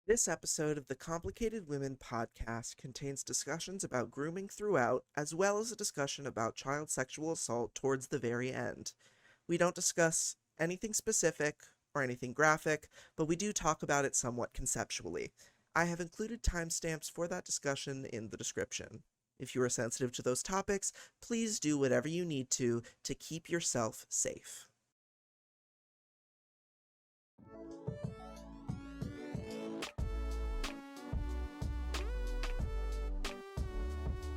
This episode of the Complicated Women podcast contains discussions about grooming throughout, as well as a discussion about child sexual assault towards the very end. We don't discuss anything specific or anything graphic, but we do talk about it somewhat conceptually. I have included timestamps for that discussion in the description. If you are sensitive to those topics, please do whatever you need to keep yourself safe.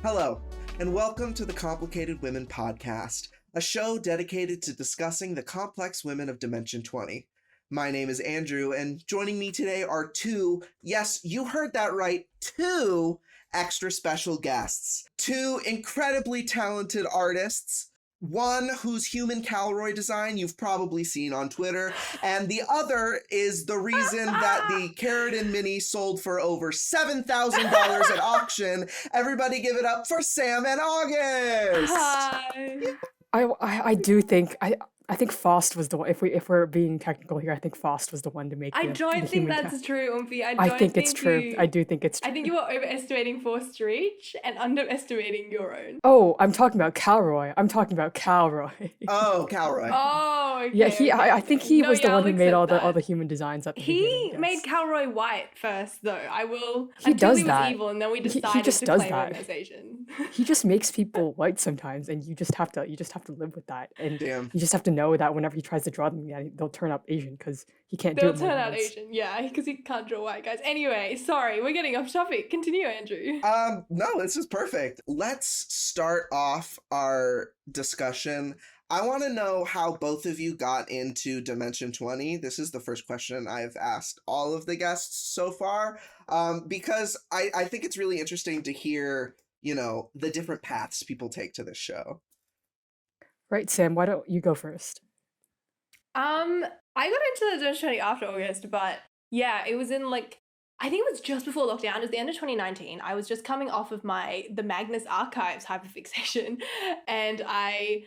Hello, and welcome to the Complicated Women podcast, a show dedicated to discussing the complex women of Dimension 20. My name is Andrew, and joining me today are two, yes, you heard that right, two extra special guests. Two incredibly talented artists. One whose human Calroy design you've probably seen on Twitter, and the other is the reason that the Keratin Mini sold for over $7,000 at auction. Everybody give it up for Sam and August! Hi. I do think I think Faust was the one. If we're being technical here, I think Faust was the one to make. I the don't think human that's true, Umfi. I think it's true. I do think it's true. I think you are overestimating Forced Reach and underestimating your own. Oh, I'm talking about Calroy. I'm talking about Calroy. Oh, Calroy. Oh, okay. Yeah, I think he was the yeah, one I'll who made all accept the that. human designs at the He beginning. made Yes. Calroy white first, though. I will. He until does he was that. evil, and then we He decided just to does claim that. organization. He just makes people white sometimes, and you just have to live with that. And Damn. you just have to know that whenever he tries to draw them, yeah, they'll turn up Asian because he can't do They'll it more turn than out once. Asian, yeah, because he can't draw white guys. Anyway, sorry, we're getting off topic. Continue, Andrew. No, this is perfect. Let's start off our discussion. I want to know how both of you got into Dimension 20. This is the first question I've asked all of the guests so far, because I think it's really interesting to hear, the different paths people take to this show. Right, Sam, why don't you go first? I got into the Dimension 20 after August, but yeah, it was in I think it was just before lockdown. It was the end of 2019. I was just coming off of the Magnus Archives hyperfixation, and I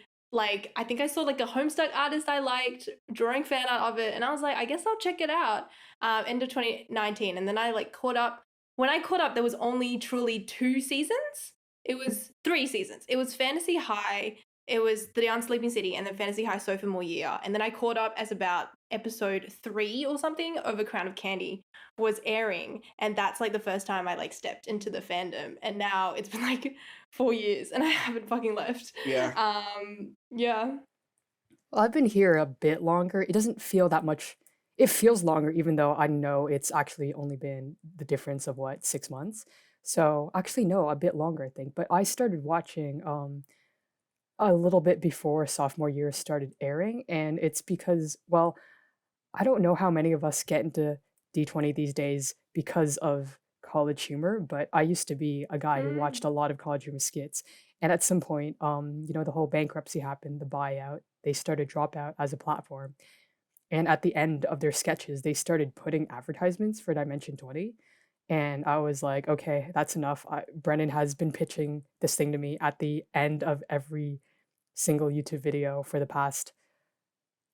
think I saw a Homestuck artist I liked drawing fan art of it, and I was like, I guess I'll check it out. End of 2019, and then I caught up. When I caught up, there was only truly 2 seasons. It was 3 seasons. It was Fantasy High, it was The Unsleeping City, and then Fantasy High Sophomore Year. And then I caught up as about episode 3 or something over Crown of Candy was airing. And that's the first time I stepped into the fandom. And now it's been 4 years and I haven't fucking left. Yeah. Yeah. Well, I've been here a bit longer. It doesn't feel that much. It feels longer, even though I know it's actually only been the difference of 6 months. So actually, no, a bit longer, I think. But I started watching a little bit before sophomore year started airing, and it's because, well, I don't know how many of us get into D20 these days because of College Humor, but I used to be a guy who watched a lot of College Humor skits. And at some point, the whole bankruptcy happened, the buyout, they started Dropout as a platform. And at the end of their sketches, they started putting advertisements for Dimension 20. And I was like, okay, that's enough. Brennan has been pitching this thing to me at the end of every single YouTube video for the past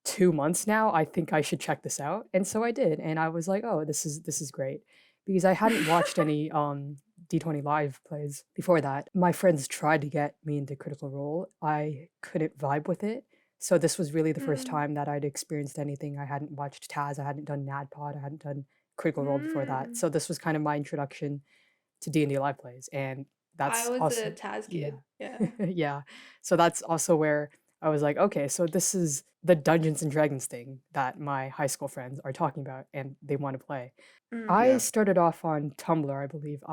2 months now. I think I should check this out. And so I did. And I was like, oh, this is great. Because I hadn't watched any D20 live plays before that. My friends tried to get me into Critical Role. I couldn't vibe with it. So this was really the first time that I'd experienced anything. I hadn't watched Taz, I hadn't done NADPOD, I hadn't done Critical Role before that. So this was kind of my introduction to D&D live plays. And that's I was also a Taz kid. Yeah. yeah. So that's also where I was like, okay, so this is the Dungeons and Dragons thing that my high school friends are talking about and they want to play. I Yeah. started off on Tumblr, I believe.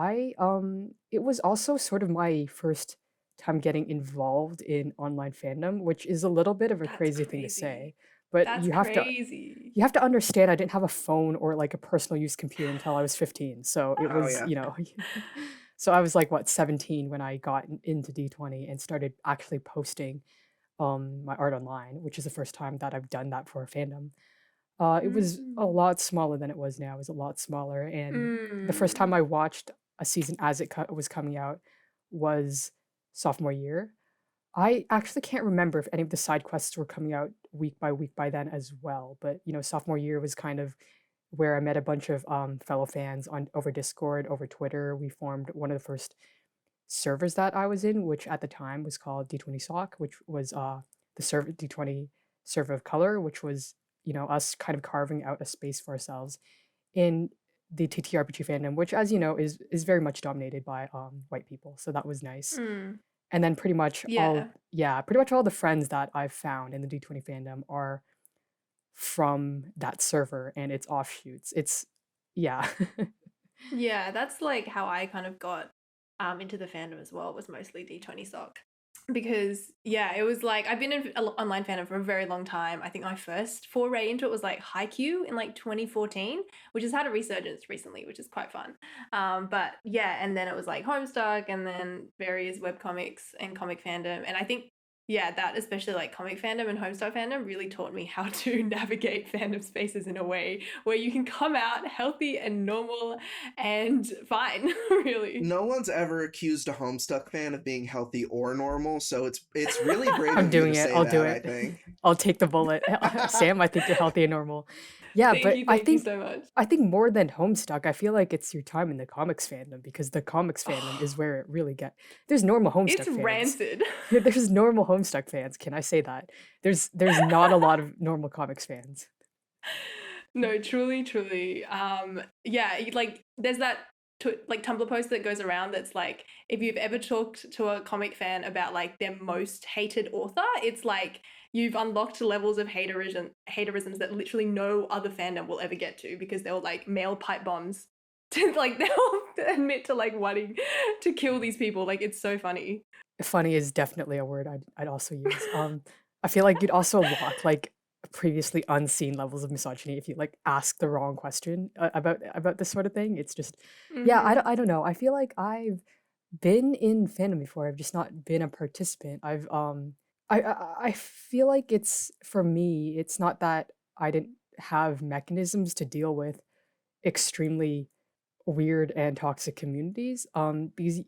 It was also sort of my first time getting involved in online fandom, which is a little bit of a That's crazy thing to say. crazy. But That's crazy. you have to understand I didn't have a phone or a personal use computer until I was 15. So it Oh, was, yeah. so I was 17 when I got into D20 and started actually posting my art online, which is the first time that I've done that for a fandom. It was a lot smaller than it was now. It was a lot smaller, and the first time I watched a season as it was coming out was sophomore year. I actually can't remember if any of the side quests were coming out week by week by then as well, but sophomore year was kind of where I met a bunch of fellow fans on over Discord, over Twitter. We formed one of the first servers that I was in, which at the time was called D20 Sock, which was the server D20 server of color, which was us kind of carving out a space for ourselves in the TTRPG fandom, which, as you know, is very much dominated by white people. So that was nice. Mm. And then pretty much Yeah. all the friends that I've found in the D20 fandom are from that server and its offshoots. It's yeah. Yeah, that's like how I kind of got into the fandom as well, was mostly D20 Sock. Because yeah, it was like I've been in online fandom for a very long time. I think my first foray into it was like Haikyuu in like 2014, which has had a resurgence recently, which is quite fun. But yeah, and then it was like Homestuck, and then various webcomics and comic fandom. And I think yeah, that especially like comic fandom and Homestuck fandom really taught me how to navigate fandom spaces in a way where you can come out healthy and normal and fine, really. No one's ever accused a Homestuck fan of being healthy or normal, so it's really brave I'm of you doing to it. say I'll that, do I it. think. I'll take the bullet. Sam, I think you're healthy and normal. Yeah, but Thank you so much. I think more than Homestuck, I feel like it's your time in the comics fandom, because the comics fandom is where it really there's normal Homestuck It's fans. rancid. There's normal Homestuck fans. Can I say that? There's not a lot of normal comics fans. No, truly. Yeah, like there's that like Tumblr post that goes around that's like, if you've ever talked to a comic fan about like their most hated author, it's like you've unlocked levels of haterisms that literally no other fandom will ever get to, because they'll like mail pipe bombs to like they'll admit to like wanting to kill these people. Like it's so funny. Funny is definitely a word I'd also use. I feel like you'd also unlock like previously unseen levels of misogyny if you like ask the wrong question about this sort of thing. It's just yeah, Mhm. I don't know. I feel like I've been in fandom before. I've just not been a participant. I feel like it's for me. It's not that I didn't have mechanisms to deal with extremely weird and toxic communities. Because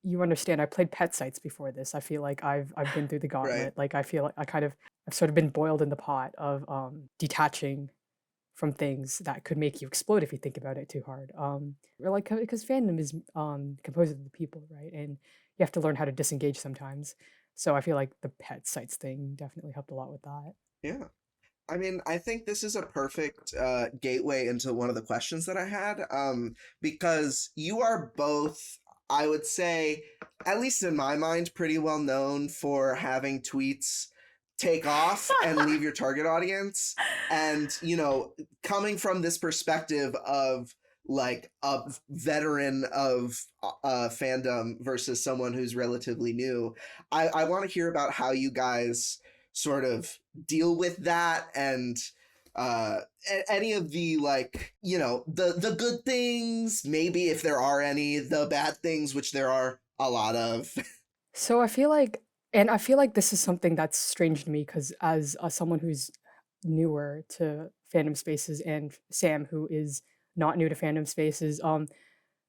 you understand, I played pet sites before this. I feel like I've been through the Right. gauntlet. Like I feel like I've sort of been boiled in the pot of detaching from things that could make you explode if you think about it too hard. Or like, because fandom is composed of the people, right? And you have to learn how to disengage sometimes. So I feel like the pet sites thing definitely helped a lot with that. Yeah. I mean, I think this is a perfect gateway into one of the questions that I had, because you are both, I would say, at least in my mind, pretty well known for having tweets take off and leave your target audience. And, coming from this perspective of like a veteran of fandom versus someone who's relatively new, I want to hear about how you guys sort of deal with that, and any of the like the good things, maybe if there are any, the bad things, which there are a lot of. So I feel like this is something that's strange to me, because as someone who's newer to fandom spaces, and Sam, who is not new to fandom spaces,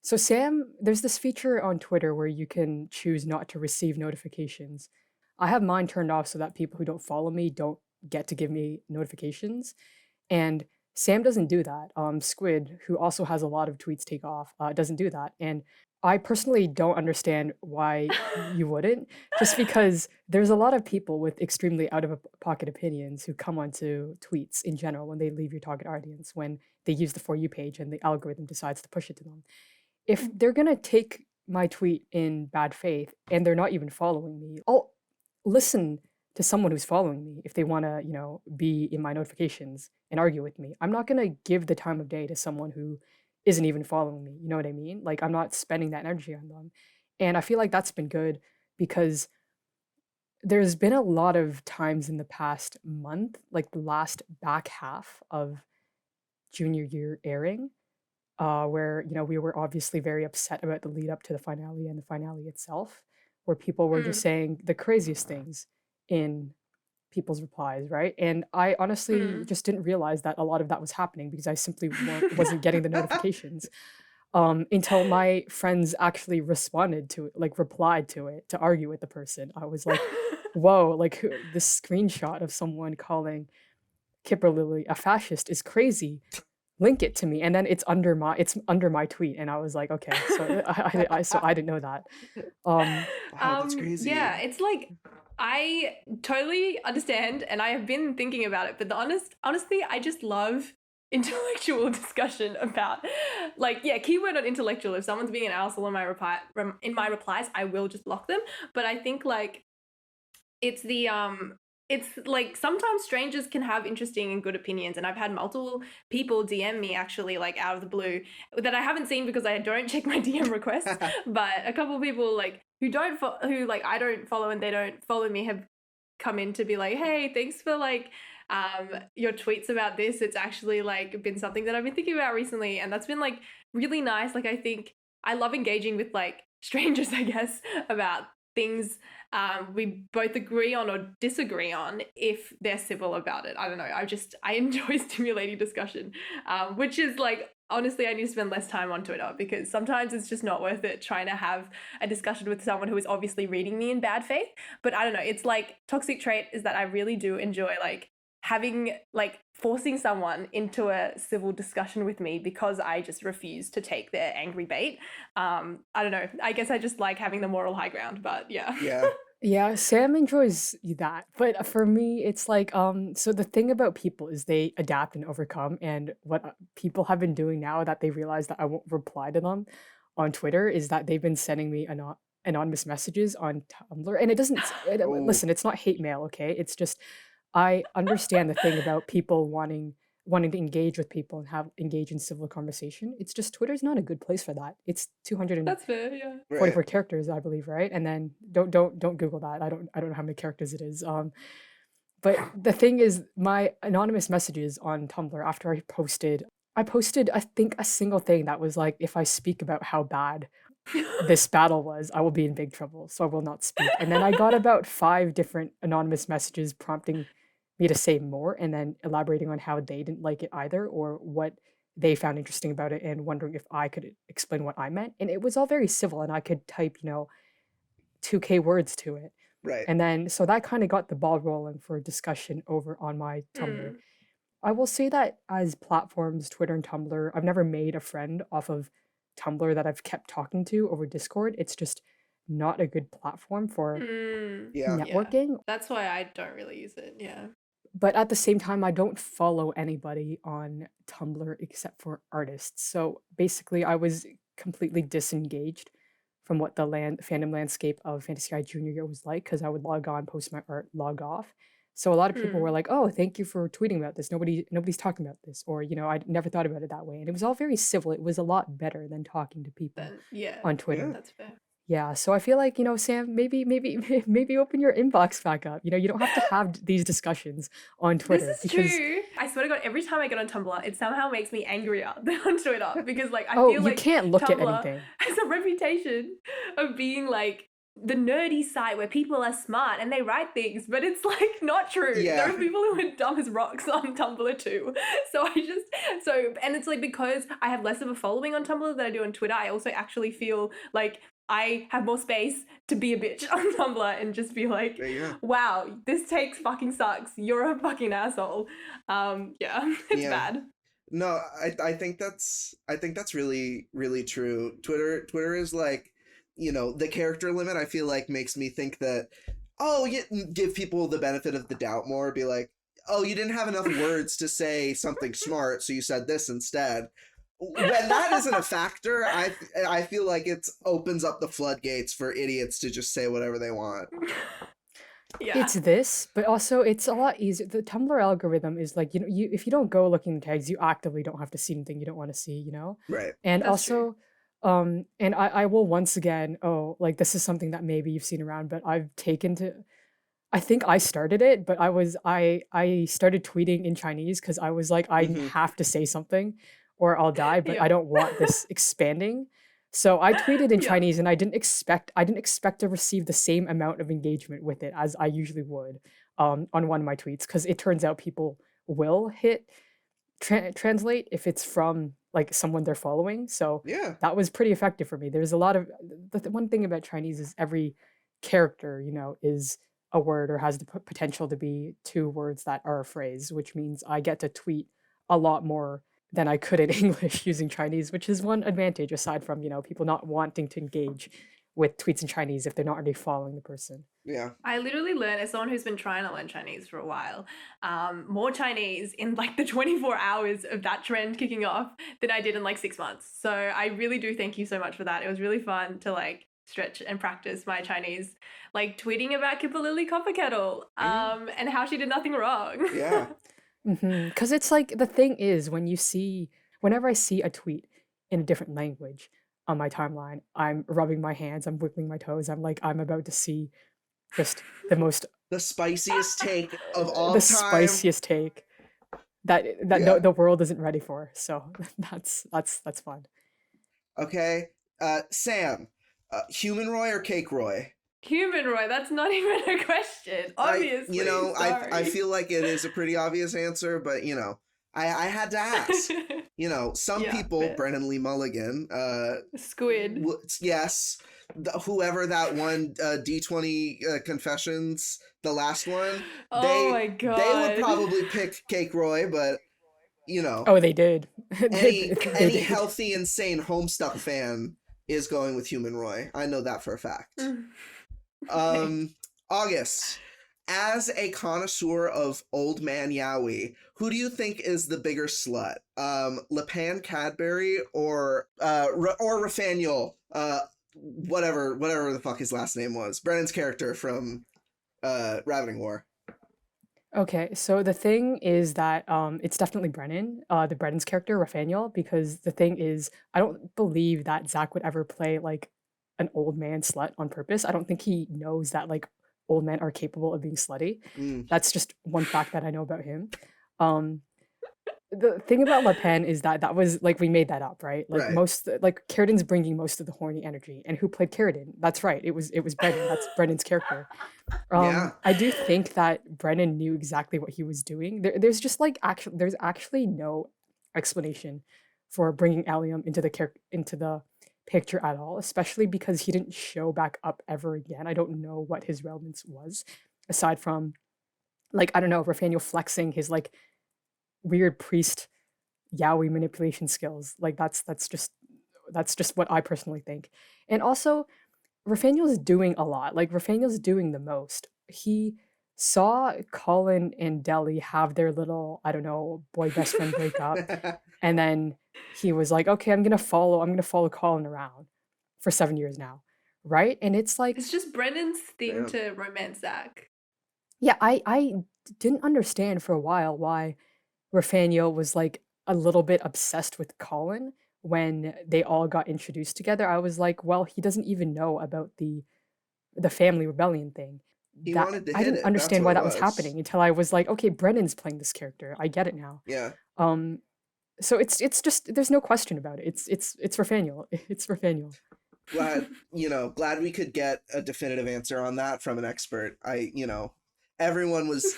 so Sam, there's this feature on Twitter where you can choose not to receive notifications. I have mine turned off so that people who don't follow me don't get to give me notifications. And Sam doesn't do that. Squid, who also has a lot of tweets take off, doesn't do that. And I personally don't understand why you wouldn't, just because there's a lot of people with extremely out of pocket opinions who come onto tweets in general when they leave your target audience, when they use the For You page and the algorithm decides to push it to them. If they're going to take my tweet in bad faith and they're not even following me, I'll listen to someone who's following me if they want to, be in my notifications and argue with me. I'm not going to give the time of day to someone who isn't even following me. You know what I mean? Like, I'm not spending that energy on them. And I feel like that's been good, because there's been a lot of times in the past month, like the last back half of junior year airing, where we were obviously very upset about the lead up to the finale and the finale itself, where people were just saying the craziest things in people's replies, right? And I honestly just didn't realize that a lot of that was happening, because I simply wasn't getting the notifications until my friends actually responded to it, like replied to it to argue with the person. I was like, whoa, like this screenshot of someone calling Kipperlilly a fascist is crazy. link it to me, and then it's under my tweet, and I was like, okay, so I didn't know that. Wow, that's crazy. Yeah, it's like I totally understand, and I have been thinking about it. But honestly, I just love intellectual discussion about, like, yeah, keyword on intellectual. If someone's being an asshole in my replies, I will just block them. But I think like it's the it's like sometimes strangers can have interesting and good opinions, and I've had multiple people DM me actually, like out of the blue, that I haven't seen because I don't check my DM requests. But a couple of people like who like I don't follow and they don't follow me have come in to be like, hey, thanks for like your tweets about this. It's actually like been something that I've been thinking about recently, and that's been like really nice. Like I think I love engaging with like strangers, I guess, about things we both agree on or disagree on if they're civil about it. I don't know. I enjoy stimulating discussion, which is like, honestly, I need to spend less time on Twitter because sometimes it's just not worth it trying to have a discussion with someone who is obviously reading me in bad faith. But I don't know. It's like toxic trait is that I really do enjoy like having like forcing someone into a civil discussion with me because I just refuse to take their angry bait. I don't know. I guess I just like having the moral high ground, but yeah. Yeah. Yeah, Sam enjoys that. But for me, it's like, so the thing about people is they adapt and overcome. And what people have been doing now that they realize that I won't reply to them on Twitter is that they've been sending me anonymous messages on Tumblr. And Oh, listen, it's not hate mail, okay? It's just, I understand the thing about people wanting to engage with people and have engage in civil conversation. It's just Twitter's not a good place for that. It's 200 That's fair, yeah. right. 44 characters, I believe, right? And then don't Google that. I don't know how many characters it is. But the thing is, my anonymous messages on Tumblr after I posted I think a single thing that was like, if I speak about how bad this battle was, I will be in big trouble, so I will not speak. And then I got about 5 different anonymous messages prompting me to say more, and then elaborating on how they didn't like it either, or what they found interesting about it, and wondering if I could explain what I meant. And it was all very civil, and I could type, 2K words to it. Right. And then, so that kind of got the ball rolling for discussion over on my Tumblr. I will say that as platforms, Twitter and Tumblr, I've never made a friend off of Tumblr that I've kept talking to over Discord. It's just not a good platform for Yeah. networking. That's why I don't really use it. Yeah. But at the same time, I don't follow anybody on Tumblr except for artists. So basically, I was completely disengaged from what the fandom landscape of Fantasy Guy Junior Year was like, because I would log on, post my art, log off. So a lot of people were like, "Oh, thank you for tweeting about this. Nobody's talking about this," or I never thought about it that way. And it was all very civil. It was a lot better than talking to people Then yeah, on Twitter. Yeah. that's fair. Yeah, so I feel like, Sam, maybe open your inbox back up. You don't have to have these discussions on Twitter. This is because true. I swear to God, every time I get on Tumblr, it somehow makes me angrier than on Twitter because, like, I Oh, feel you like can't look at Tumblr anything. has a reputation of being like the nerdy site where people are smart and they write things, but it's like not true. Yeah. There are people who are dumb as rocks on Tumblr too. And it's like because I have less of a following on Tumblr than I do on Twitter, I also actually feel like I have more space to be a bitch on Tumblr and just be like, wow, this takes fucking sucks. You're a fucking asshole. Yeah, it's bad. No, I think that's really, really true. Twitter is like, the character limit, I feel like, makes me think that, give people the benefit of the doubt more, be like, oh, you didn't have enough words to say something smart, so you said this instead. When that isn't a factor, I feel like it opens up the floodgates for idiots to just say whatever they want. Yeah. It's this, but also it's a lot easier. The Tumblr algorithm is like, if you don't go looking at tags, you actively don't have to see anything you don't want to see, Right. And That's also, and I will once again, like this is something that maybe you've seen around, but I've taken to, I think I started it, but I started tweeting in Chinese because I was like, I have to say something or I'll die, but I don't want this expanding. So I tweeted in Chinese, and I didn't expect to receive the same amount of engagement with it as I usually would on one of my tweets, because it turns out people will hit translate if it's from like someone they're following. So Yeah. that was pretty effective for me. There's a lot of the one thing about Chinese is every character, is a word or has the potential to be 2 words that are a phrase, which means I get to tweet a lot more then I couldn't English using Chinese, which is one advantage aside from, people not wanting to engage with tweets in Chinese if they're not already following the person. Yeah. I literally learned, as someone who's been trying to learn Chinese for a while, more Chinese in like the 24 hours of that trend kicking off than I did in like 6 months. So I really do thank you so much for that. It was really fun to like stretch and practice my Chinese, like tweeting about Kipperlilly Copperkettle, and how she did nothing wrong. Yeah. Because it's like, the thing is, whenever I see a tweet in a different language on my timeline, I'm rubbing my hands, I'm wiggling my toes, I'm like, I'm about to see just The spiciest take of all the time. spiciest take that Yeah. the world isn't ready for. So that's fun. Okay. Sam, Human Roy or Cake Roy? Human Roy, that's not even a question. Obviously. I feel like it is a pretty obvious answer, but I had to ask. Some Yeah, people, fair. Brennan Lee Mulligan, Squid. yes, whoever that one D20 Confessions, the last one, Oh my they would God. probably pick Cake Roy, but Oh, they did. any They did. healthy, insane Homestuck fan is going with Human Roy. I know that for a fact. August, as a connoisseur of old man yaoi, who do you think is the bigger slut? Lepan Cadbury or Rafael, whatever the fuck his last name was. Brennan's character from Ravening War. Okay, so the thing is that it's definitely Brennan, the Brennan's character, Rafael, because the thing is, I don't believe that Zach would ever play like an old man slut on purpose. I don't think he knows that like old men are capable of being slutty. That's just one fact that I know about him. The thing about Le Pen is that was like, we made that up, right? Like Right. Carradin's bringing most of the horny energy, and who played Carradin? That's right, it was Brennan. That's Brennan's character. Yeah. I do think that Brennan knew exactly what he was doing. There's just like there's actually no explanation for bringing Allium into the picture at all, especially because he didn't show back up ever again. I don't know what his relevance was, aside from like, I don't know, Rafael flexing his like weird priest yaoi manipulation skills. Like that's just what I personally think. And also, Rafael's doing a lot. Like Rafael's doing the most. He saw Colin and Deli have their little, I don't know, boy best friend breakup, and then he was like, okay, I'm gonna follow Colin around for 7 years now, right? And it's like, It's just Brendan's thing Yeah. to romance Zach. yeah, I didn't understand for a while why Rafael was like a little bit obsessed with Colin when they all got introduced together. I was like, well, he doesn't even know about the family rebellion thing. He That wanted to I hit didn't it. That's understand what why it that was was. happening until I was like, okay, Brennan's playing this character. I get it now. Yeah. So it's just, there's no question about it. It's Rafael. It's Rafael. Glad we could get a definitive answer on that from an expert. Everyone was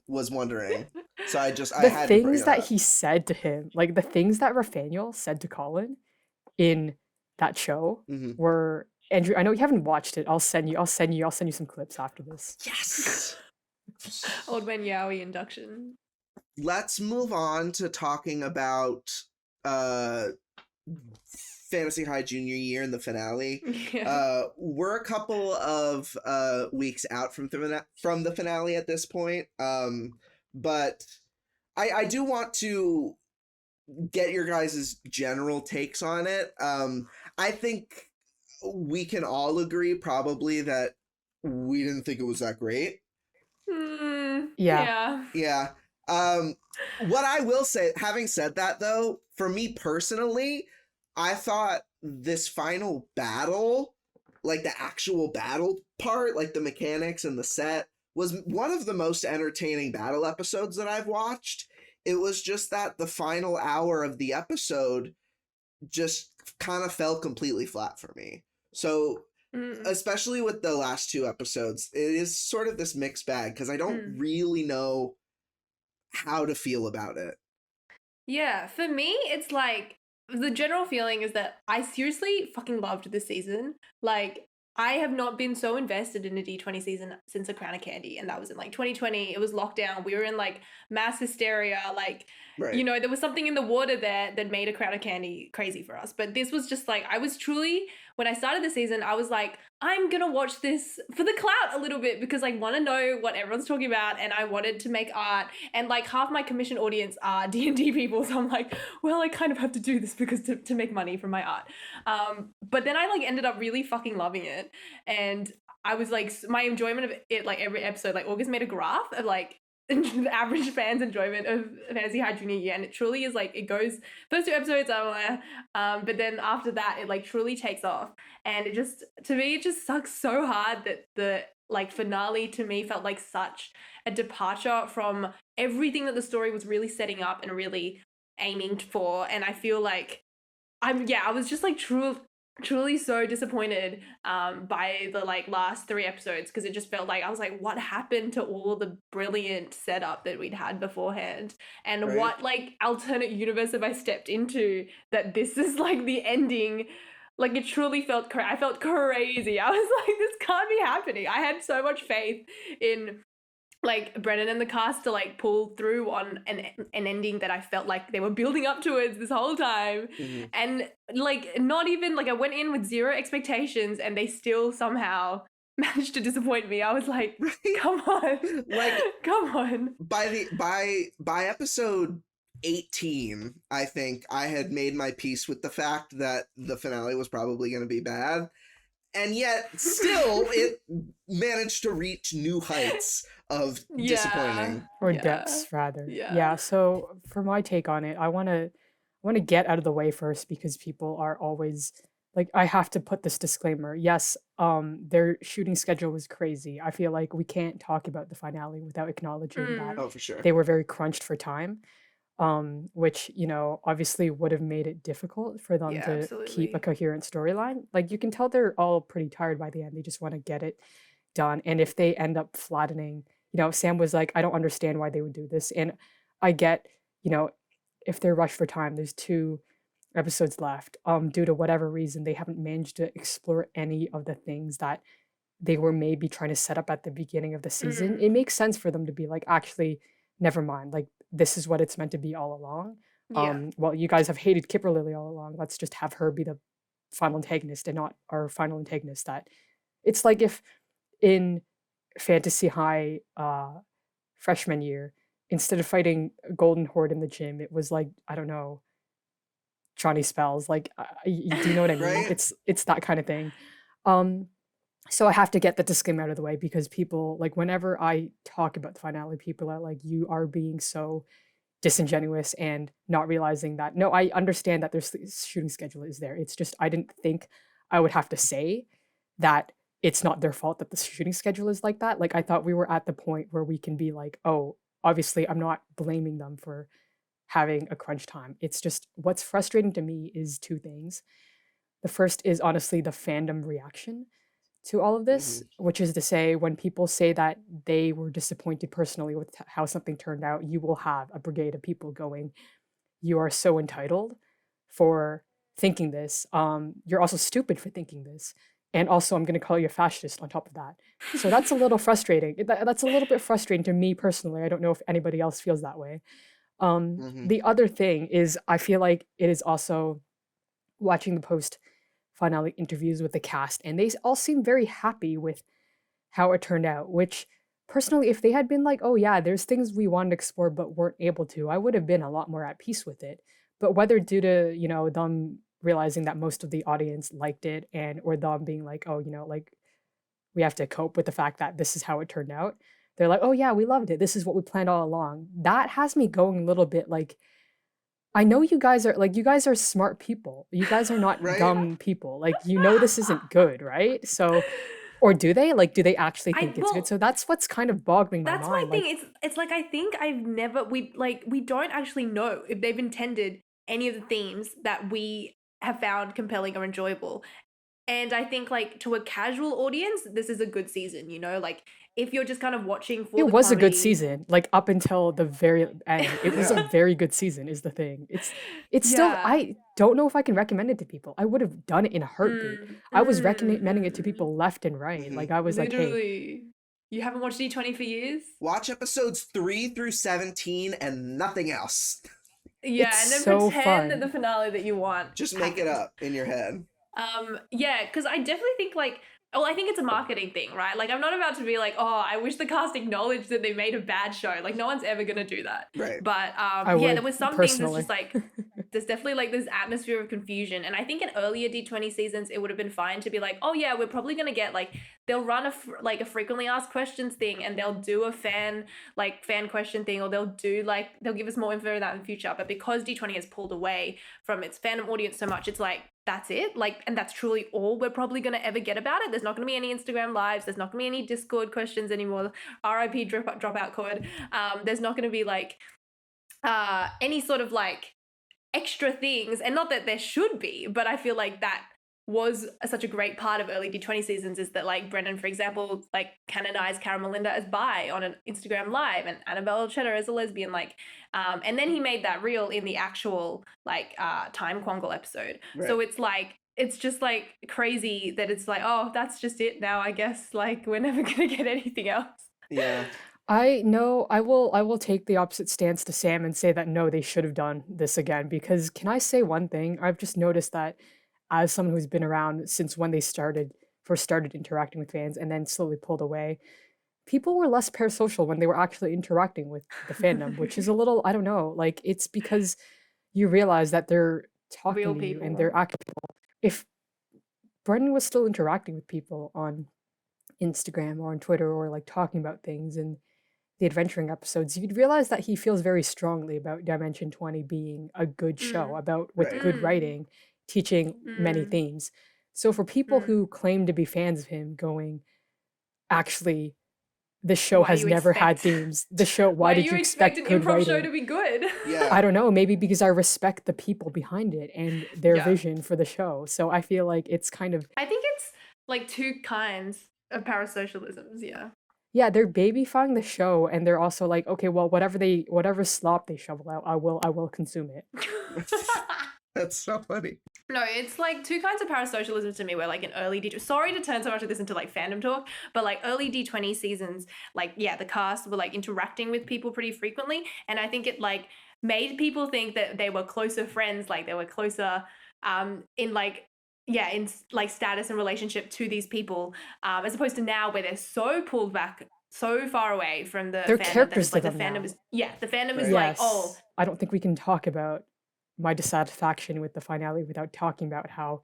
wondering. So I The had to bring things it that up. he said to him, like the things that Rafael said to Colin in that show Mhm. were, Andrew, I know you haven't watched it. I'll send you some clips after this. Yes. Old Man Yowie induction. Let's move on to talking about Fantasy High Junior Year and the finale. Yeah. We're a couple of weeks out from the finale at this point. But I do want to get your guys' general takes on it. I think we can all agree probably that we didn't think it was that great. Yeah. Yeah. What I will say, having said that though, for me personally, I thought this final battle, like the actual battle part, like the mechanics and the set, was one of the most entertaining battle episodes that I've watched. It was just that the final hour of the episode just kind of fell completely flat for me. So, especially with the last two episodes, it is sort of this mixed bag because I don't really know how to feel about it. Yeah, for me, it's like the general feeling is that I seriously fucking loved this season. Like, I have not been so invested in a D20 season since A Crown of Candy, and that was in like 2020. It was lockdown. We were in like mass hysteria. Like, Right. there was something in the water there that made A Crown of Candy crazy for us. But this was just like, I was truly, when I started the season, I was like, I'm gonna watch this for the clout a little bit because I want to know what everyone's talking about, and I wanted to make art. And like half my commission audience are D&D people, so I'm like, well, I kind of have to do this because to make money from my art. But then I like ended up really fucking loving it, and I was like, my enjoyment of it, like every episode, like August made a graph of like the average fan's enjoyment of Fantasy High Junior Year, and it truly is like, it goes, first 2 episodes are but then after that it like truly takes off, and it just, to me, it just sucks so hard that the like finale to me felt like such a departure from everything that the story was really setting up and really aiming for. And I feel like I was just like truly so disappointed by the like last 3 episodes, because it just felt like I was like, what happened to all the brilliant setup that we'd had beforehand, and Right. what like alternate universe have I stepped into that this is like the ending. Like, it truly felt I felt crazy. I was like, this can't be happening. I had so much faith in like Brennan and the cast to like pull through on an ending that I felt like they were building up towards this whole time. Mhm. And like, not even like, I went in with 0 expectations and they still somehow managed to disappoint me. I was like, Right? come on. Like, come on. by episode 18, I think I had made my peace with the fact that the finale was probably going to be bad. And yet, still, it managed to reach new heights of disappointing. Or Yeah. depths, rather. Yeah. Yeah. So for my take on it, I want to get out of the way first, because people are always like, I have to put this disclaimer. Yes, their shooting schedule was crazy. I feel like we can't talk about the finale without acknowledging that Oh, for sure. they were very crunched for time, which, obviously would have made it difficult for them Yeah, to absolutely. keep a coherent storyline. Like, you can tell they're all pretty tired by the end. They just want to get it done. And if they end up flattening, Sam was like, I don't understand why they would do this. And I get, if they're rushed for time, there's 2 episodes left. Due to whatever reason, they haven't managed to explore any of the things that they were maybe trying to set up at the beginning of the season. It makes sense for them to be like, actually, never mind. Like, this is what it's meant to be all along. Yeah. Well, you guys have hated Kipperlilly all along. Let's just have her be the final antagonist and not our final antagonist. That it's like if in Fantasy High freshman year, instead of fighting a Golden Horde in the gym, it was like, I don't know, Johnny Spells. Like, do you know what I mean? Right. It's that kind of thing. So I have to get the disclaimer out of the way, because people, like, whenever I talk about the finale, people are like, you are being so disingenuous and not realizing that, no, I understand that their shooting schedule is there. It's just, I didn't think I would have to say that it's not their fault that the shooting schedule is like that. Like, I thought we were at the point where we can be like, oh, obviously I'm not blaming them for having a crunch time. It's just, what's frustrating to me is 2 things. The first is honestly the fandom reaction to all of this, which is to say, when people say that they were disappointed personally with how something turned out, you will have a brigade of people going, you are so entitled for thinking this. You're also stupid for thinking this. And also, I'm going to call you a fascist on top of that. So that's a little frustrating. That's a little bit frustrating to me personally. I don't know if anybody else feels that way. The other thing is, I feel like it is also watching the post finale interviews with the cast, and they all seem very happy with how it turned out, which personally, if they had been like, oh yeah, there's things we wanted to explore but weren't able to, I would have been a lot more at peace with it. But whether due to, them realizing that most of the audience liked it, and or them being like, oh, like, we have to cope with the fact that this is how it turned out, they're like, oh yeah, we loved it, this is what we planned all along. That has me going a little bit like, I know you guys are smart people. You guys are not Right? dumb people. Like, this isn't good, right? So, or do they? Like, do they actually think it's good? So that's what's kind of boggling my That's mind. my thing. It's like, I think we don't actually know if they've intended any of the themes that we have found compelling or enjoyable. And I think, like, to a casual audience, this is a good season, like, if you're just kind of watching for It the was a good comedy. season, like, up until the very end. It was a very good season, is the thing. It's still, Yeah. don't know if I can recommend it to people. I would have done it in a heartbeat. I was recommending it to people left and right. Mhm. Like I was like, hey, Literally. You haven't watched D20 for years? Watch episodes 3 through 17 and nothing else. Yeah, It's and then so pretend fun. the finale that you want. Just make it happened. up in your head. Yeah, because I definitely think like, well, I think it's a marketing thing, right? Like, I'm not about to be like, oh, I wish the cast acknowledged that they made a bad show. Like, no one's ever gonna do that. Right. But I yeah, there would was some things that's just like, there's definitely like this atmosphere of confusion. And I think in earlier D20 seasons, it would have been fine to be like, oh yeah, we're probably gonna get like, they'll run a frequently asked questions thing, and they'll do a fan question thing, or they'll give us more info of that in the future. But because D20 has pulled away from its fandom audience so much, it's like, that's it, like, and that's truly all we're probably going to ever get about it. There's not going to be any Instagram lives, there's not going to be any Discord questions anymore, RIP dropout code. There's not going to be like any sort of like extra things, and not that there should be, but I feel like that was such a great part of early D20 seasons, is that like Brennan, for example, like canonized Cara Melinda as bi on an Instagram live, and Annabelle Cheddar as a lesbian, like and then he made that real in the actual like Time Quangle episode. Right. So it's like, it's just like crazy that it's like, oh, that's just it now, I guess, like we're never gonna get anything else. Yeah. I know I will take the opposite stance to Sam and say that no, they should have done this again, because can I say one thing? I've just noticed that as someone who's been around since when they first started interacting with fans and then slowly pulled away, people were less parasocial when they were actually interacting with the fandom, which is a little, I don't know, like it's because you realize that they're talking Real to you and people. they're actually people. If Brendan was still interacting with people on Instagram or on Twitter or like talking about things in the adventuring episodes, you'd realize that he feels very strongly about Dimension 20 being a good show about with Right. good writing, teaching many themes. So for people who claim to be fans of him going, actually, the show Why do has you never had expect- themes. The show, why did do you expect an good improv writing? show to be good? Yeah. I don't know, maybe because I respect the people behind it and their Yeah. vision for the show. So I feel like it's kind of, I think it's like two kinds of parasocialisms, yeah. yeah, they're babyfying the show, and they're also like, okay, well, whatever slop they shovel out, I will consume it. That's so funny. No, it's like two kinds of parasocialism to me, where like in early sorry to turn so much of this into like fandom talk, but like early D20 seasons, like yeah, the cast were like interacting with people pretty frequently, and I think it like made people think that they were closer friends, like they were closer in like, yeah, in like status and relationship to these people, as opposed to now where they're so pulled back, so far away from the They're fandom, that characters it's like to the them fandom now. is, yeah, the fandom is Right. like, Yes. oh, I don't think we can talk about my dissatisfaction with the finale without talking about how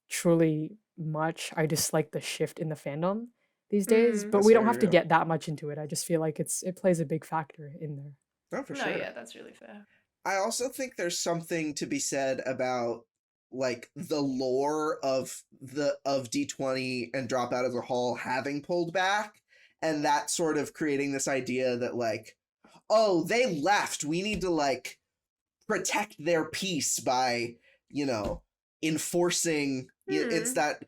truly much I dislike the shift in the fandom these days. But That's we don't very have to real. get that much into it. I just feel like it plays a big factor in there. Oh, for no, sure. yeah, that's really fair. I also think there's something to be said about like the lore of D20 and Dropout as a whole having pulled back, and that sort of creating this idea that like, oh, they left, we need to like protect their peace by, you know, enforcing it's that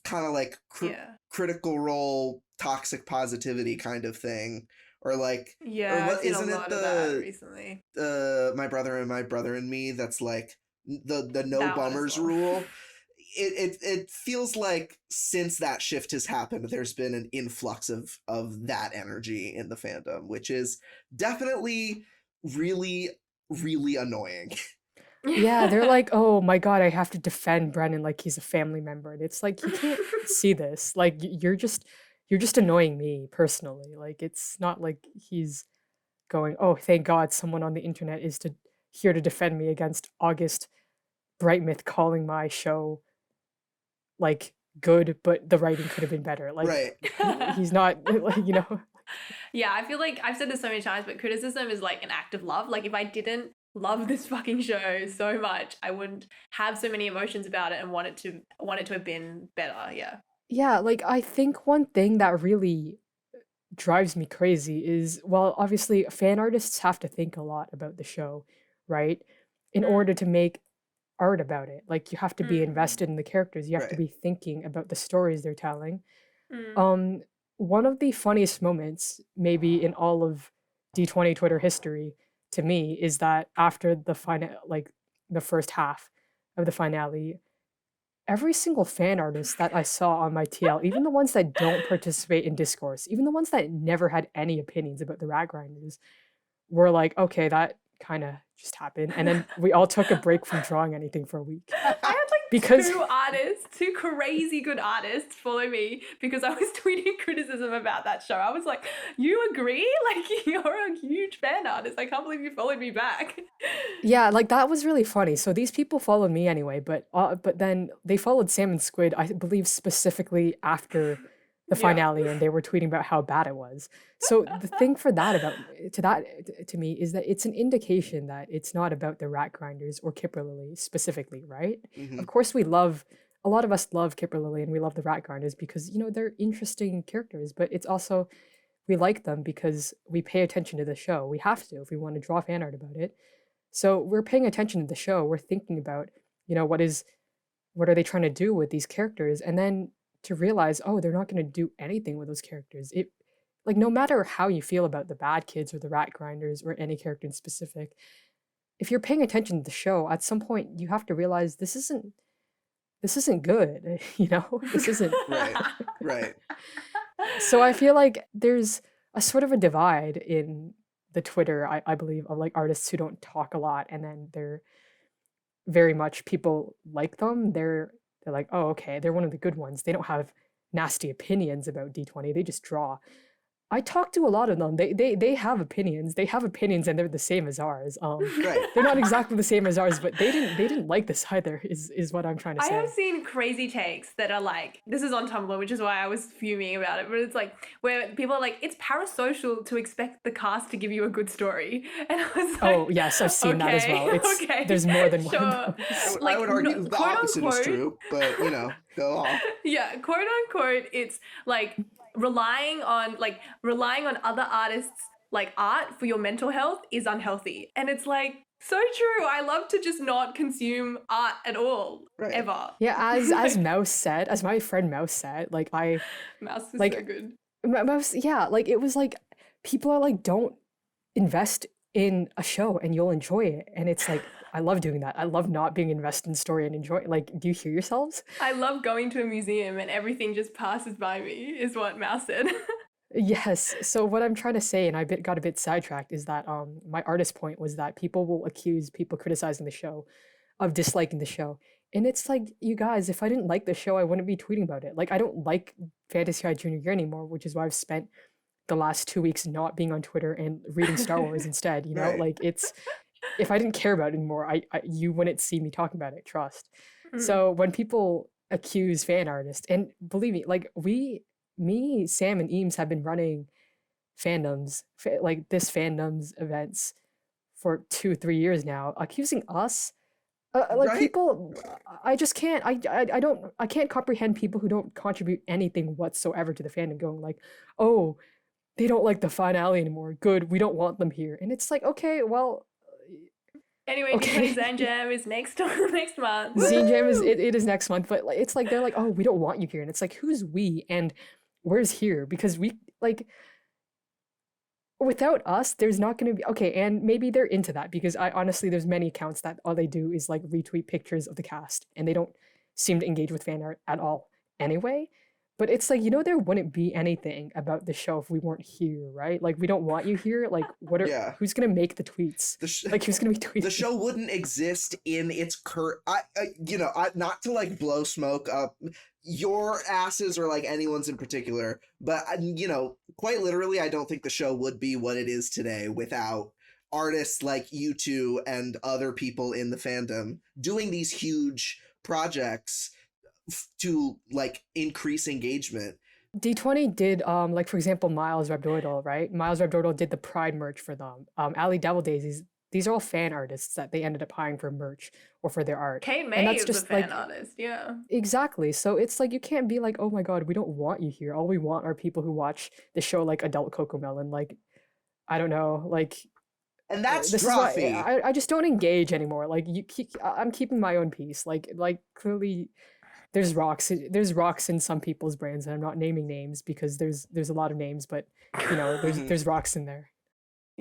kind of like Yeah. critical role toxic positivity kind of thing, or like, Yeah, what- I've seen isn't a it lot of that recently. My brother and me, that's like the no That one as bummers well. rule. It feels like since that shift has happened, there's been an influx of that energy in the fandom, which is definitely really, really annoying. Yeah, they're like, oh my god, I have to defend Brennan like he's a family member. And it's like, you can't see this. Like you're just annoying me personally. Like it's not like he's going, oh, thank God someone on the internet is here to defend me against August Brightmouth calling my show like good, but the writing could have been better. Like Right. he's not like, you know. Yeah, I feel like I've said this so many times, but criticism is like an act of love. Like if I didn't love this fucking show so much, I wouldn't have so many emotions about it and want it to have been better. Yeah. Yeah, like I think one thing that really drives me crazy is, well, obviously fan artists have to think a lot about the show, right? In order to make art about it. Like you have to be invested in the characters. You have to Right. be thinking about the stories they're telling. Mm. One of the funniest moments, maybe in all of D20 Twitter history, to me, is that after the final, like the first half of the finale, every single fan artist that I saw on my TL, even the ones that don't participate in discourse, even the ones that never had any opinions about the rat grinders, were like, okay, that kind of just happened. And then we all took a break from drawing anything for a week. I had like Because two crazy good artists follow me because I was tweeting criticism about that show. I was like, you agree? Like, you're a huge fan artist. I can't believe you followed me back. yeah, like that was really funny. So these people followed me anyway, but then they followed Sam and Squid, I believe specifically after the Yeah. finale, and they were tweeting about how bad it was. So the thing for that to me is that it's an indication that it's not about the rat grinders or Kipperlilly specifically, right? Mhm. Of course, a lot of us love Kipperlilly and we love the rat grinders because, you know, they're interesting characters, but it's also, we like them because we pay attention to the show. We have to if we want to draw fan art about it. So we're paying attention to the show. We're thinking about, you know, what are they trying to do with these characters? And then to realize, oh, they're not going to do anything with those characters. It, like, no matter how you feel about the bad kids or the rat grinders or any character in specific, if you're paying attention to the show, at some point you have to realize this isn't good. You know, this isn't. Right. So I feel like there's a sort of a divide in the Twitter, I believe, of like artists who don't talk a lot, and then they're very much, people like them. They're like, oh, okay, they're one of the good ones. They don't have nasty opinions about D20. They just draw. I talk to a lot of them. They have opinions. They have opinions, and they're the same as ours. Right. They're not exactly the same as ours, but they didn't like this either. Is what I'm trying to I say. have seen crazy takes that are like, this is on Tumblr, which is why I was fuming about it, but it's like where people are like, it's parasocial to expect the cast to give you a good story. And I was like, Oh yes, I've seen that as well. It's okay, there's more than one. sure. of those. I would argue the quote opposite is unquote- true, but you know, go on. Yeah, quote unquote, it's like relying on other artists' like art for your mental health is unhealthy. And it's like so true. I love to just not consume art at all, Right. ever. Yeah, as Mouse said, as my friend Mouse said, like Mouse is like- so good. Mouse, yeah, like it was like people are like, don't invest in a show and you'll enjoy it, and it's like I love doing that. I love not being invested in story and enjoy. Like, do you hear yourselves? I love going to a museum and everything just passes by me, is what Mouse said. Yes. So what I'm trying to say, and got a bit sidetracked, is that my artist point was that people will accuse people criticizing the show of disliking the show. And it's like, you guys, if I didn't like the show, I wouldn't be tweeting about it. Like, I don't like Fantasy High Junior Year anymore, which is why I've spent the last 2 weeks not being on Twitter and reading Star Wars instead. You know, Right. like it's, if I didn't care about it anymore, you wouldn't see me talking about it. Trust. Mm. So when people accuse fan artists, and believe me, like me, Sam, and Eames have been running fandoms, like this fandoms events for 2-3 years now, accusing us, like Right. people, I just can't, I can't comprehend people who don't contribute anything whatsoever to the fandom going like, oh, they don't like the finale anymore. Good, we don't want them here. And it's like, okay, well, Anyway, Okay. D20 Zanjam is next month. Zine Jam it is next month, but like, it's like they're like, oh, we don't want you here, and it's like, who's we and where's here? Because we like, without us, there's not going to be okay. And maybe they're into that because I honestly, there's many accounts that all they do is like retweet pictures of the cast, and they don't seem to engage with fan art at all anyway. But it's like, you know, there wouldn't be anything about the show if we weren't here, right? Like, we don't want you here. Like, what are Yeah. who's gonna make the tweets? The sh- Like, who's gonna be tweeting? the show wouldn't exist in its current. Not to like blow smoke up your asses or like anyone's in particular, but quite literally, I don't think the show would be what it is today without artists like you two and other people in the fandom doing these huge projects to like increase engagement. D20 did like, for example, Miles Rabdoidal, right? Miles Rabdoidal did the Pride merch for them. Ali Devil Daisies, these are all fan artists that they ended up hiring for merch or for their art. Kate And May that's is just, a fan like- artist, yeah. Exactly. So it's like, you can't be like, oh my god, we don't want you here. All we want are people who watch the show like Adult Cocomelon. Like, I don't know, like, And that's this is why Drawfee. I just don't engage anymore. Like, I'm keeping my own peace. Like clearly there's rocks in some people's brains, and I'm not naming names because there's a lot of names, but you know, there's rocks in there.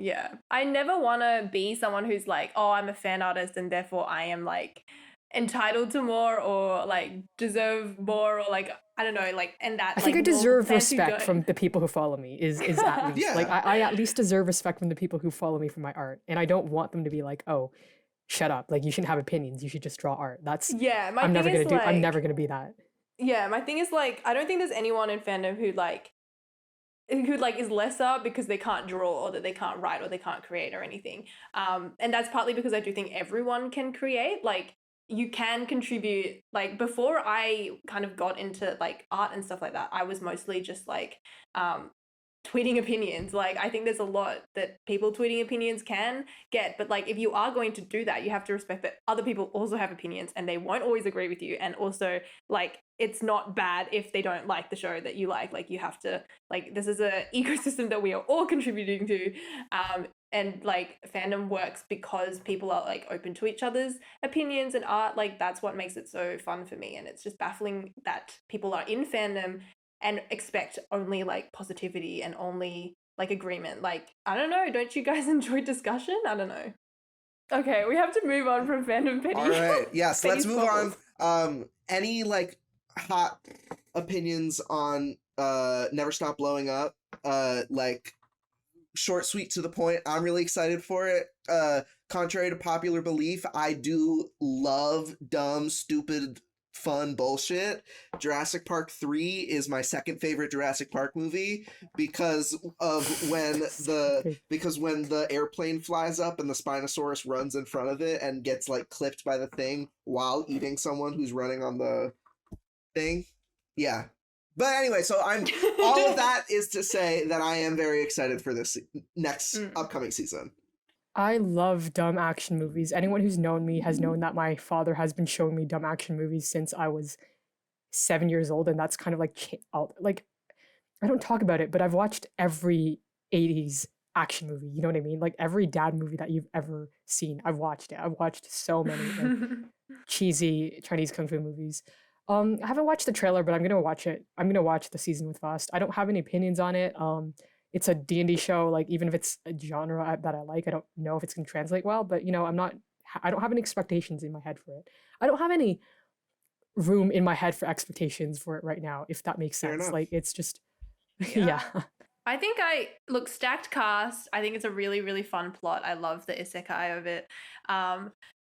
Yeah. I never want to be someone who's like, oh, I'm a fan artist and therefore I am like entitled to more or like deserve more or like, I don't know, like, and that I think like I deserve fans who respect from don't. the people who follow me is at least like Yeah. I at least deserve respect from the people who follow me for my art, and I don't want them to be like, oh, shut up, like you shouldn't have opinions, you should just draw art. That's Yeah, my I'm thing never is gonna do. I'm never like, gonna be that. yeah, my thing is like, I don't think there's anyone in fandom who like is lesser because they can't draw or that they can't write or they can't create or anything. And that's partly because I do think everyone can create. Like you can contribute. Like before I kind of got into like art and stuff like that, I was mostly just like tweeting opinions. Like I think there's a lot that people tweeting opinions can get, but like if you are going to do that, you have to respect that other people also have opinions and they won't always agree with you, and also like it's not bad if they don't like the show that you like you have to, like, this is a ecosystem that we are all contributing to, and like fandom works because people are like open to each other's opinions and art. Like that's what makes it so fun for me, and it's just baffling that people are in fandom and expect only like positivity and only like agreement. Like, I don't know, don't you guys enjoy discussion? I don't know. Okay, we have to move on from fandom petty. All right. Yes, petty let's move squabbles. on. Any like hot opinions on Never Stop Blowing Up? Like short, sweet, to the point. I'm really excited for it. Contrary to popular belief, I do love dumb, stupid, fun bullshit. Jurassic Park 3 is my second favorite Jurassic Park movie because of when the airplane flies up and the Spinosaurus runs in front of it and gets like clipped by the thing while eating someone who's running on the thing. Yeah. But anyway, so I'm all of that is to say that I am very excited for this next upcoming season. I love dumb action movies. Anyone who's known me has known that my father has been showing me dumb action movies since I was 7 years old, and that's kind of like I don't talk about it, but I've watched every 80s action movie. You know what I mean? Like every dad movie that you've ever seen, I've watched it. I've watched so many like cheesy Chinese kung fu movies. I haven't watched the trailer, but I'm gonna watch it. I'm gonna watch the season with Fast. I don't have any opinions on it. It's a D&D show. Like even if it's a genre that I like, I don't know if it's gonna translate well. But you know, I don't have any expectations in my head for it. I don't have any room in my head for expectations for it right now, if that makes Fair sense. enough. Like it's just Yeah. yeah. I think stacked cast. I think it's a really, really fun plot. I love the isekai of it.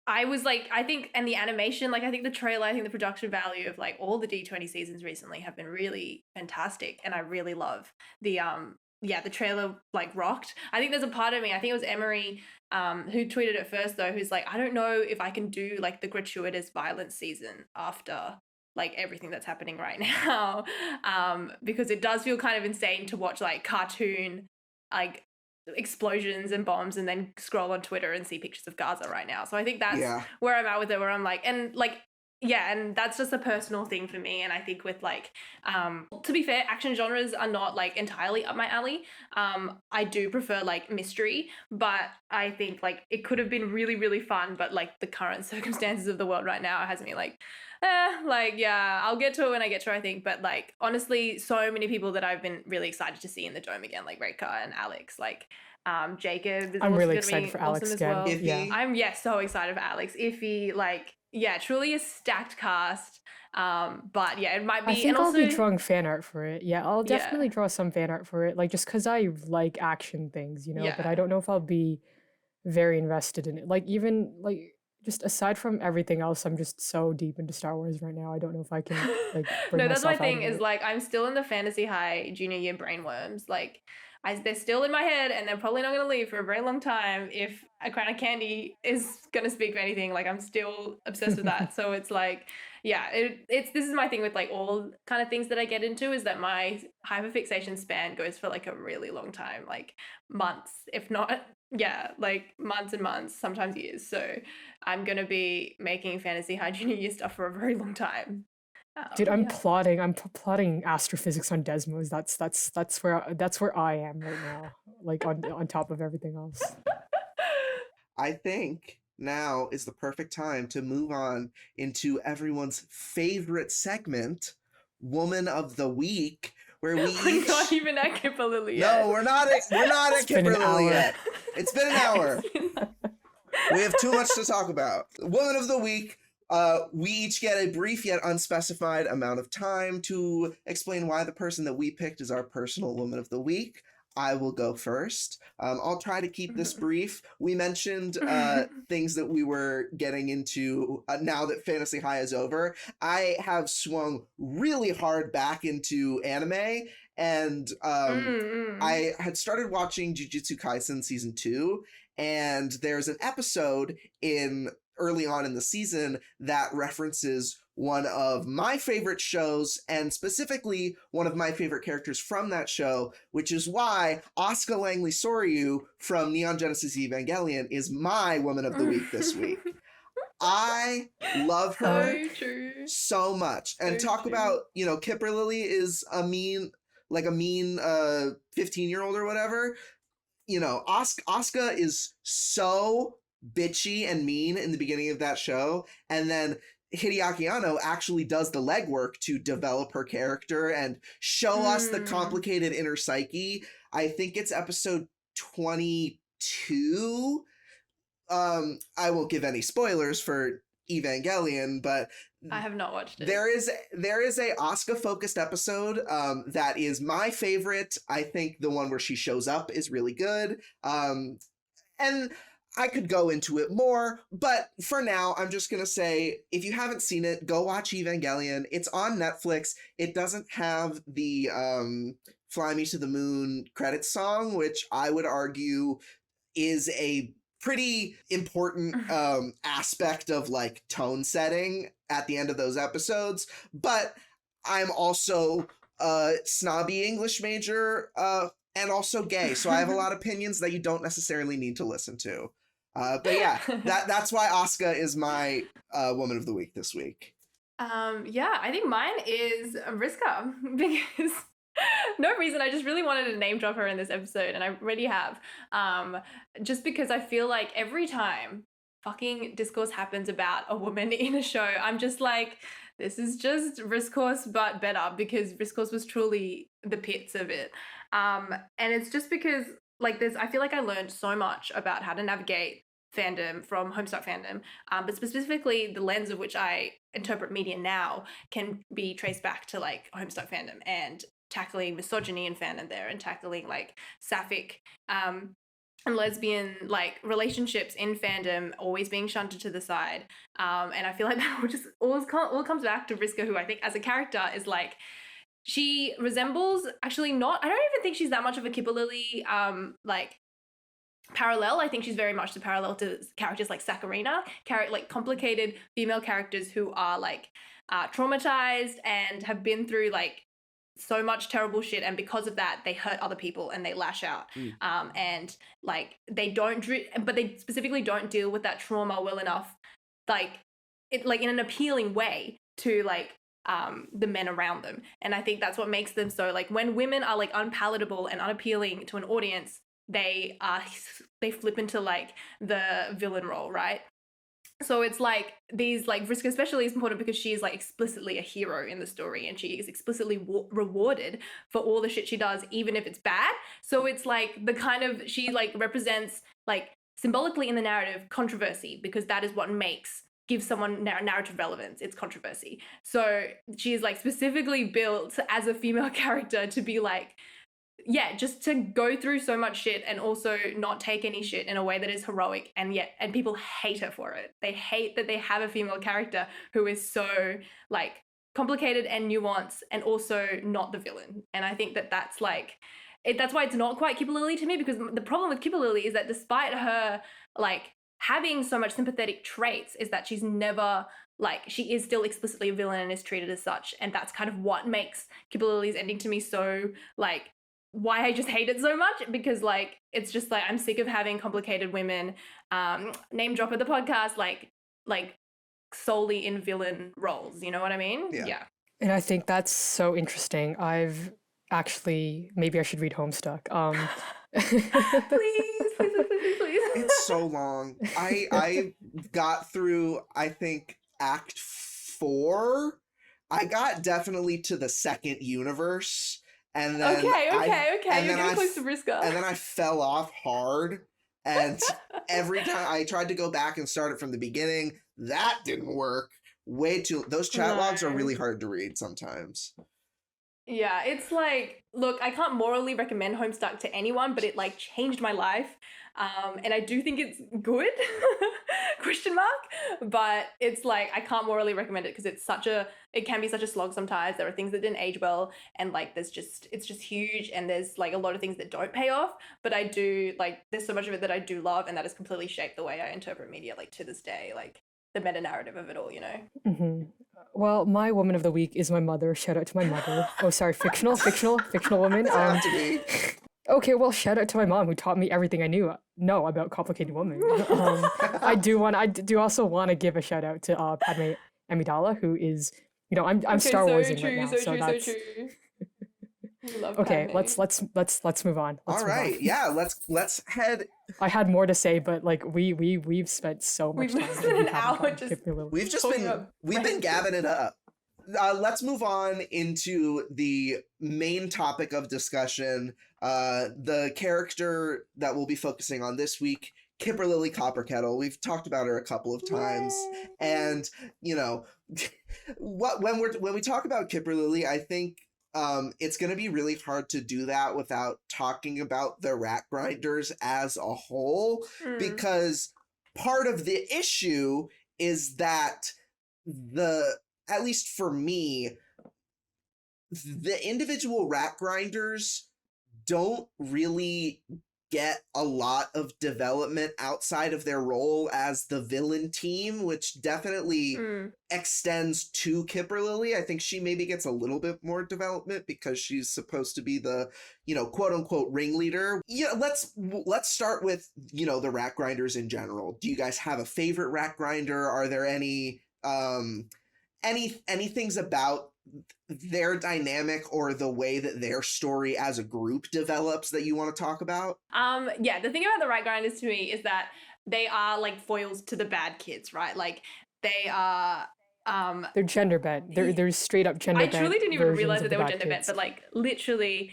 I was like, I think, and the animation, like I think the trailer, I think the production value of like all the D20 seasons recently have been really fantastic. And I really love the the trailer like rocked. I think there's a part of me, I think it was Emery, who tweeted it first though, who's like, I don't know if I can do like the gratuitous violence season after like everything that's happening right now, because it does feel kind of insane to watch like cartoon like explosions and bombs and then scroll on Twitter and see pictures of Gaza right now. So I think that's where I'm at with it, where I'm like, and like, yeah, and that's just a personal thing for me. And I think with like, to be fair, action genres are not like entirely up my alley. I do prefer like mystery, but I think like it could have been really, really fun, but like the current circumstances of the world right now has me like, like, yeah, I'll get to it when I get to it, I think. But like, honestly, so many people that I've been really excited to see in the dome again, like Reka and Alex, like Jacob is I'm also really gonna excited be for awesome Alex as again. well. Iffy. I'm so excited for Alex. Iffy, like, yeah, truly a stacked cast. But yeah, it might be. I think and I'll also, be drawing fan art for it. Yeah, I'll Yeah. definitely draw some fan art for it, like just because I like action things, you know. But Yeah. I don't know if I'll be very invested in it. Like even like just aside from everything else, I'm just so deep into Star Wars right now. I don't know if I can like bring no, that's my myself out thing. of Is it. like I'm still in the fantasy high junior year brainworms. Like, they're still in my head, and they're probably not going to leave for a very long time. If A Crown of Candy is going to speak for anything, like I'm still obsessed with that. So it's like, yeah, it's this is my thing with like all kind of things that I get into, is that my hyperfixation span goes for like a really long time, like months, if not, yeah, like months and months, sometimes years. So I'm going to be making fantasy high junior year stuff for a very long time. Dude, I'm Yeah. plotting. I'm plotting astrophysics on Desmos. That's where I am right now. Like on top of everything else. I think now is the perfect time to move on into everyone's favorite segment, Woman of the Week, where we We're each... not even at Kipperlilly yet. No, we're not at been an Kipperlilly hour. yet. It's been an hour. We have too much to talk about. Woman of the week. We each get a brief yet unspecified amount of time to explain why the person that we picked is our personal woman of the week. I will go first. I'll try to keep this brief. We mentioned things that we were getting into now that Fantasy High is over. I have swung really hard back into anime, and I had started watching Jujutsu Kaisen Season 2, and there's an episode early on in the season that references one of my favorite shows, and specifically one of my favorite characters from that show, which is why Asuka Langley Soryu from Neon Genesis Evangelion is my woman of the week this week. I love her so much. And talk about, Kipperlilly is a mean 15-year-old or whatever. Asuka is so bitchy and mean in the beginning of that show, and then Hideaki Anno actually does the legwork to develop her character and show us the complicated inner psyche. I think it's episode 22. I won't give any spoilers for Evangelion, but I have not watched it. There is a Asuka focused episode that is my favorite. I think the one where she shows up is really good. And I could go into it more, but for now, I'm just going to say, if you haven't seen it, go watch Evangelion. It's on Netflix. It doesn't have the Fly Me to the Moon credits song, which I would argue is a pretty important aspect of like tone setting at the end of those episodes. But I'm also a snobby English major and also gay, so I have a lot of opinions that you don't necessarily need to listen to. But yeah, that's why Asuka is my woman of the week this week. I think mine is Vriska, because no reason, I just really wanted to name drop her in this episode, and I already have. Just because I feel like every time fucking discourse happens about a woman in a show, I'm just like, this is just Riscourse but better, because Riscourse was truly the pits of it. And it's just because I feel like I learned so much about how to navigate fandom from Homestuck fandom, but specifically the lens of which I interpret media now can be traced back to Homestuck fandom and tackling misogyny in fandom there, and tackling sapphic and lesbian relationships in fandom always being shunted to the side, and I feel like that just all comes back to Vriska, who I think as a character is she resembles, actually not, I don't even think she's that much of a Kipperlilly parallel. I think she's very much the parallel to characters like Sakurina, complicated female characters who are traumatized and have been through so much terrible shit, and because of that they hurt other people and they lash out. And they don't but they specifically don't deal with that trauma well enough, in an appealing way to the men around them. And I think that's what makes them so, when women are unpalatable and unappealing to an audience, they flip into the villain role, right? So it's these Vriska especially is important because she is explicitly a hero in the story, and she is explicitly rewarded for all the shit she does, even if it's bad. So it's the kind of, she represents symbolically in the narrative controversy, because that is what gives someone narrative relevance. It's controversy. So she is specifically built as a female character to be just to go through so much shit and also not take any shit in a way that is heroic, and people hate her for it. They hate that they have a female character who is so complicated and nuanced and also not the villain. And I think that that's why it's not quite Kipperlilly to me, because the problem with Kipperlilly is that despite her having so much sympathetic traits, is that she's never she is still explicitly a villain and is treated as such. And that's kind of what makes Kipperlilly's ending to me so why I just hate it so much, because it's just I'm sick of having complicated women, name drop of the podcast, solely in villain roles. You know what I mean? Yeah. And I think that's so interesting. I've actually, maybe I should read Homestuck. Please. It's so long. I got through, I think, Act 4. I got definitely to the second universe. And then okay. You're getting close to Vriska. And then I fell off hard. And every time I tried to go back and start it from the beginning, that didn't work. Those chat logs are No. really hard to read sometimes. Yeah, it's like, look, I can't morally recommend Homestuck to anyone, but it like changed my life. And I do think it's good, question mark. But it's like, I can't morally recommend it because it can be such a slog sometimes. There are things that didn't age well, and like it's just huge, and there's like a lot of things that don't pay off. But I do like, there's so much of it that I do love, and that has completely shaped the way I interpret media, like to this day, like the meta narrative of it all, you know? Hmm. Well, my woman of the week is my mother. Shout out to my mother. Oh, sorry, fictional woman. Have to be. Okay, well, shout out to my mom who taught me everything I know about complicated women. I do also want to give a shout out to Padme Amidala, who is, I'm Okay, Star so Warsing true, right now, so so true, that's so true. I love okay. Padme. Let's move on. All right, yeah, let's head. I had more to say, but like we've spent so much We've time. spent and we an haven't hour gotten just Kipperlilly. We've just Talking been about we've been Brandon. gabbing it up. Let's move on into the main topic of discussion. The character that we'll be focusing on this week, Kipperlilly Copperkettle. We've talked about her a couple of times, and when we talk about Kipperlilly, I think it's going to be really hard to do that without talking about the rat grinders as a whole, because part of the issue is that at least for me, the individual rat grinders don't really get a lot of development outside of their role as the villain team, which definitely extends to Kipperlilly. I think she maybe gets a little bit more development because she's supposed to be the, quote unquote ringleader. Yeah, let's start with, the rat grinders in general. Do you guys have a favorite rat grinder? Are there any things about their dynamic or the way that their story as a group develops that you want to talk about? Yeah, the thing about the rat grinders to me is that they are like foils to the bad kids, right? Like they are they're gender bent. They're straight up gender I bent. truly didn't even versions realize of that they the were bad gender bent, kids. but like literally,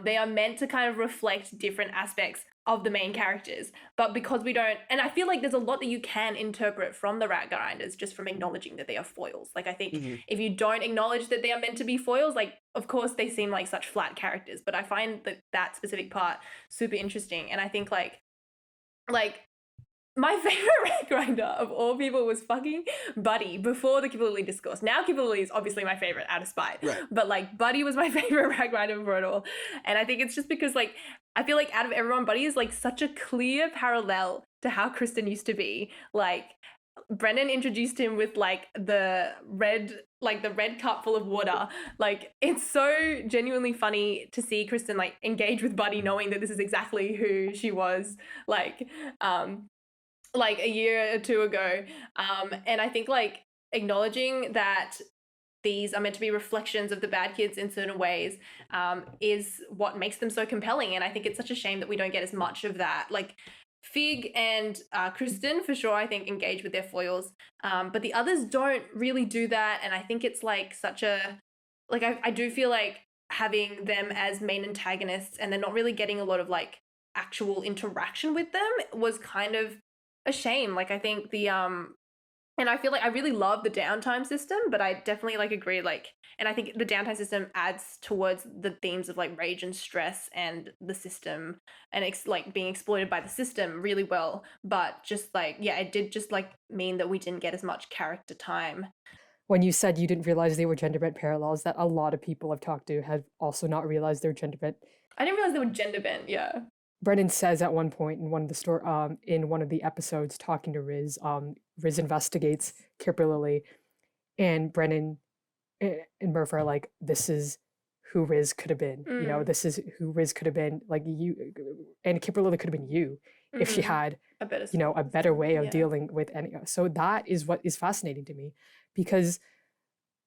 they are meant to kind of reflect different aspects of the main characters. But because we don't, and I feel like there's a lot that you can interpret from the rat grinders just from acknowledging that they are foils. Like I think if you don't acknowledge that they are meant to be foils, like of course they seem like such flat characters, but I find that specific part super interesting. And I think like my favorite rat grinder of all people was fucking Buddy before the Kipperlilly discourse. Now Kipperlilly is obviously my favorite out of spite. Right. But like Buddy was my favorite rat grinder before it all. And I think it's just because like I feel like out of everyone, Buddy is like such a clear parallel to how Kristen used to be. Like Brendan introduced him with like the red cup full of water. Like it's so genuinely funny to see Kristen like engage with Buddy knowing that this is exactly who she was like a year or two ago. And I think like acknowledging that these are meant to be reflections of the bad kids in certain ways is what makes them so compelling. And I think it's such a shame that we don't get as much of that. Like Fig and Kristen, for sure, I think engage with their foils. But the others don't really do that. And I think it's like such a, like I do feel like having them as main antagonists and they're not really getting a lot of like actual interaction with them was kind of a shame. Like I think and I feel like I really love the downtime system, but I definitely like agree like, and I think the downtime system adds towards the themes of like rage and stress and the system and it's like being exploited by the system really well. But just like, yeah, it did just like mean that we didn't get as much character time. When you said you didn't realize they were gender bent parallels, that a lot of people I've talked to have also not realized they're gender bent. I didn't realize they were gender bent, yeah. Brendan says at one point in one of the episodes talking to Riz, Riz investigates Kipperlilly, and Brendan and Murph are like, "This is who Riz could have been. This is who Riz could have been. Like you, and Kipperlilly could have been you if she had, a better way of dealing with any." So that is what is fascinating to me, because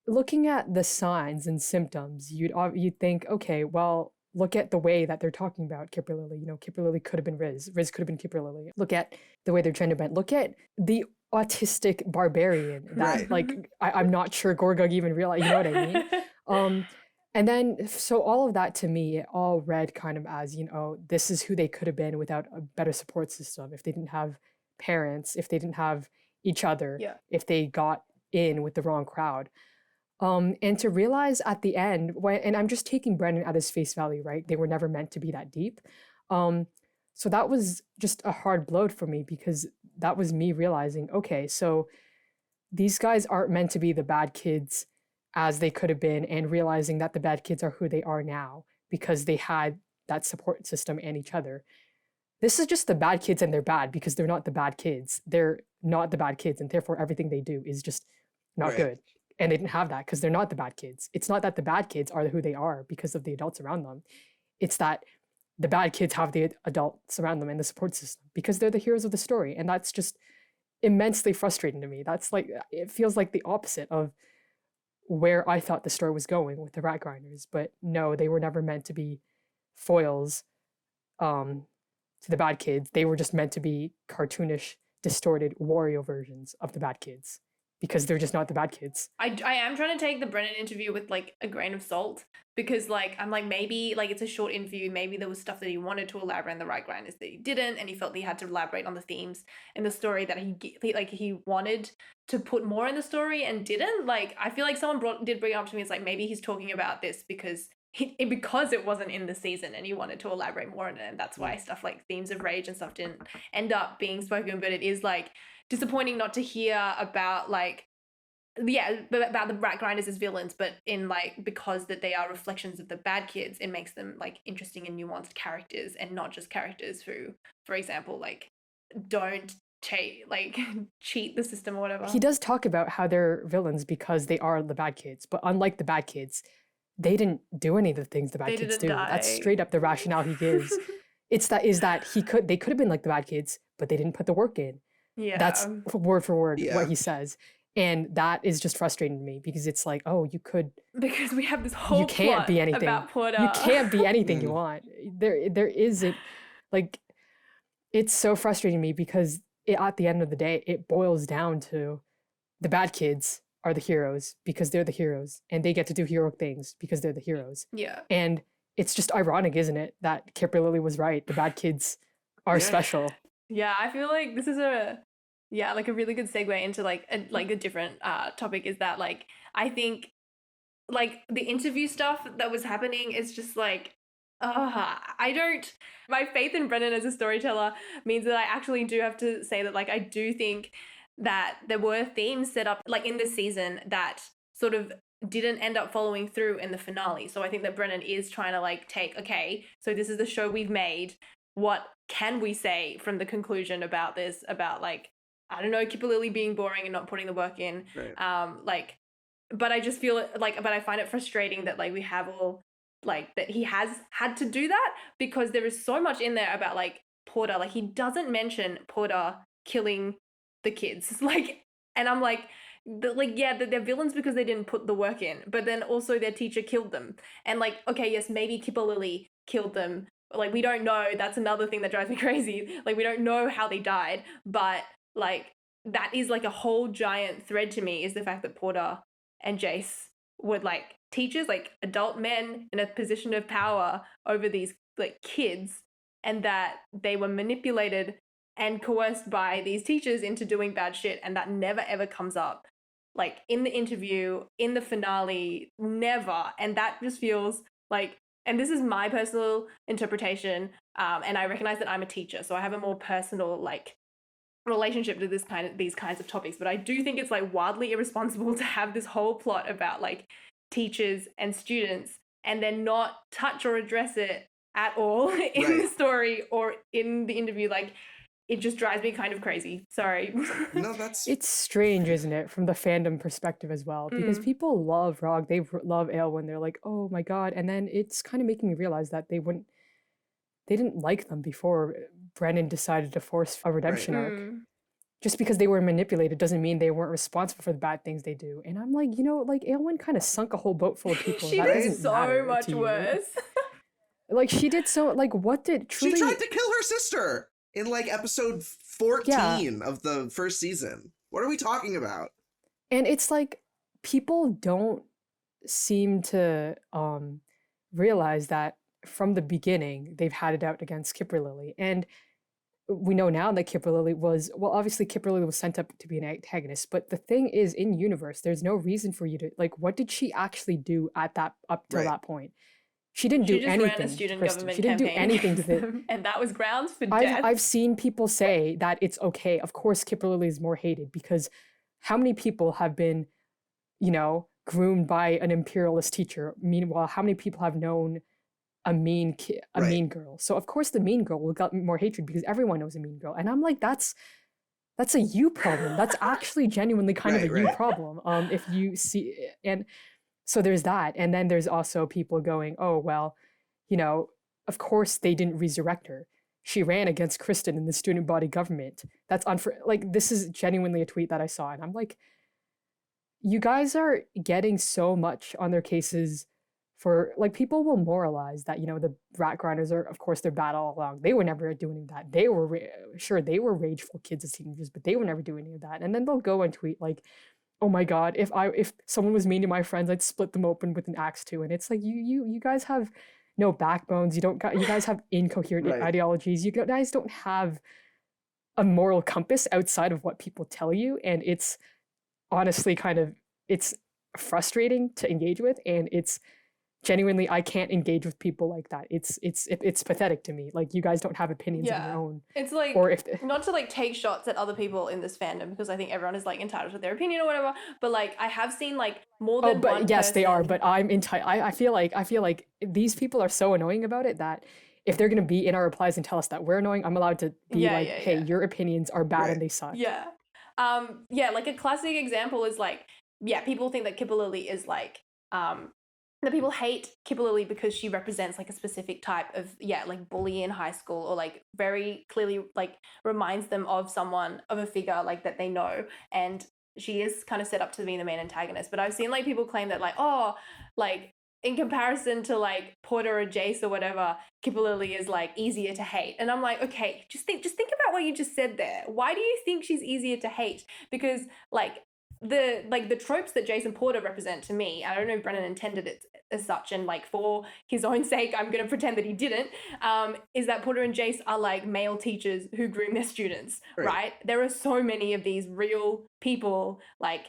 looking at the signs and symptoms, you'd think, okay, well, look at the way that they're talking about Kipperlilly. Kipperlilly could have been Riz. Riz could have been Kipperlilly. Look at the way they're gender bent. Look at the autistic barbarian that, like, I'm not sure Gorgug even realized. You know what I mean? And then, so all of that to me, it all read kind of as, this is who they could have been without a better support system. If they didn't have parents, if they didn't have each other, Yeah. if they got in with the wrong crowd. And to realize at the end, and I'm just taking Brennan at his face value, right? They were never meant to be that deep. So that was just a hard blow for me, because that was me realizing, okay, so these guys aren't meant to be the bad kids as they could have been, and realizing that the bad kids are who they are now because they had that support system and each other. This is just the bad kids, and they're bad because they're not the bad kids. They're not the bad kids, and therefore everything they do is just not good. And they didn't have that because they're not the bad kids. It's not that the bad kids are who they are because of the adults around them. It's that the bad kids have the adults around them and the support system because they're the heroes of the story. And that's just immensely frustrating to me. That's like, it feels like the opposite of where I thought the story was going with the rat grinders. But no, they were never meant to be foils to the bad kids. They were just meant to be cartoonish, distorted Wario versions of the bad kids, because they're just not the bad kids. I am trying to take the Brennan interview with like a grain of salt, because like I'm like, maybe like it's a short interview, maybe there was stuff that he wanted to elaborate on the right grinders that he didn't, and he felt that he had to elaborate on the themes in the story that he wanted to put more in the story and didn't. Like I feel like someone did bring it up to me. It's like maybe he's talking about this because it wasn't in the season and he wanted to elaborate more on it, and that's why stuff like themes of rage and stuff didn't end up being spoken. But it is like disappointing not to hear about like about the rat grinders as villains, but in like, because that they are reflections of the bad kids, it makes them like interesting and nuanced characters, and not just characters who, for example, like don't cheat the system or whatever. He does talk about how they're villains because they are the bad kids, but unlike the bad kids, they didn't do any of the things the bad kids do. Die. That's straight up the rationale he gives. They could have been like the bad kids, but they didn't put the work in. Yeah, that's word for word what he says. And that is just frustrating to me, because it's like, oh, you could, because we have this whole you can't plot be anything about Porter. You can't be anything you want. There isn't, like, it's so frustrating to me, because at the end of the day, it boils down to the bad kids are the heroes because they're the heroes, and they get to do heroic things because they're the heroes. Yeah. And it's just ironic, isn't it, that Kipperlilly was right. The bad kids are special. Yeah, I feel like this is a really good segue into like a different topic, is that like I think like the interview stuff that was happening is just like my faith in Brennan as a storyteller means that I actually do have to say that like I do think that there were themes set up like in this season that sort of didn't end up following through in the finale. So I think that Brennan is trying to like take, okay, so this is the show we've made. What can we say from the conclusion about this, about like, I don't know, Kipperlilly being boring and not putting the work in. Right. But I just feel like, but I find it frustrating that like we have all like that he has had to do that, because there is so much in there about like Porter. Like he doesn't mention Porter killing the kids. Like, and I'm like, they're villains because they didn't put the work in, but then also their teacher killed them. And like, okay, yes, maybe Kipperlilly killed them. Like we don't know. That's another thing that drives me crazy. Like we don't know how they died, but like that is like a whole giant thread to me, is the fact that Porter and Jace were like teachers, like adult men in a position of power over these like kids, and that they were manipulated and coerced by these teachers into doing bad shit, and that never ever comes up like in the interview, in the finale, never. And that just feels like, and this is my personal interpretation, and I recognize that I'm a teacher, so I have a more personal like relationship to these kinds of topics, but I do think it's like wildly irresponsible to have this whole plot about like teachers and students and then not touch or address it at all in the story or in the interview. Like it just drives me kind of crazy. Sorry. No, it's strange, isn't it, from the fandom perspective as well, because people love Rog, they love Aelwyn, they're like, oh my god, and then it's kind of making me realize that they didn't like them before Brennan decided to force a redemption arc. Just because they were manipulated doesn't mean they weren't responsible for the bad things they do. And I'm like, like Aelwyn kind of sunk a whole boat full of people. She did so much worse. Like she did so, like what did truly... She tried to kill her sister in like episode 14 of the first season. What are we talking about? And it's like, people don't seem to realize that from the beginning they've had it out against Kipperlilly. And we know now that Kipperlilly was, well, obviously Kipperlilly was sent up to be an antagonist, but the thing is, in universe, there's no reason for you to, like, what did she actually do at that, up till Right. that point? She didn't do She just anything ran a to student Kristen. government She didn't do campaign anything to against the, them, and that was grounds for death. I've seen people say that it's okay. Of course, Kipperlilly is more hated because how many people have been, you know, groomed by an imperialist teacher? Meanwhile, how many people have known a mean Right. mean girl? So of course the mean girl will get more hatred because everyone knows a mean girl. And I'm like, that's a you problem. That's actually genuinely kind of Right, a you right. problem. If you see, and so there's that. And then there's also people going, oh, well, you know, of course they didn't resurrect her. She ran against Kristen in the student body government. That's like, this is genuinely a tweet that I saw. And I'm like, you guys are getting so much on their cases for, like, people will moralize that, you know, the rat grinders are, of course, they're bad all along. They were never doing that. They were, sure, they were rageful kids as teenagers, but they were never doing any of that. And then they'll go and tweet like, oh my God, if someone was mean to my friends, I'd split them open with an axe too. And it's like, you guys have no backbones. You guys have incoherent Right. ideologies. You guys don't have a moral compass outside of what people tell you. And it's honestly it's frustrating to engage with. And it's genuinely, I can't engage with people like that. It's pathetic to me. Like, you guys don't have opinions of your own. It's like, Or if not to like take shots at other people in this fandom, because I think everyone is like entitled to their opinion or whatever, but like I have seen like more than but one yes, they are. person- But I feel like these people are so annoying about it that if they're gonna be in our replies and tell us that we're annoying, I'm allowed to be hey, your opinions are bad Right. and they suck. Yeah. Like a classic example is like, people think that Kipperlilly is like, that people hate Kipperlilly because she represents like a specific type of, like bully in high school, or like very clearly like reminds them of someone, of a figure like that they know. And she is kind of set up to be the main antagonist. But I've seen like people claim that like, oh, like in comparison to like Porter or Jace or whatever, Kipperlilly is like easier to hate. And I'm like, okay, just think about what you just said there. Why do you think she's easier to hate? Because like the tropes that Jason Porter represent to me, I don't know if Brennan intended it as such, and like for his own sake, I'm gonna pretend that he didn't, is that Porter and Jace are like male teachers who groom their students, right? There are so many of these real people, like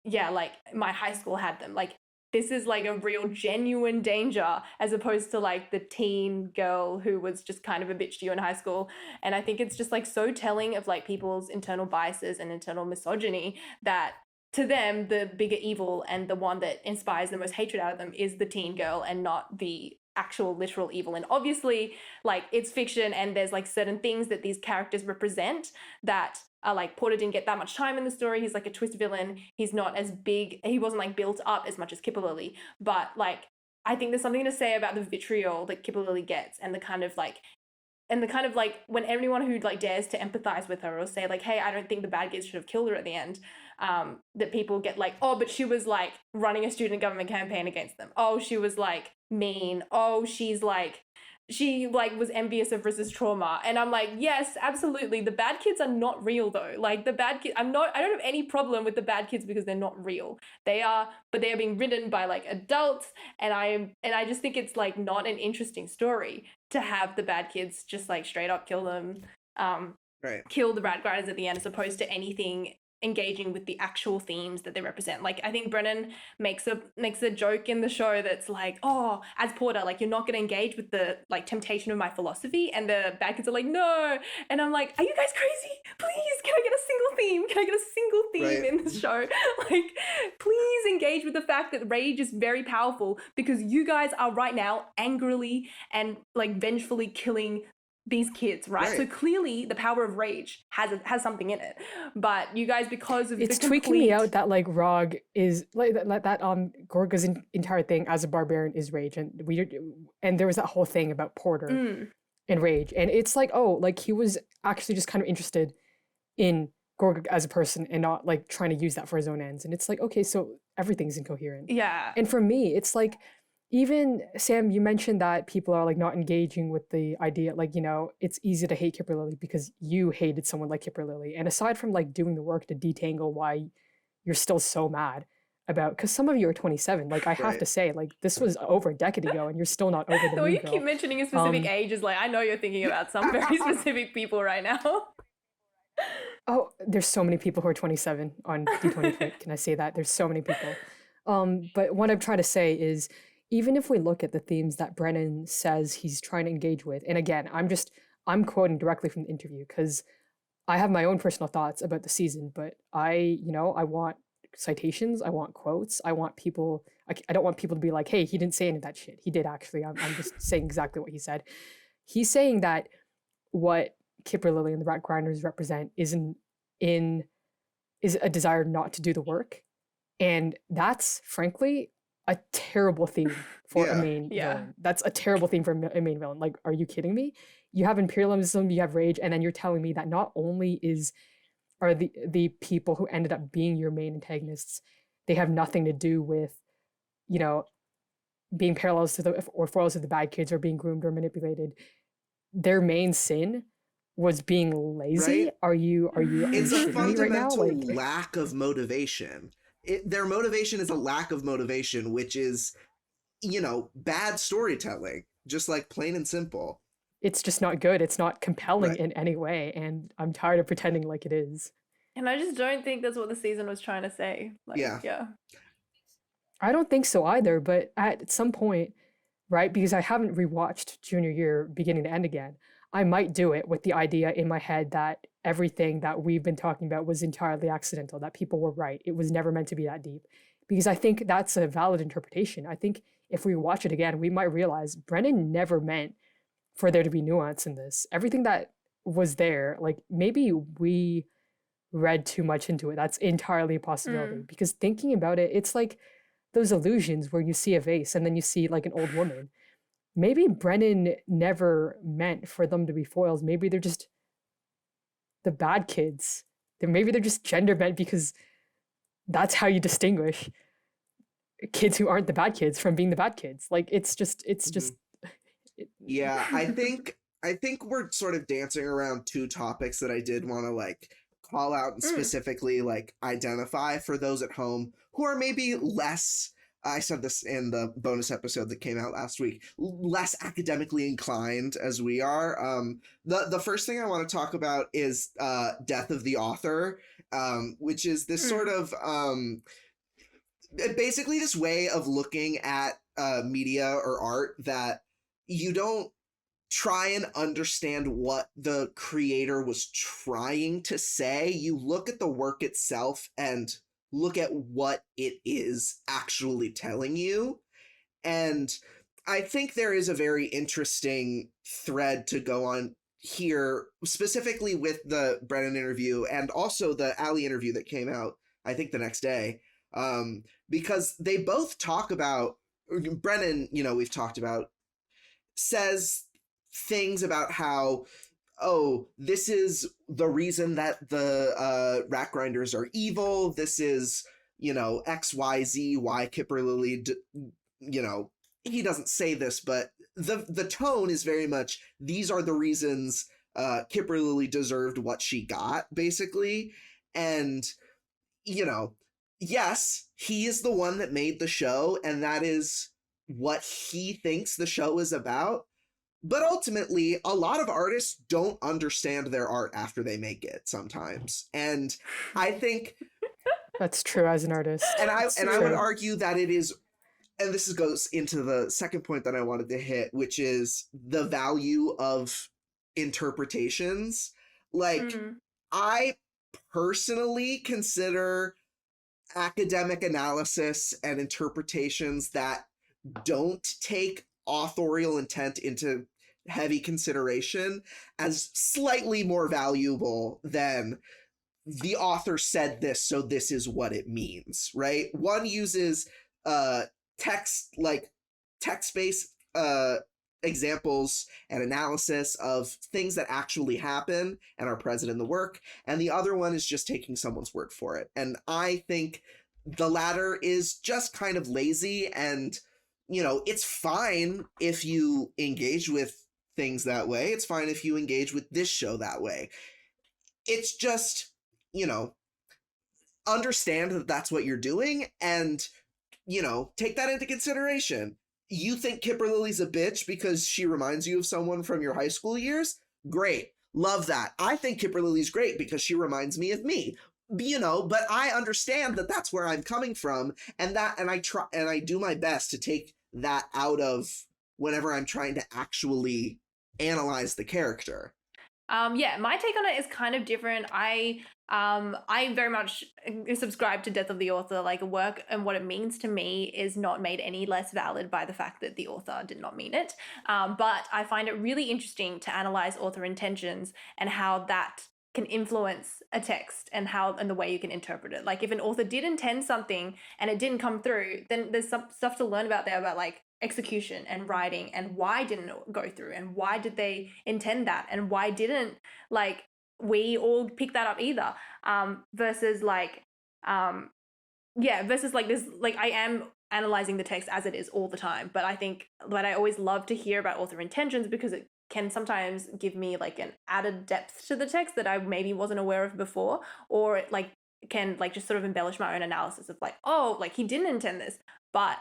my high school had them. Like, this is like a real genuine danger, as opposed to like the teen girl who was just kind of a bitch to you in high school. And I think it's just like so telling of like people's internal biases and internal misogyny, that to them, the bigger evil and the one that inspires the most hatred out of them is the teen girl and not the actual literal evil. And obviously, like, it's fiction and there's like certain things that these characters represent that are like, Porter didn't get that much time in the story. He's like a twist villain. He's not as big. He wasn't like built up as much as Kipperlilly. But like, I think there's something to say about the vitriol that Kipperlilly gets, and the kind of like when anyone who like dares to empathize with her or say like, hey, I don't think the bad kids should have killed her at the end, that people get like, oh, but she was like running a student government campaign against them. Oh, she was like mean. Oh, she was envious of Riz's trauma. And I'm like, yes, absolutely. The bad kids are not real though. Like, the bad kids, I don't have any problem with the bad kids because they're not real. But they are being written by like adults. And I just think it's like not an interesting story to have the bad kids just like straight up kill them, kill the rat grinders at the end, as opposed to anything engaging with the actual themes that they represent. Like, I think Brennan makes a joke in the show that's like, oh, as Porter, like, you're not going to engage with the like temptation of my philosophy, and the bad kids are like, no. And I'm like, are you guys crazy? Please, can I get a single theme? Can I get a single theme in the show? Like, please engage with the fact that rage is very powerful, because you guys are right now angrily and like vengefully killing these kids, right? So clearly the power of rage has something in it. But you guys, because of it's tweaking me out that like Rog is like that Gorga's entire thing as a barbarian is rage, and there was that whole thing about Porter and rage, and it's like, oh, like he was actually just kind of interested in Gorga as a person and not like trying to use that for his own ends. And it's like, okay, so everything's incoherent. And for me, it's like, even Sam, you mentioned that people are like not engaging with the idea, like, you know, it's easy to hate Kipperlilly because you hated someone like Kipperlilly. And aside from like doing the work to detangle why you're still so mad about, because some of you are 27. Like, I have Right. to say, like, this was over a decade ago, and you're still not over the The way Mean you Girl. keep mentioning a specific age is like, I know you're thinking about some very specific people right now. Oh, there's so many people who are 27 on D20 Can I say that? There's so many people. But what I'm trying to say is, even if we look at the themes that Brennan says he's trying to engage with, and again, I'm quoting directly from the interview because I have my own personal thoughts about the season, but I want citations, I want quotes, I want people, I don't want people to be like, hey, he didn't say any of that shit. He did actually. I'm just saying exactly what he said. He's saying that what Kipperlilly and the Rat Grinders represent is a desire not to do the work. And that's frankly a terrible theme for a main villain. That's a terrible theme for a main villain. Like, are you kidding me? You have imperialism, you have rage, and then you're telling me that not only are the people who ended up being your main antagonists, they have nothing to do with, being parallels to or foils of the bad kids or being groomed or manipulated. Their main sin was being lazy. Right? Are you It's a shitting me right now? fundamental lack of motivation. Their motivation is a lack of motivation, which is, bad storytelling, just like plain and simple. It's just not good. It's not compelling Right. in any way, and I'm tired of pretending like it is. And I just don't think that's what the season was trying to say. Like, yeah. I don't think so either, but at some point, right, because I haven't rewatched Junior Year beginning to end again, I might do it with the idea in my head that everything that we've been talking about was entirely accidental, that people were right. It was never meant to be that deep. Because I think that's a valid interpretation. I think if we watch it again, we might realize Brennan never meant for there to be nuance in this. Everything that was there, like, maybe we read too much into it. That's entirely a possibility. Because thinking about it, it's like those illusions where you see a vase and then you see like an old woman. Maybe Brennan never meant for them to be foils. Maybe they're just the bad kids. Maybe they're just gender bent because that's how you distinguish kids who aren't the bad kids from being the bad kids. Like, it's just Yeah, I think we're sort of dancing around two topics that I did want to like call out and specifically like identify for those at home who are maybe less, I said this in the bonus episode that came out last week, less academically inclined as we are. The first thing I want to talk about is Death of the Author, which is this sort of basically this way of looking at media or art that you don't try and understand what the creator was trying to say. You look at the work itself and look at what it is actually telling you. And I think there is a very interesting thread to go on here, specifically with the Brennan interview and also the Ali interview that came out, I think, the next day. Because they both talk about, Brennan, we've talked about, says things about how, oh, this is the reason that the rat grinders are evil. This is, X, Y, Z, why Kipperlilly, he doesn't say this, but the tone is very much, these are the reasons Kipperlilly deserved what she got, basically. And, yes, he is the one that made the show, and that is what he thinks the show is about. But ultimately, a lot of artists don't understand their art after they make it sometimes. And I think that's true as an artist. And I would argue that it is, and this goes into the second point that I wanted to hit, which is the value of interpretations. Like, I personally consider academic analysis and interpretations that don't take authorial intent into heavy consideration as slightly more valuable than the author said this, so this is what it means, right? One uses text-based examples and analysis of things that actually happen and are present in the work, and the other one is just taking someone's word for it. And I think the latter is just kind of lazy, and it's fine if you engage with things that way. It's fine if you engage with this show that way. It's just, understand that that's what you're doing and, take that into consideration. You think Kipperlilly's a bitch because she reminds you of someone from your high school years? Great. Love that. I think Kipperlilly's great because she reminds me of me. But I understand that that's where I'm coming from, and I do my best to take that out of whenever I'm trying to actually analyze the character. My take on it is kind of different. I very much subscribe to death of the author. Like, work and what it means to me is not made any less valid by the fact that the author did not mean it. But I find it really interesting to analyze author intentions and how that can influence a text and the way you can interpret it. Like, if an author did intend something and it didn't come through, then there's some stuff to learn about there about like execution and writing and why didn't it go through and why did they intend that and why didn't like we all pick that up either. Versus like this, like I am analyzing the text as it is all the time, but I always love to hear about author intentions because it can sometimes give me like an added depth to the text that I maybe wasn't aware of before, or it like can like just sort of embellish my own analysis of like, oh, like he didn't intend this, but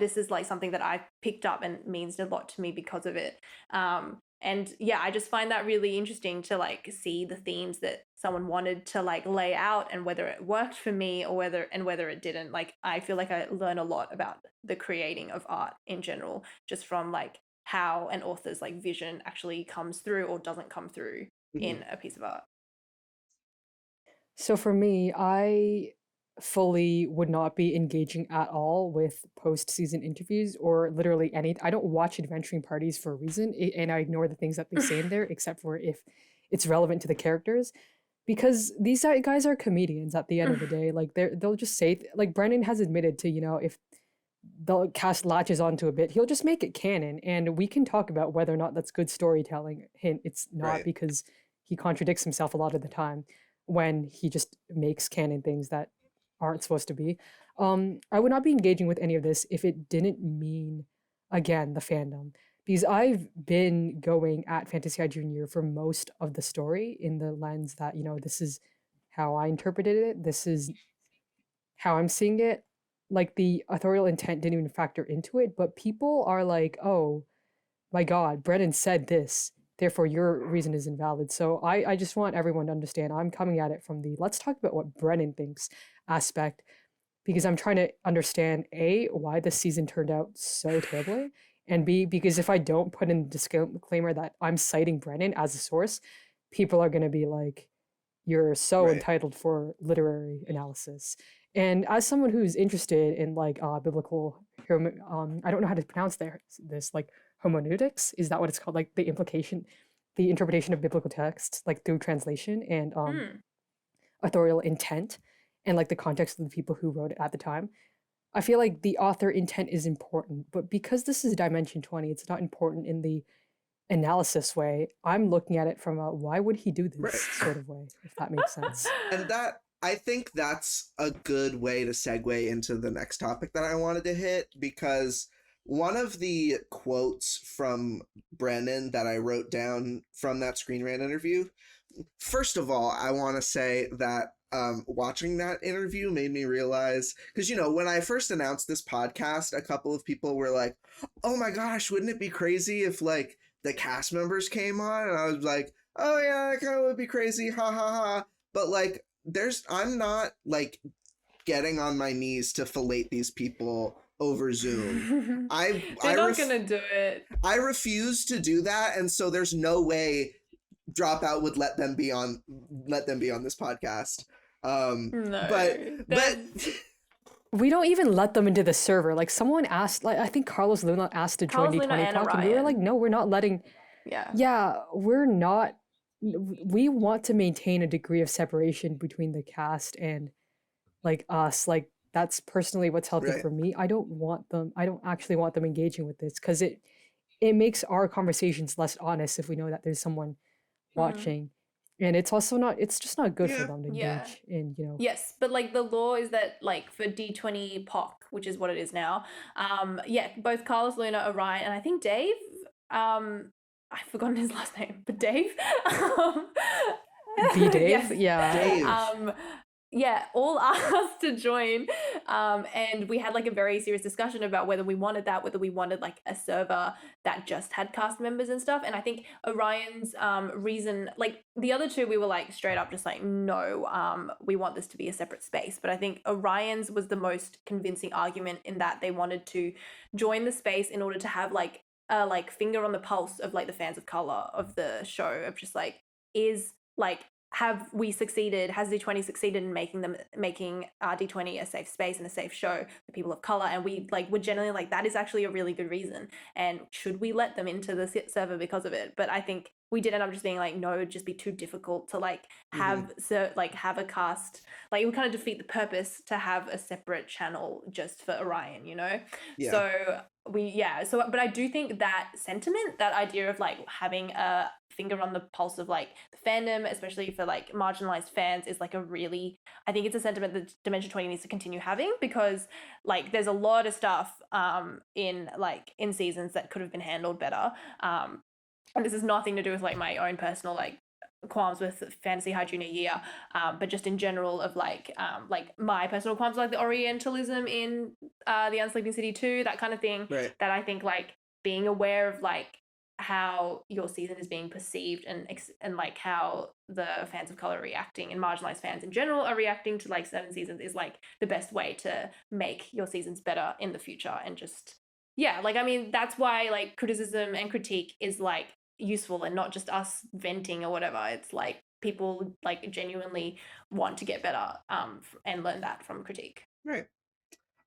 this is like something that I picked up and means a lot to me because of it. I just find that really interesting to like see the themes that someone wanted to like lay out and whether it worked for me or whether it didn't. Like, I feel like I learn a lot about the creating of art in general, just from like how an author's like vision actually comes through or doesn't come through in a piece of art. So for me, I fully would not be engaging at all with post-season interviews or literally any. I don't watch adventuring parties for a reason, and I ignore the things that they say in there, except for if it's relevant to the characters, because these guys are comedians at the end of the day. Like they'll just say like Brendan has admitted to, if the cast latches onto a bit, he'll just make it canon, and we can talk about whether or not that's good storytelling. Hint, it's not, Right. because he contradicts himself a lot of the time when he just makes canon things that aren't supposed to be. I would not be engaging with any of this if it didn't mean, again, the fandom. Because I've been going at Fantasy High Junior for most of the story in the lens that, this is how I interpreted it. This is how I'm seeing it. Like, the authorial intent didn't even factor into it, but people are like, oh my God, Brennan said this, therefore your reason is invalid. So I just want everyone to understand I'm coming at it from the let's talk about what Brennan thinks aspect, because I'm trying to understand A, why this season turned out so terribly, and B, because if I don't put in the disclaimer that I'm citing Brennan as a source, people are going to be like, you're so Right. entitled for literary analysis. And as someone who's interested in like biblical, I don't know how to pronounce this, like hermeneutics, is that what it's called? Like the interpretation of biblical texts, like through translation and authorial intent, and like the context of the people who wrote it at the time. I feel like the author intent is important, but because this is Dimension 20, it's not important in the analysis way. I'm looking at it from a why would he do this Right. sort of way, if that makes sense. And I think that's a good way to segue into the next topic that I wanted to hit, because one of the quotes from Brennan that I wrote down from that Screen Rant interview, first of all, I want to say that watching that interview made me realize, because, when I first announced this podcast, a couple of people were like, oh my gosh, wouldn't it be crazy if like the cast members came on? And I was like, oh yeah, that kind of would be crazy, ha ha ha. But like, I'm not like getting on my knees to fillet these people over Zoom. They're not gonna do it. I refuse to do that, and so there's no way Dropout would let them be on this podcast. No, but we don't even let them into the server. Like, someone asked, like I think Carlos Luna asked to join D20 Talk, and we were like, no, we're not letting. Yeah, we're not. We want to maintain a degree of separation between the cast and like us. Like, that's personally what's healthy for me. I don't actually want them engaging with this, because it makes our conversations less honest if we know that there's someone watching. And it's also it's just not good for them to engage in, Yes, but like the law is that like for D20 POC, which is what it is now, both Carlos Luna, Orion, and I think Dave, I've forgotten his last name, but Dave. Dave? Yes. Yeah. Dave. all asked to join. And we had like a very serious discussion about whether we wanted that, whether we wanted like a server that just had cast members and stuff. And I think Orion's reason, like the other two, we were like straight up just like, no, we want this to be a separate space. But I think Orion's was the most convincing argument in that they wanted to join the space in order to have like a like finger on the pulse of like the fans of color of the show, of just like, is like, have we succeeded, has D20 succeeded in making D20 a safe space and a safe show for people of color? And we like were generally like, that is actually a really good reason, and should we let them into the server because of it? But I think we did end up just being like, no, it'd just be too difficult to like have have a cast, like it would kind of defeat the purpose to have a separate channel just for Orion, you know? Yeah. So but I do think that sentiment, that idea of like having a finger on the pulse of like the fandom, especially for like marginalized fans, is like I think it's a sentiment that Dimension 20 needs to continue having, because like there's a lot of stuff in seasons that could have been handled better. And this has nothing to do with like my own personal like qualms with Fantasy High Junior Year, but just in general of like my personal qualms, like the Orientalism in the Unsleeping City 2, that kind of thing. Right. That I think like being aware of like how your season is being perceived, and like how the fans of color are reacting, and marginalized fans in general are reacting to like certain seasons, is like the best way to make your seasons better in the future. And just like, I mean, that's why like criticism and critique is like useful, and not just us venting or whatever. It's like people like genuinely want to get better and learn that from critique. Right.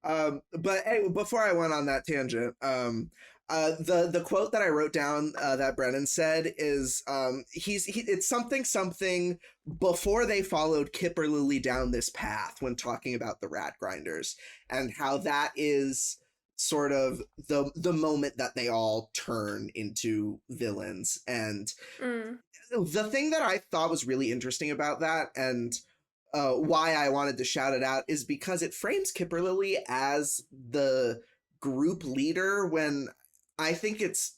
But anyway, before I went on that tangent, the quote that I wrote down that Brennan said is it's something before they followed Kipperlilly down this path when talking about the rat grinders, and how that is sort of the moment that they all turn into villains. And the thing that I thought was really interesting about that, and why I wanted to shout it out, is because it frames Kipperlilly as the group leader, when I think it's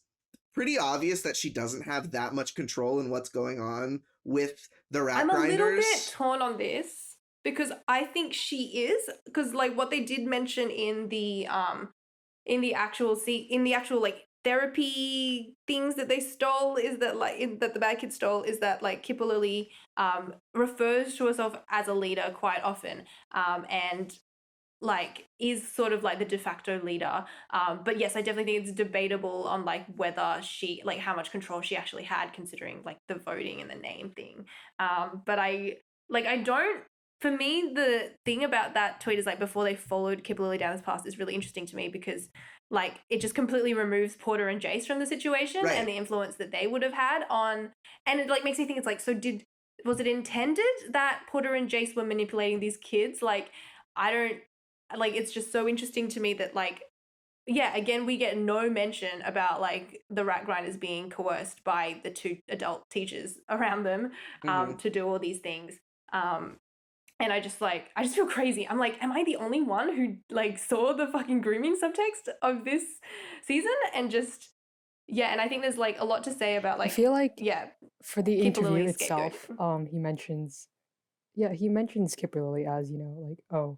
pretty obvious that she doesn't have that much control in what's going on with the rat grinders. I'm a little bit torn on this, because I think she is, because like what they did mention in the actual like therapy things that they stole, is that like that the bad kids stole, is that like Kipperlilly refers to herself as a leader quite often, and like is sort of like the de facto leader. But yes, I definitely think it's debatable on like whether she, like how much control she actually had, considering like the voting and the name thing. But for me, the thing about that tweet is like, before they followed Kipperlilly down this path, is really interesting to me, because like it just completely removes Porter and Jace from the situation, right, and the influence that they would have had on, and it like makes me think, it's like, so was it intended that Porter and Jace were manipulating these kids? Like, I don't, like, it's just so interesting to me that like, again, we get no mention about like the rat grinders being coerced by the two adult teachers around them to do all these things. And I just feel crazy. I'm like, am I the only one who like saw the fucking grooming subtext of this season? And just, and I think there's like a lot to say about like, I feel like for the interview Kipperlilly's itself, he mentions Kipperlilly as, you know, like, oh,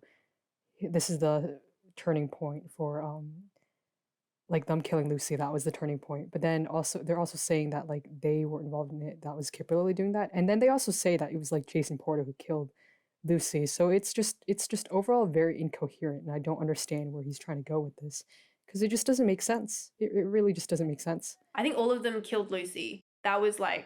this is the turning point for like them killing Lucy. That was the turning point. But then also they're also saying that like they were involved in it. That was Kipperlilly doing that. And then they also say that it was like Jason Porter who killed Lucy. So it's just overall very incoherent, and I don't understand where he's trying to go with this, because it just doesn't make sense. It really just doesn't make sense. I think all of them killed Lucy. That was like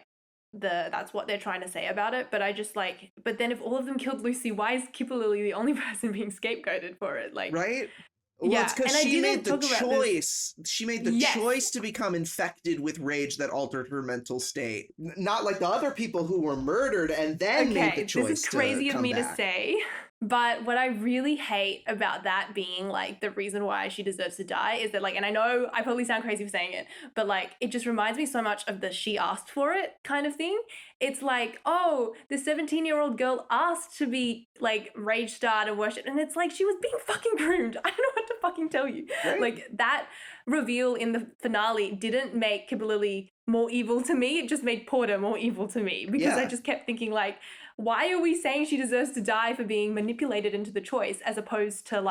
that's what they're trying to say about it. But I just like, but then if all of them killed Lucy, why is Kipperlilly the only person being scapegoated for it? Like, right? Well, it's because she made the choice. She made the choice to become infected with rage that altered her mental state. Not like the other people who were murdered and then made the choice. This is crazy of me to say, but what I really hate about that being like the reason why she deserves to die is that like, and I know I probably sound crazy for saying it, but like it just reminds me so much of the she asked for it kind of thing. It's like, oh, the 17-year-old girl asked to be like rage starred and worshipped, and it's like she was being fucking groomed. I don't know what to fucking tell you. Right? Like that reveal in the finale didn't make Kipperlilly more evil to me. It just made Porter more evil to me because I Yeah. just kept thinking like, why are we saying she deserves to die for being manipulated into the choice as opposed to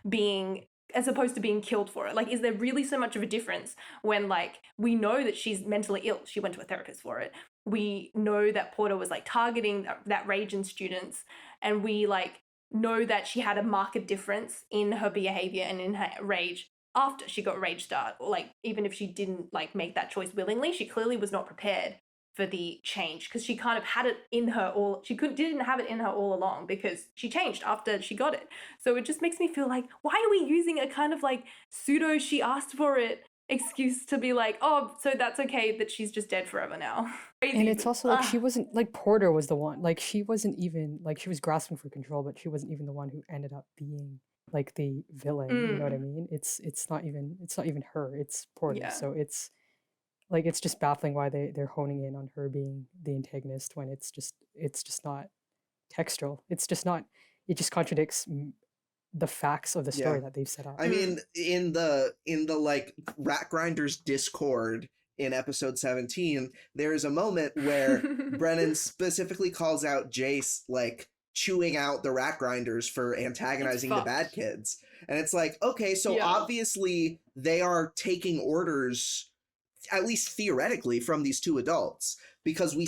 being killed for it? Like, is there really so much of a difference when like we know that she's mentally ill? She went to a therapist for it. We know that Porter was like targeting that rage in students, and we like know that she had a marked difference in her behavior and in her rage after she got rage start, or like even if she didn't like make that choice willingly, she clearly was not prepared for the change because she kind of had it in her all didn't have it in her all along because she changed after she got it. So it just makes me feel like, why are we using a kind of like pseudo she asked for it excuse to be like, oh, so that's okay that she's just dead forever now. And it's also like she Ugh. wasn't like Porter was the one. Like she wasn't even like she was grasping for control, but she wasn't even the one who ended up being like the villain. You know what I mean? It's not even her. It's Porter. Yeah. So it's like it's just baffling why they're honing in on her being the antagonist when it's just not textual. It's just not. It just contradicts the facts of the story Yeah. that they've set up. I mean, in the like Rat Grinders Discord in episode 17, there's a moment where Brennan specifically calls out Jace like chewing out the rat grinders for antagonizing the bad kids. And it's like, okay, so obviously they are taking orders, at least theoretically, from these two adults, because we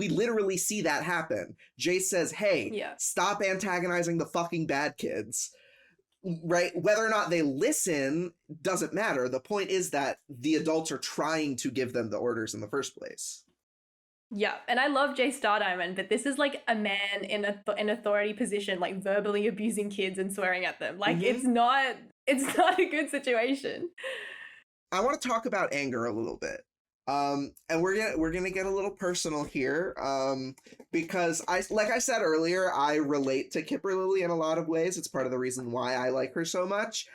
literally see that happen. Jace says, hey, stop antagonizing the fucking bad kids. Right? Whether or not they listen doesn't matter. The point is that the adults are trying to give them the orders in the first place. Yeah, and I love Jay Stardiamond, but this is like a man in an authority position, like verbally abusing kids and swearing at them. Like it's not a good situation. I want to talk about anger a little bit. And we're gonna get a little personal here, because like I said earlier, I relate to Kipperlilly in a lot of ways. It's part of the reason why I like her so much.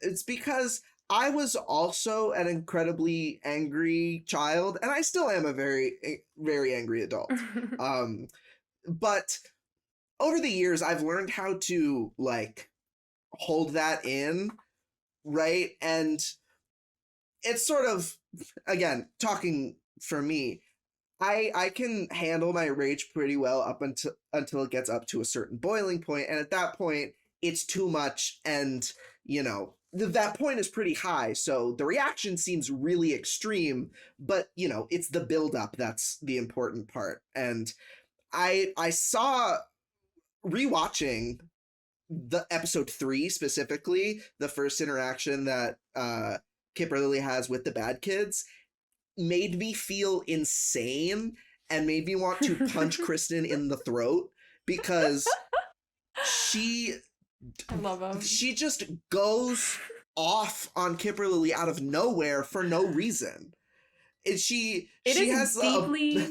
It's because I was also an incredibly angry child, and I still am a very, very angry adult. But over the years, I've learned how to like hold that in, right? And it's sort of, again, talking for me, I can handle my rage pretty well up until it gets up to a certain boiling point, and at that point it's too much, and you know, that point is pretty high, so the reaction seems really extreme, but you know, it's the buildup that's the important part. And I saw, rewatching the episode 3 specifically, the first interaction that Kipperlilly has with the bad kids, made me feel insane and made me want to punch Kristen in the throat, because I love him. She just goes off on Kipperlilly out of nowhere for no reason. And she has deeply.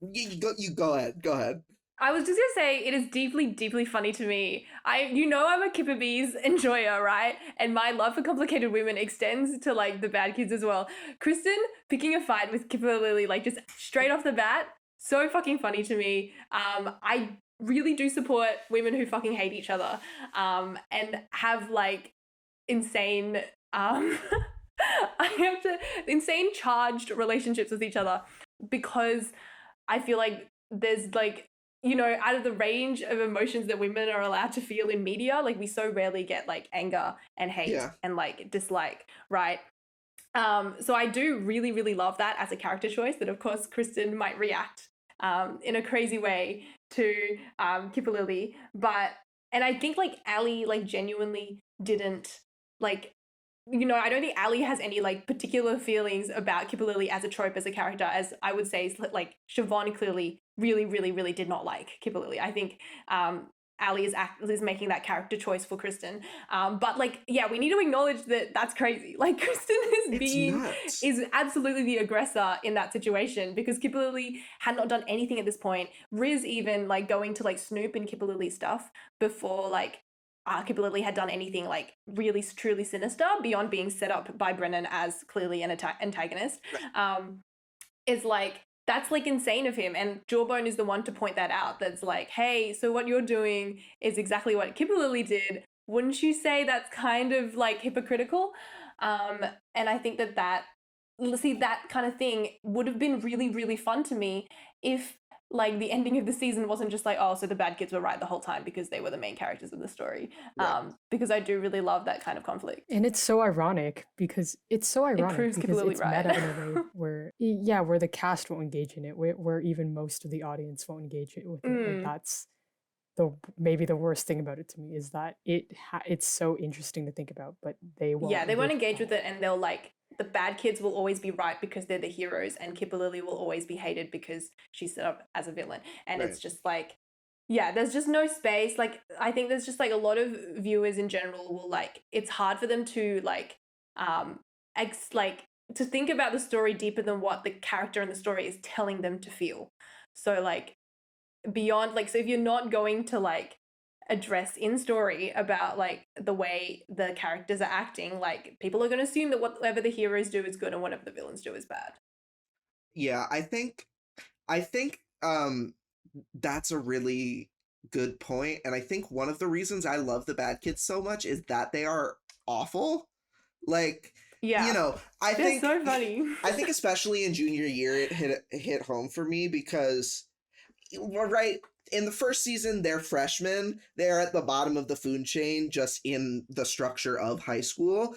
You go ahead. I was just gonna say, it is deeply, deeply funny to me. I'm a Kipper Bees enjoyer, right? And my love for complicated women extends to like the bad kids as well. Kristen picking a fight with Kipperlilly, like just straight off the bat, so fucking funny to me. I really do support women who fucking hate each other, and have like insane, insane charged relationships with each other, because I feel like there's like, you know, out of the range of emotions that women are allowed to feel in media, like we so rarely get like anger and hate and like dislike, right? So I do really, really love that as a character choice, that of course Kristen might react in a crazy way to Kipperlilly, and I think like Ali like genuinely didn't like, you know, I don't think Ali has any like particular feelings about Kipperlilly as a trope, as a character, as I would say like Siobhan clearly really, really, really did not like Kipperlilly. I think Ali is making that character choice for Kristen. But like, yeah, we need to acknowledge that that's crazy. Like Kristen is absolutely the aggressor in that situation, because Kipperlilly had not done anything at this point. Riz even like going to like snoop in Kipperlilly stuff before like Kipperlilly had done anything like really truly sinister beyond being set up by Brennan as clearly an antagonist. Is like, that's like insane of him, and Jawbone is the one to point that out. That's like, hey, so what you're doing is exactly what Kipperlilly did. Wouldn't you say that's kind of like hypocritical? And I think that see, that kind of thing would have been really, really fun to me if like the ending of the season wasn't just like, oh, so the bad kids were right the whole time because they were the main characters of the story. Right. Because I do really love that kind of conflict. And it's so ironic because Proves it's Kipperlilly right. meta in a way where where the cast won't engage in it, where even most of the audience won't engage with it. Like that's maybe the worst thing about it to me is that it's so interesting to think about, but they won't. Yeah, they won't engage with it, and they'll like, the bad kids will always be right because they're the heroes, and Kipperlilly will always be hated because she's set up as a villain. And Right. it's just like, yeah, there's just no space. Like, I think there's just like a lot of viewers in general will like, it's hard for them to like, to think about the story deeper than what the character in the story is telling them to feel. So like, beyond like, so if you're not going to like address in story about like the way the characters are acting, like people are going to assume that whatever the heroes do is good and whatever the villains do is bad. Yeah, I think that's a really good point, and I think one of the reasons I love the bad kids so much is that they are awful. Like, Yeah, you know, I they're think so funny. I think especially in junior year it hit home for me because right in the first season they're freshmen, they're at the bottom of the food chain just in the structure of high school.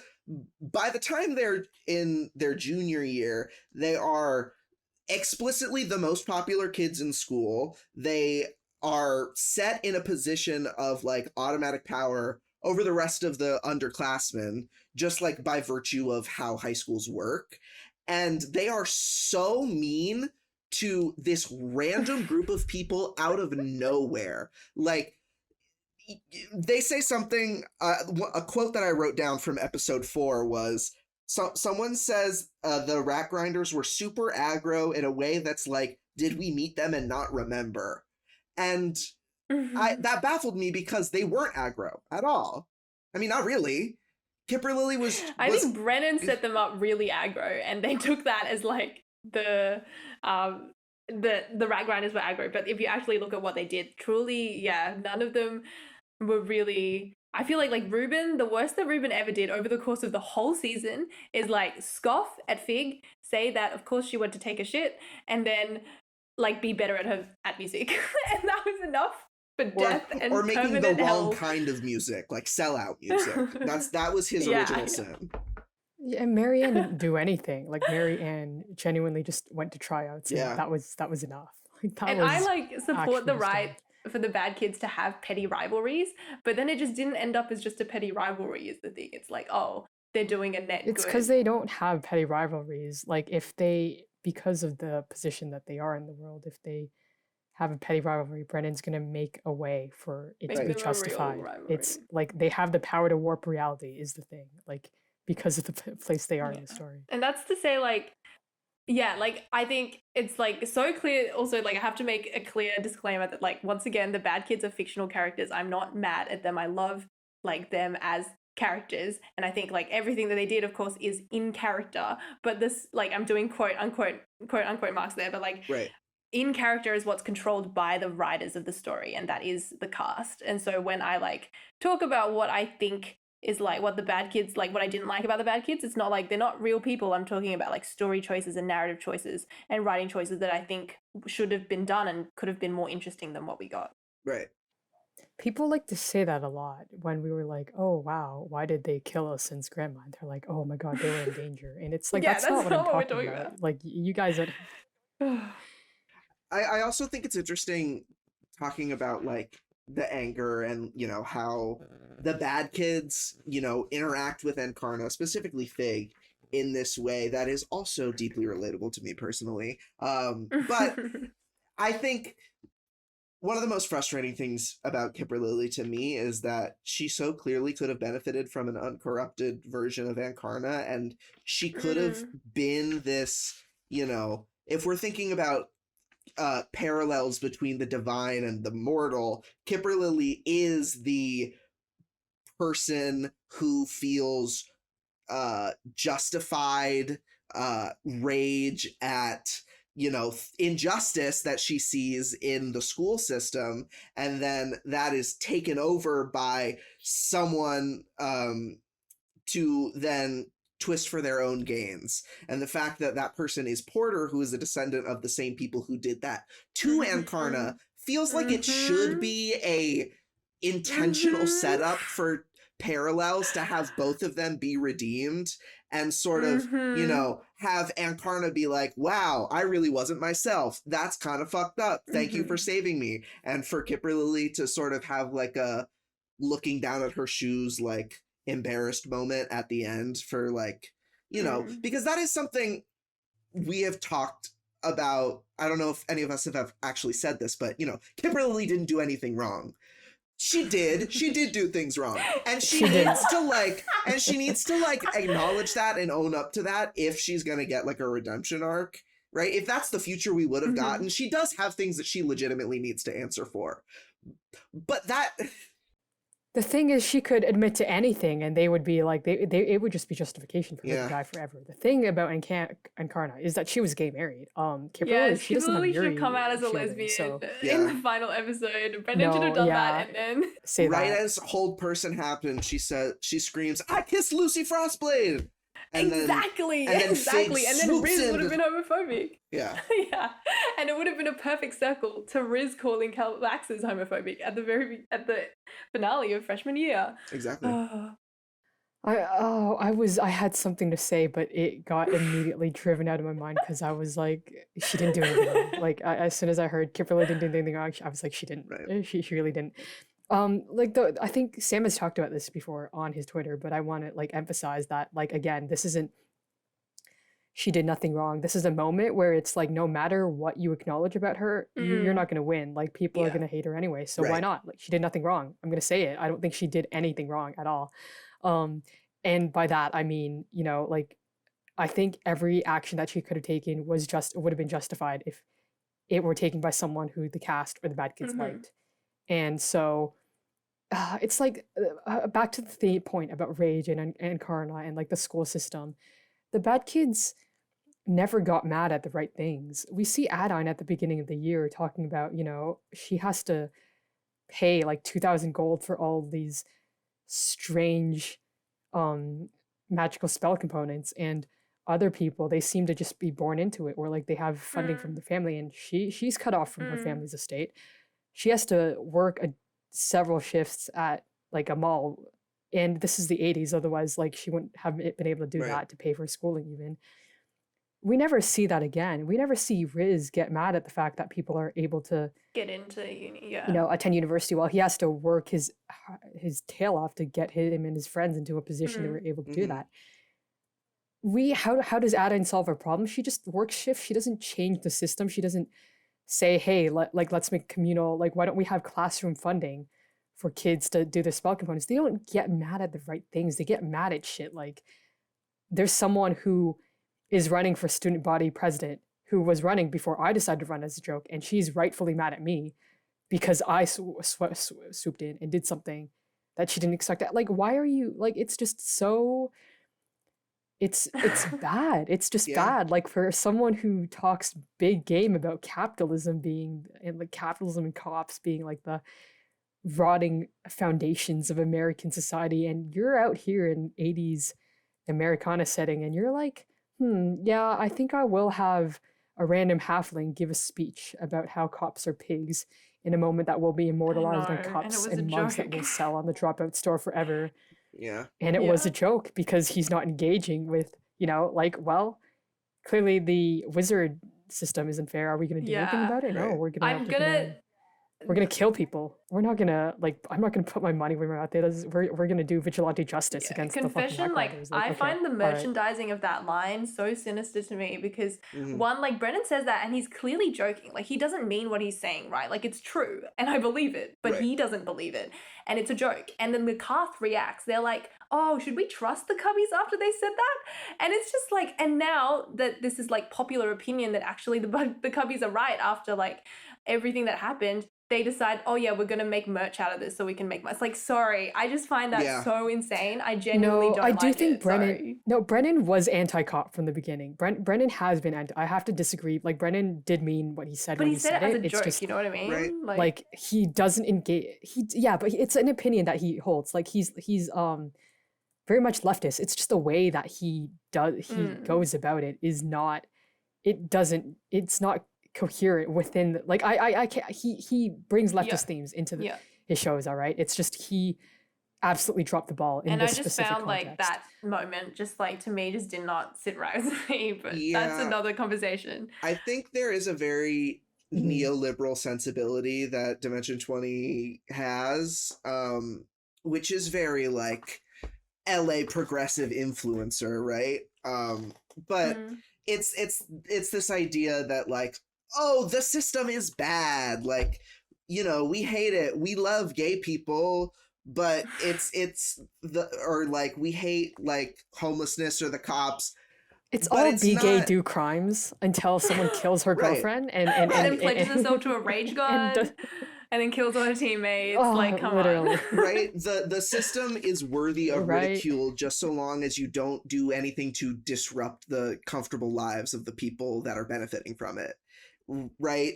By the time they're in their junior year, they are explicitly the most popular kids in school. They are set in a position of like automatic power over the rest of the underclassmen, just like by virtue of how high schools work. And they are so mean to this random group of people out of nowhere. Like, they say something, a quote that I wrote down from episode 4 was, someone says the rat grinders were super aggro in a way that's like, did we meet them and not remember? And that baffled me because they weren't aggro at all. I mean, not really. Kipperlilly was I think Brennan set them up really aggro, and they took that as like the rat grinders were aggro. But if you actually look at what they did, truly, yeah, none of them were really. I feel like Ruben, the worst that Ruben ever did over the course of the whole season is like scoff at Fig, say that of course she went to take a shit, and then like be better at music, and that was enough for death and or making the permanent wrong hell. kind of music, like sellout music. That was his original sin. Yeah, and Marianne didn't do anything. Like Marianne genuinely just went to tryouts, and Yeah. that was enough. Like that And was I like support the actually right for the bad kids to have petty rivalries, but then it just didn't end up as just a petty rivalry is the thing. It's like, oh, they're doing a net It's good. because they don't have petty rivalries. Like if they, because of the position that they are in the world, if they have a petty rivalry, Brennan's gonna make a way for it Make to be them a real justified. rivalry. It's like they have the power to warp reality is the thing. Like because of the place they are in the story. And that's to say, like, yeah, like I think it's like so clear. Also, like I have to make a clear disclaimer that like once again the bad kids are fictional characters. I'm not mad at them. I love like them as characters, and I think like everything that they did of course is in character, but this, like, I'm doing quote unquote marks there, but like Right. in character is what's controlled by the writers of the story, and that is the cast. And so when I like talk about what I think is like what the bad kids, like what I didn't like about the bad kids, it's not like they're not real people. I'm talking about like story choices and narrative choices and writing choices that I think should have been done and could have been more interesting than what we got. Right. People like to say that a lot when we were like, oh wow, why did they kill us since grandma? And they're like, oh my god, they were in danger. And it's like, Yeah, that's not what I'm we're talking about. Like you guys are I also think it's interesting talking about like the anger and, you know, how the bad kids, you know, interact with Encarna, specifically Fig, in this way that is also deeply relatable to me personally. But I think one of the most frustrating things about Kipperlilly to me is that she so clearly could have benefited from an uncorrupted version of Encarna, and she could have been this, you know, if we're thinking about parallels between the divine and the mortal, Kipperlilly is the person who feels justified rage at, you know, injustice that she sees in the school system, and then that is taken over by someone to then twist for their own gains. And the fact that that person is Porter, who is a descendant of the same people who did that to Ankarna, feels like it should be a intentional setup for parallels to have both of them be redeemed and sort of, you know, have Ankarna be like, wow, I really wasn't myself. That's kind of fucked up. Thank you for saving me. And for Kipperlilly to sort of have like a looking down at her shoes, like embarrassed moment at the end for like, you know, because that is something we have talked about. I don't know if any of us have actually said this, but, you know, Kipperlilly didn't do anything wrong. She did do things wrong. And she needs to like acknowledge that and own up to that if she's going to get like a redemption arc, right? If that's the future we would have gotten, she does have things that she legitimately needs to answer for. But that... The thing is, she could admit to anything, and they would be like, it would just be justification for her to die forever. The thing about Ankarna is that she was gay married. Kipperlilly, she doesn't have should come out as a lesbian so. in the final episode. Brendan should have done that, and then say right that. As Hold Person happens, she screams, "I kissed Lucy Frostblade!" And exactly. And then Riz would have been homophobic. Yeah. Yeah. And it would have been a perfect circle to Riz calling Calaxes homophobic at the finale of freshman year. Exactly. I had something to say, but it got immediately driven out of my mind because I was like, she didn't do anything wrong. Like, as soon as I heard Kipperlilly didn't do anything wrong, I was like, she didn't. Right. She really didn't. I think Sam has talked about this before on his Twitter, but I want to like emphasize that, like, again, this isn't, she did nothing wrong. This is a moment where it's like, no matter what you acknowledge about her, you're not going to win. Like, people are going to hate her anyway. So why not? Like, she did nothing wrong. I'm going to say it. I don't think she did anything wrong at all. And by that, I mean, you know, like, I think every action that she could have taken would have been justified if it were taken by someone who the cast or the bad kids liked. And so it's like back to the point about rage and Ankarna and like the school system. The bad kids never got mad at the right things. We see Adine at the beginning of the year talking about, you know, she has to pay like 2,000 gold for all these strange magical spell components, and other people, they seem to just be born into it, or like they have funding from the family, and she's cut off from her family's estate. She has to work several shifts at like a mall, and this is the 80s, otherwise like she wouldn't have been able to do that to pay for schooling even. We never see that again. We never see Riz get mad at the fact that people are able to get into uni, you know, attend university while he has to work his tail off to get him and his friends into a position that were able to do that. How does Adine solve her problem? She just works shifts. She doesn't change the system. She doesn't say, hey, let's make communal, like, why don't we have classroom funding for kids to do the spell components? They don't get mad at the right things. They get mad at shit. Like, there's someone who is running for student body president who was running before I decided to run as a joke, and she's rightfully mad at me because I swooped in and did something that she didn't expect. Like, why are you, like, it's just so, it's bad. It's just bad. Like, for someone who talks big game about capitalism being, and like capitalism and cops being like the rotting foundations of American society, and you're out here in 80s Americana setting and you're like, yeah, I think I will have a random halfling give a speech about how cops are pigs in a moment that will be immortalized on cups and mugs that will sell on the Dropout store forever. Yeah. And it was a joke because he's not engaging with, you know, like, well, clearly the wizard system isn't fair. Are we going to do anything about it? No, we're gonna kill people. We're not gonna, like, I'm not gonna put my money where my mouth is. We're gonna do vigilante justice against the fucking blackletters. I find the merchandising of that line so sinister to me because one, like, Brennan says that and he's clearly joking. Like, he doesn't mean what he's saying, right? Like, it's true and I believe it, but he doesn't believe it. And it's a joke. And then the cast reacts. They're like, oh, should we trust the cubbies after they said that? And it's just like, and now that this is like popular opinion that actually the cubbies are right after like everything that happened, they decide, oh yeah, we're gonna make merch out of this so we can make money. It's like, sorry, I just find that so insane. I genuinely don't like it. I do think Brennan was anti-cop from the beginning. Brennan has been I have to disagree. Like, Brennan did mean what he said when he said it. But he said it as a joke, you know what I mean? Right. Like, he doesn't engage. But it's an opinion that he holds. Like, he's very much leftist. It's just the way that he goes about it is not, it's not coherent within like I can't, he brings leftist themes into his shows, all right? It's just he absolutely dropped the ball in and this I just specific found context. like that moment just like to me just did not sit right with me, but that's another conversation. I think there is a very neoliberal sensibility that Dimension 20 has, which is very like LA progressive influencer, right? But it's this idea that like, oh, the system is bad, like, you know, we hate it, we love gay people, but it's the, or like we hate like homelessness or the cops. It's but all it's be gay, not- do crimes until someone kills her Right. girlfriend and then pledges herself to a rage god and then kills all her teammates. Like, come literally. on. Right? The system is worthy of Right. ridicule just so long as you don't do anything to disrupt the comfortable lives of the people that are benefiting from it. Right?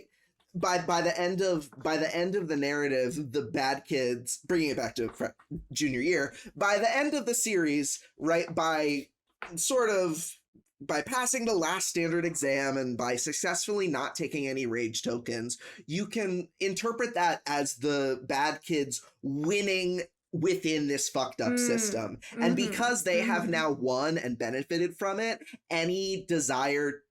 By the end of the narrative, the bad kids, bringing it back to junior year, by the end of the series, right, by passing the last standard exam and by successfully not taking any rage tokens, you can interpret that as the bad kids winning within this fucked up system. And because they have now won and benefited from it, any desire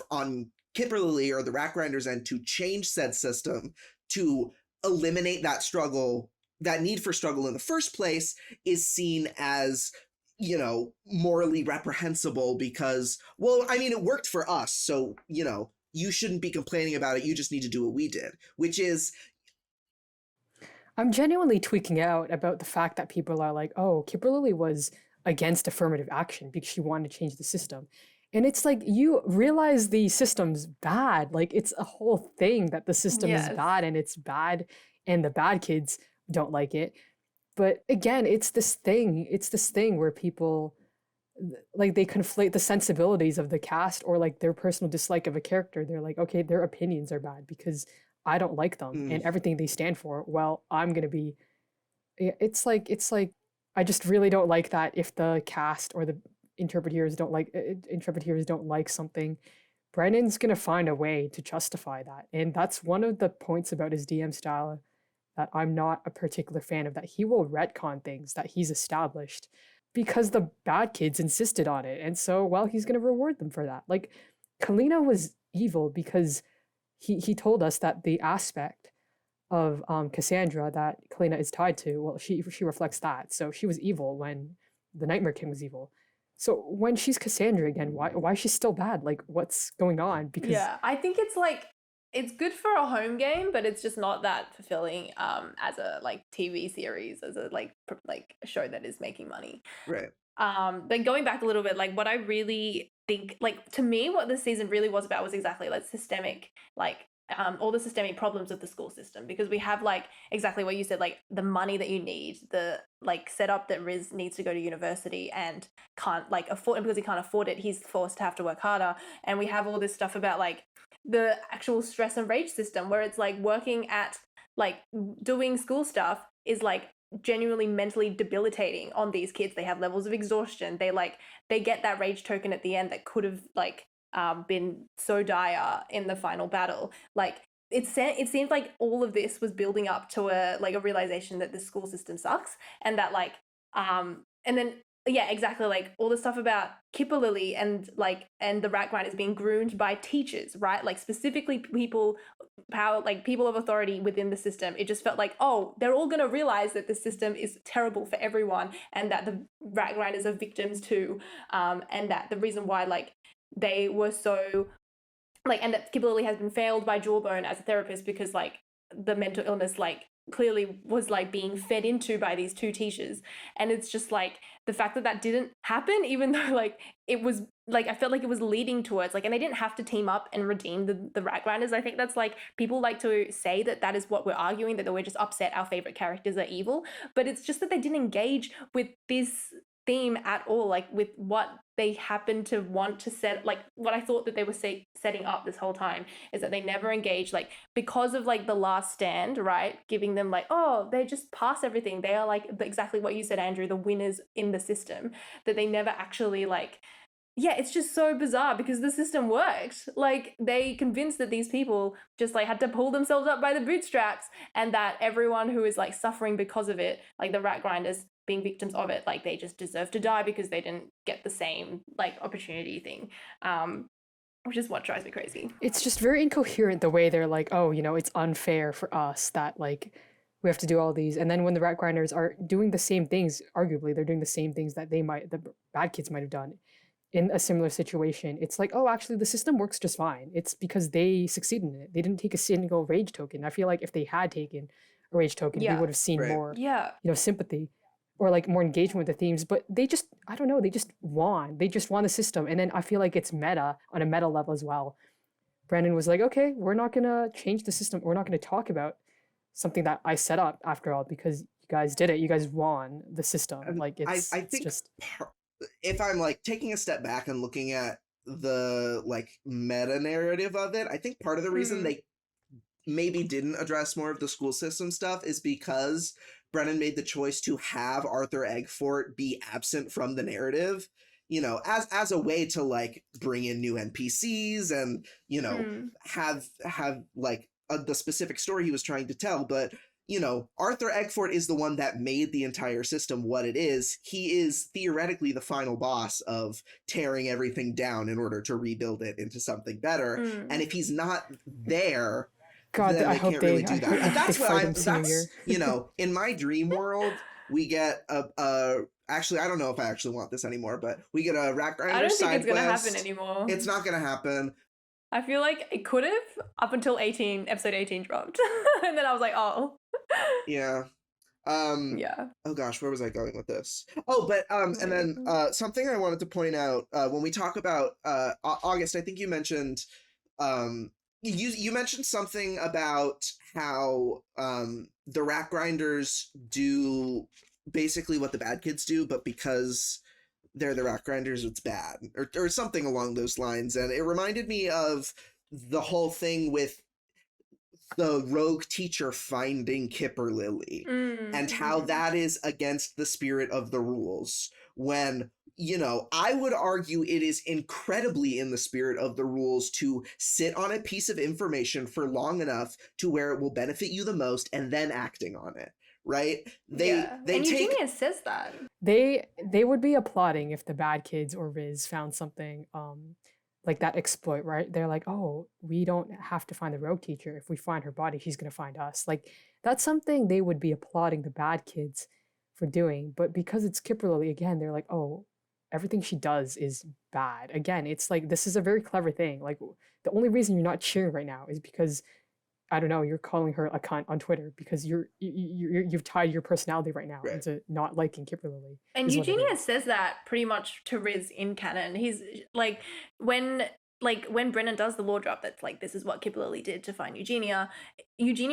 on Kipperlilly or the Rat Grinders end to change said system, to eliminate that struggle, that need for struggle in the first place, is seen as, you know, morally reprehensible because, well, I mean, it worked for us, so, you know, you shouldn't be complaining about it, you just need to do what we did, which is... I'm genuinely tweaking out about the fact that people are like, oh, Kipperlilly was against affirmative action because she wanted to change the system. And it's like, you realize the system's bad. Like, it's a whole thing that the system is bad, and it's bad, and the bad kids don't like it. But again, it's this thing where people, like, they conflate the sensibilities of the cast or like their personal dislike of a character. They're like, okay, their opinions are bad because I don't like them and everything they stand for. Well, I'm going to be, it's like, I just really don't like that if the cast or the interpreters don't like something. Brennan's going to find a way to justify that. And that's one of the points about his DM style that I'm not a particular fan of, that he will retcon things that he's established because the bad kids insisted on it. And so, well, he's going to reward them for that. Like, Kalina was evil because he told us that the aspect of Cassandra that Kalina is tied to, well, she reflects that. So she was evil when the Nightmare King was evil. So when she's Cassandra again, why is she still bad? Like, what's going on? Because I think it's like, it's good for a home game, but it's just not that fulfilling as a like TV series, as a like a show that is making money. Right. But going back a little bit, like what I really think, like to me, what this season really was about was exactly like systemic, like all the systemic problems of the school system, because we have like exactly what you said, like the money that you need, the like setup that Riz needs to go to university and can't like afford it, because he can't afford it, he's forced to have to work harder. And we have all this stuff about like the actual stress and rage system, where it's like working at like doing school stuff is like genuinely mentally debilitating on these kids. They have levels of exhaustion. They get that rage token at the end that could have like been so dire in the final battle. Like it seemed like all of this was building up to a realization that the school system sucks, and that like and then yeah, exactly, like all the stuff about Kipperlilly and the Rat Grinders being groomed by teachers, right? Like specifically people of authority within the system. It just felt like, oh, they're all going to realize that the system is terrible for everyone, and that the Rat Grinders are victims too, and that the reason why like they were so like, and that Kipperlilly has been failed by Jawbone as a therapist because like the mental illness like clearly was like being fed into by these two teachers. And it's just like the fact that that didn't happen, even though like it was like, I felt like it was leading towards like, and they didn't have to team up and redeem the Rat Grinders. I think that's like, people like to say that is what we're arguing, that we're just upset our favorite characters are evil, but it's just that they didn't engage with these theme at all, like with what they happen to want to set, like what I thought that they were setting up this whole time is that they never engage, like because of like the last stand, right, giving them like, oh, they just pass everything, they are like exactly what you said, Andrew, the winners in the system, that they never actually like, yeah, it's just so bizarre because the system worked. Like they convinced that these people just like had to pull themselves up by the bootstraps, and that everyone who is like suffering because of it, like the rat grinders being victims of it, like they just deserve to die because they didn't get the same like opportunity thing. Which is what drives me crazy. It's just very incoherent the way they're like, oh, it's unfair for us that like we have to do all these. And then when the rat grinders are doing the same things, arguably they're doing the same things that the bad kids might have done in a similar situation. It's like, oh, actually the system works just fine. It's because they succeeded in it. They didn't take a single rage token. I feel like if they had taken a rage token, we would have seen more, sympathy or like more engagement with the themes. But they just, I don't know, they just won. They just won the system. And then I feel like it's meta on a meta level as well. Brandon was like, okay, we're not going to change the system. We're not going to talk about something that I set up after all, because you guys did it. You guys won the system. Like it's, I think just... if I'm like taking a step back and looking at the like meta narrative of it, I think part of the reason they maybe didn't address more of the school system stuff is because Brennan made the choice to have Arthur Eggfort be absent from the narrative, as a way to like bring in new NPCs and, have like the specific story he was trying to tell. But Arthur Eggfort is the one that made the entire system what it is. He is theoretically the final boss of tearing everything down in order to rebuild it into something better. And if he's not there, God, then I they hope can't really do that. And that's what in my dream world, we get actually, I don't know if I actually want this anymore, but we get a rat grinder side quest. I don't think it's going to happen anymore. It's not going to happen. I feel like it could have up until episode 18 dropped. And then I was like, oh. Yeah. Yeah. Oh gosh, where was I going with this? Oh, but and then something I wanted to point out when we talk about August, I think you mentioned you mentioned something about how the rat grinders do basically what the bad kids do, but because they're the rat grinders, it's bad, or something along those lines. And it reminded me of the whole thing with the rogue teacher finding Kipperlilly and how that is against the spirit of the rules, when I would argue it is incredibly in the spirit of the rules to sit on a piece of information for long enough to where it will benefit you the most and then acting on it. Right? And Eugenia says that. They would be applauding if the bad kids or Riz found something like that exploit, right? They're like, oh, we don't have to find the rogue teacher. If we find her body, she's gonna find us. Like that's something they would be applauding the bad kids for doing. But because it's Kipperlilly, again, they're like, oh, everything she does is bad. Again, it's like, this is a very clever thing. Like the only reason you're not cheering right now is because, I don't know, you're calling her a cunt on Twitter because you've tied your personality right now into not liking Kipperlilly. And Eugenia says that pretty much to Riz in canon. He's like, when Brennan does the law drop that's like, this is what Kipperlilly did to find Eugenia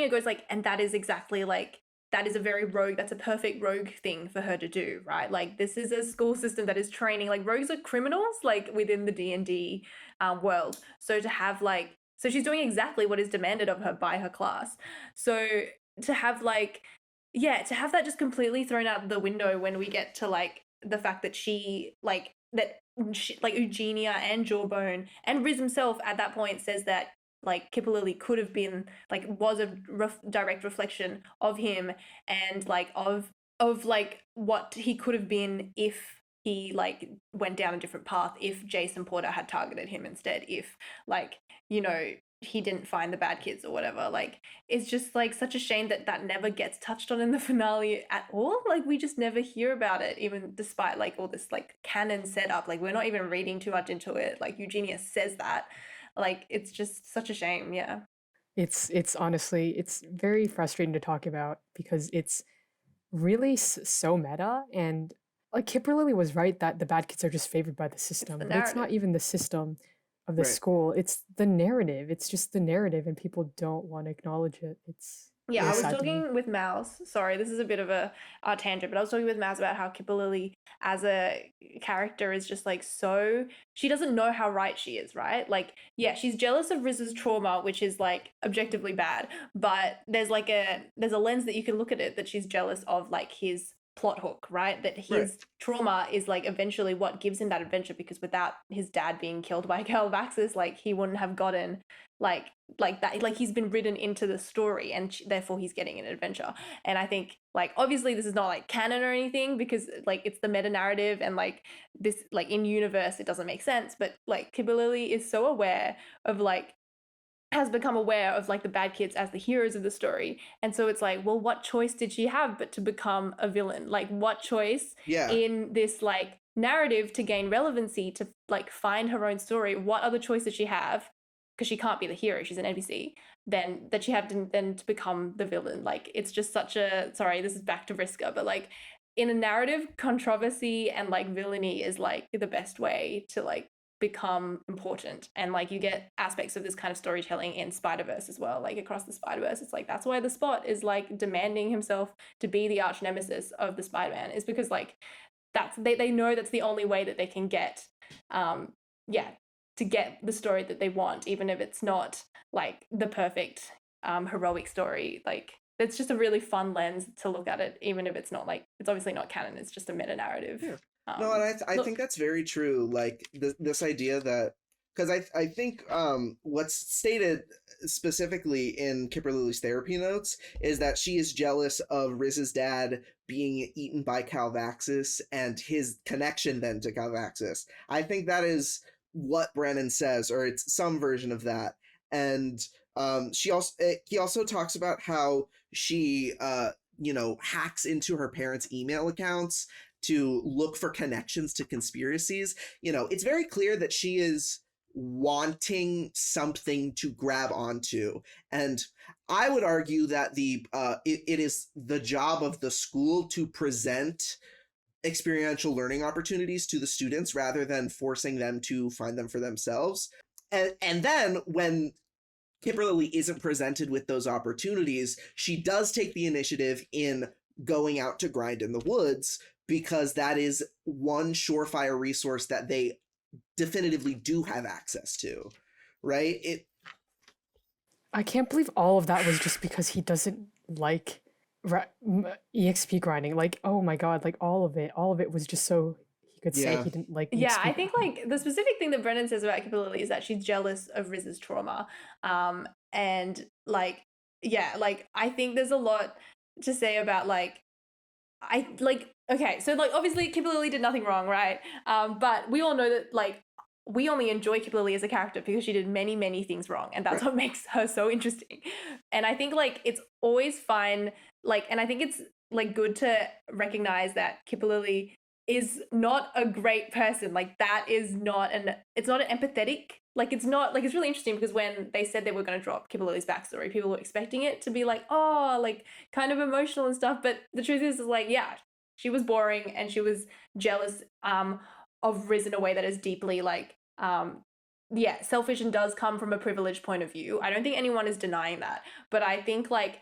goes like, and that is exactly like, that is a very rogue, that's a perfect rogue thing for her to do, right? Like this is a school system that is training, like rogues are criminals, like within the D&D world. So to have like, so she's doing exactly what is demanded of her by her class. So to have like, to have that just completely thrown out the window when we get to like the fact that Eugenia and Jawbone and Riz himself at that point says that like Kipperlilly could have been like, was a direct reflection of him and like of like what he could have been if he like went down a different path, if Jason Porter had targeted him instead, if like, he didn't find the bad kids or whatever. Like it's just like such a shame that that never gets touched on in the finale at all. Like we just never hear about it, even despite like all this like canon setup. Like we're not even reading too much into it. Like Eugenia says that. Like it's just such a shame. Yeah. It's honestly, it's very frustrating to talk about because it's really so meta. And like Kipperlilly was right that the bad kids are just favored by the system, but it's not even the system of the school. It's the narrative. It's just the narrative, and people don't want to acknowledge it. Yeah, I Yeah. was sad to me. talking with Mouse. Sorry, this is a bit of a tangent, but I was talking with Mouse about how Kipperlilly as a character is just like so she doesn't know how right she is, right? Like, yeah, she's jealous of Riz's trauma, which is like objectively bad, but there's a lens that you can look at it that she's jealous of like his plot hook, right? That Right. his trauma is like eventually what gives him that adventure because without his dad being killed by Calvaxis, like he wouldn't have gotten like that, like he's been written into the story and therefore he's getting an adventure. And I think like obviously this is not like canon or anything because like it's the meta narrative and like this like in universe it doesn't make sense, but like Kipperlilly is so aware of like has become aware of like the bad kids as the heroes of the story. And so it's like, well, what choice did she have but to become a villain? Like what choice Yeah. in this like narrative to gain relevancy to like find her own story? What other choice did she have? Because she can't be the hero, she's an NPC, then that she had to then to become the villain. Like it's just such a sorry, this is back to Vriska, but like in a narrative, controversy and like villainy is like the best way to like become important. And like you get aspects of this kind of storytelling in Spider-Verse as well, like across the Spider-Verse. It's like that's why the Spot is like demanding himself to be the arch nemesis of the Spider-Man, is because like that's they know that's the only way that they can get yeah to get the story that they want, even if it's not like the perfect heroic story. Like it's just a really fun lens to look at it, even if it's not like it's obviously not canon, it's just a meta narrative. Yeah. No, and I think Look, that's very true. Like this idea that because I think what's stated specifically in Kipperlilly's therapy notes is that she is jealous of Riz's dad being eaten by Calvaxis and his connection then to Calvaxis. I think that is what Brennan says, or it's some version of that. And he also talks about how she hacks into her parents' email accounts to look for connections to conspiracies. It's very clear that she is wanting something to grab onto. And I would argue that it is the job of the school to present experiential learning opportunities to the students rather than forcing them to find them for themselves. And then when Kipperlilly isn't presented with those opportunities, she does take the initiative in going out to grind in the woods because that is one surefire resource that they definitively do have access to, right? I can't believe all of that was just because he doesn't like EXP grinding. Like, oh my god, like all of it was just so he could say Yeah. he didn't like yeah, EXP. I think like the specific thing that Brennan says about Kipperlilly is that she's jealous of Riz's trauma. And like, yeah, like I think there's a lot to say about like okay, so like obviously Kipperlilly did nothing wrong, right? But we all know that like we only enjoy Kipperlilly as a character because she did many, many things wrong, and that's Right. what makes her so interesting. And I think like it's always fine, like, and I think it's like good to recognize that Kipperlilly is not a great person. Like that is not it's not an empathetic. Like it's not like it's really interesting because when they said they were going to drop Kipperlilly's backstory, people were expecting it to be like, oh, like kind of emotional and stuff. But the truth is like, yeah, she was boring and she was jealous of Riz in a way that is deeply like yeah, selfish and does come from a privileged point of view. I don't think anyone is denying that, but I think like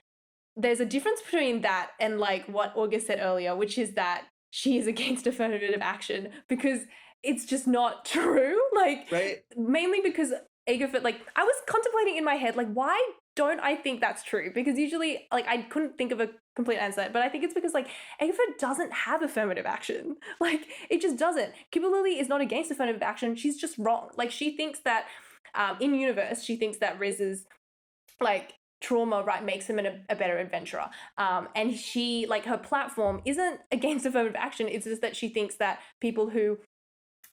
there's a difference between that and like what August said earlier, which is that she is against affirmative action, because it's just not true. Like Right. mainly because Agatha, like I was contemplating in my head, like why don't I think that's true? Because usually like I couldn't think of a complete answer, but I think it's because like Agatha doesn't have affirmative action. Like it just doesn't. Kipperlilly is not against affirmative action. She's just wrong. Like she thinks that in universe, she thinks that Riz is like trauma, right, makes him a better adventurer. And she like her platform isn't against affirmative action. It's just that she thinks that people who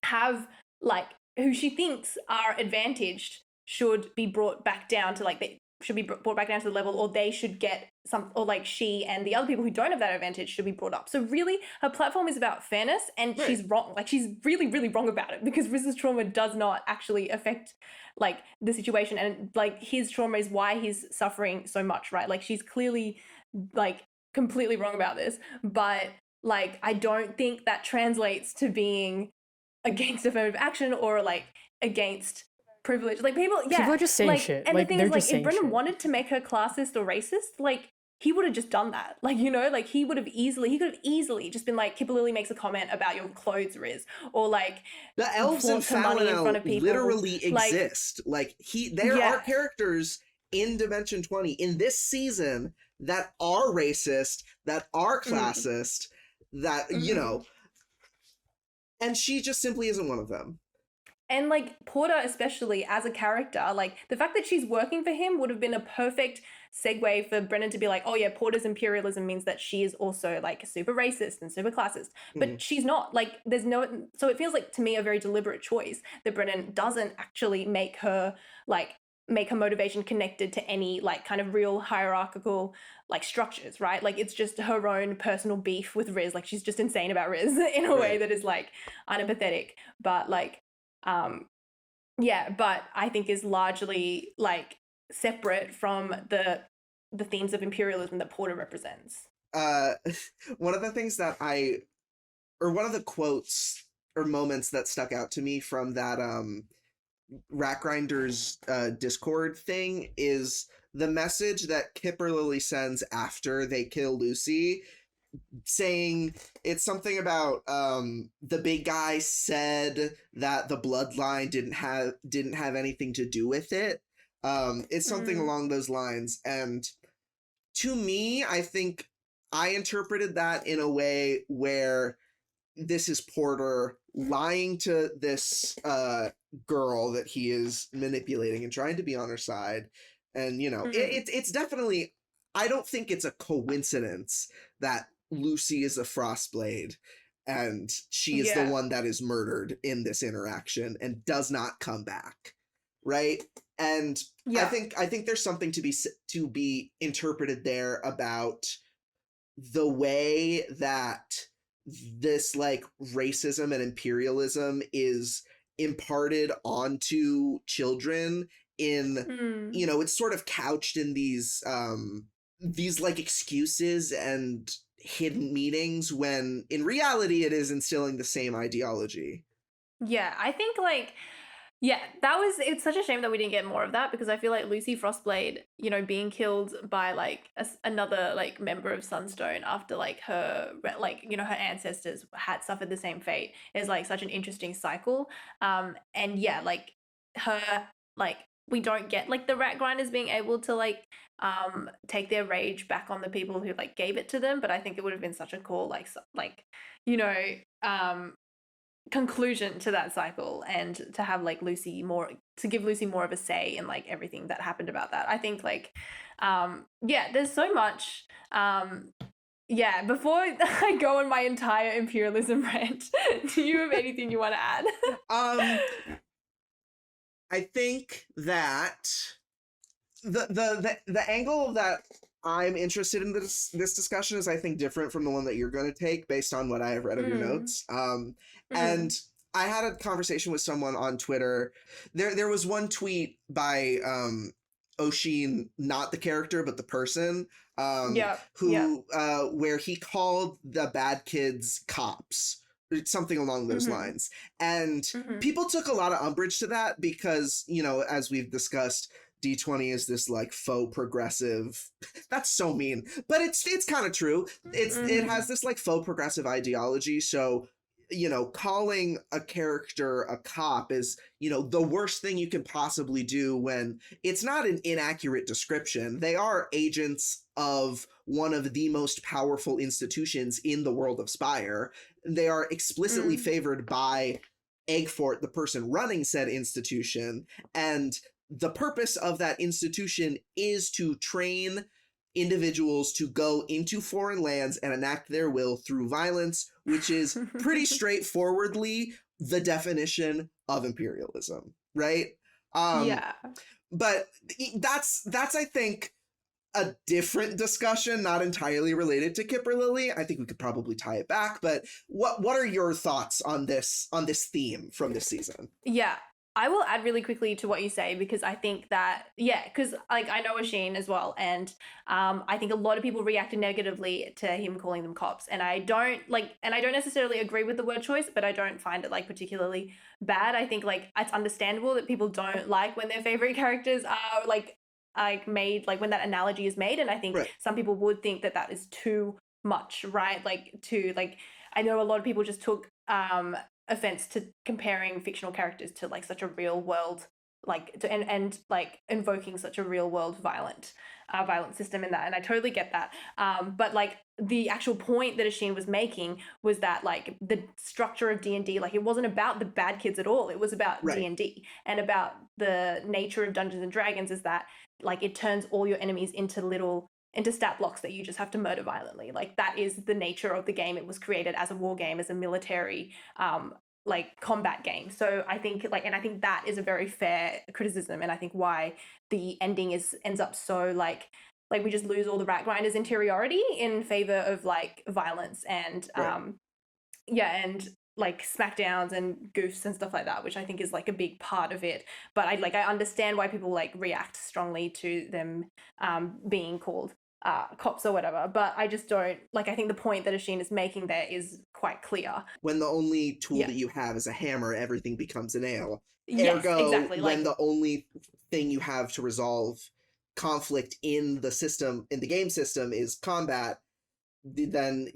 have like who she thinks are advantaged should be brought back down to like they should be brought back down to the level, or they should get some, or like she and the other people who don't have that advantage should be brought up. So really her platform is about fairness, and Right. she's wrong. Like she's really, really wrong about it, because Riz's trauma does not actually affect like the situation, and like his trauma is why he's suffering so much, right? Like she's clearly like completely wrong about this, but like I don't think that translates to being against affirmative action or like against privilege. Like people, yeah, People are just saying like, shit. and Like the thing they're is, like, just if saying Brennan shit. wanted to make her classist or racist, like he would have just done that. Like, you know, like he could have easily just been like, Kipperlilly makes a comment about your clothes, Riz, or like The elves in flaunts her money in front Falinel of people. literally Like, exist. Like there Yeah. are characters in Dimension 20 in this season that are racist, that are classist, that, you know, and she just simply isn't one of them. And like Porter, especially as a character, like the fact that she's working for him would have been a perfect segue for Brennan to be like, oh yeah, Porter's imperialism means that she is also like super racist and super classist. But she's not. Like there's no, so it feels like to me a very deliberate choice that Brennan doesn't actually make her motivation connected to any like kind of real hierarchical like structures, right? Like it's just her own personal beef with Riz. Like she's just insane about Riz in a way that is like unempathetic, but like but I think is largely like separate from the themes of imperialism that Porter represents. One of the things that one of the quotes or moments that stuck out to me from that Rat Grinders Discord thing is the message that Kipperlilly sends after they kill Lucy, saying it's something about the big guy said that the bloodline didn't have anything to do with it. It's something along those lines, and to me, I think I interpreted that in a way where this is Porter lying to this girl that he is manipulating and trying to be on her side. And, you know, it's definitely, I don't think it's a coincidence that Lucy is a Frostblade and she is the one that is murdered in this interaction and does not come back, right? And I think there's something to be interpreted there about the way that this like racism and imperialism is imparted onto children in you know, it's sort of couched in these like excuses and hidden meanings when in reality it is instilling the same ideology. Yeah, I think like it's such a shame that we didn't get more of that, because I feel like Lucy Frostblade, you know, being killed by like another like member of Sunstone after like her like, you know, her ancestors had suffered the same fate is like such an interesting cycle. And yeah, like her like we don't get like the Rat Grinders being able to like take their rage back on the people who like gave it to them, but I think it would have been such a cool like you know conclusion to that cycle, and to have like to give Lucy more of a say in like everything that happened about that. I think like there's so much before I go on my entire imperialism rant, do you have anything you want to add? I think that the angle that I'm interested in this discussion is, I think, different from the one that you're going to take based on what I have read of your notes. And I had a conversation with someone on Twitter. There was one tweet by Oshin, not the character, but the person, where he called the bad kids cops, something along those lines. And people took a lot of umbrage to that because, you know, as we've discussed, D20 is this like faux progressive. That's so mean, but it's kind of true. It has this like faux progressive ideology. So, you know, calling a character a cop is, you know, the worst thing you can possibly do when it's not an inaccurate description. They are agents of one of the most powerful institutions in the world of Spire. They are explicitly favored by Eggfort, the person running said institution, and the purpose of that institution is to train individuals to go into foreign lands and enact their will through violence, which is pretty straightforwardly the definition of imperialism, right? But that's I think a different discussion, not entirely related to Kipperlilly. I think we could probably tie it back, but what are your thoughts on this theme from this season? Yeah. I will add really quickly to what you say, because I think that, because like I know Asheen as well, and I think a lot of people reacted negatively to him calling them cops, and I don't necessarily agree with the word choice, but I don't find it like particularly bad. I think like it's understandable that people don't like when their favorite characters are like like made, like when that analogy is made, and I think Right. some people would think that that is too much, right? Like to like, I know a lot of people just took offense to comparing fictional characters to like such a real world, like to, and like invoking such a real world violent system in that, and I totally get that. But like the actual point that Asheen was making was that like the structure of D&D, like it wasn't about the bad kids at all. It was about Right. D&D and about the nature of Dungeons and Dragons is that like it turns all your enemies into stat blocks that you just have to murder violently. Like that is the nature of the game. It was created as a war game, as a military like combat game. So I think like, and I think that is a very fair criticism, and I think why the ending ends up so like we just lose all the rat grinders interiority in favor of like violence and Right. and like smackdowns and goofs and stuff like that, which I think is like a big part of it. But I understand why people like react strongly to them being called cops or whatever, but I just don't like, I think the point that Asheen is making there is quite clear. When the only tool Yeah. that you have is a hammer, everything becomes a nail. Yes, Ergo, exactly. when Like, the only thing you have to resolve conflict in the system, in the game system, is combat, then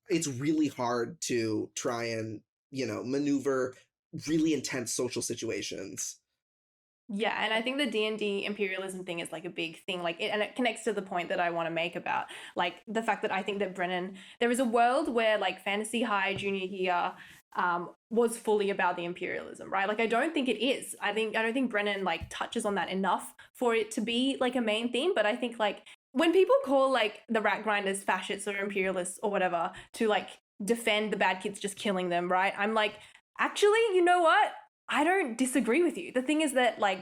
it's really hard to try and, you know, maneuver really intense social situations. yeah, and I think the D&D imperialism thing is like a big thing, like and it connects to the point that I want to make about like the fact that I think that Brennan, there is a world where like Fantasy High junior year was fully about the imperialism, right? Like I don't think it is. I don't think Brennan like touches on that enough for it to be like a main theme, but I think like when people call like the rat grinders fascists or imperialists or whatever to like defend the bad kids just killing them, right? I'm like, actually, you know what? I don't disagree with you. The thing is that like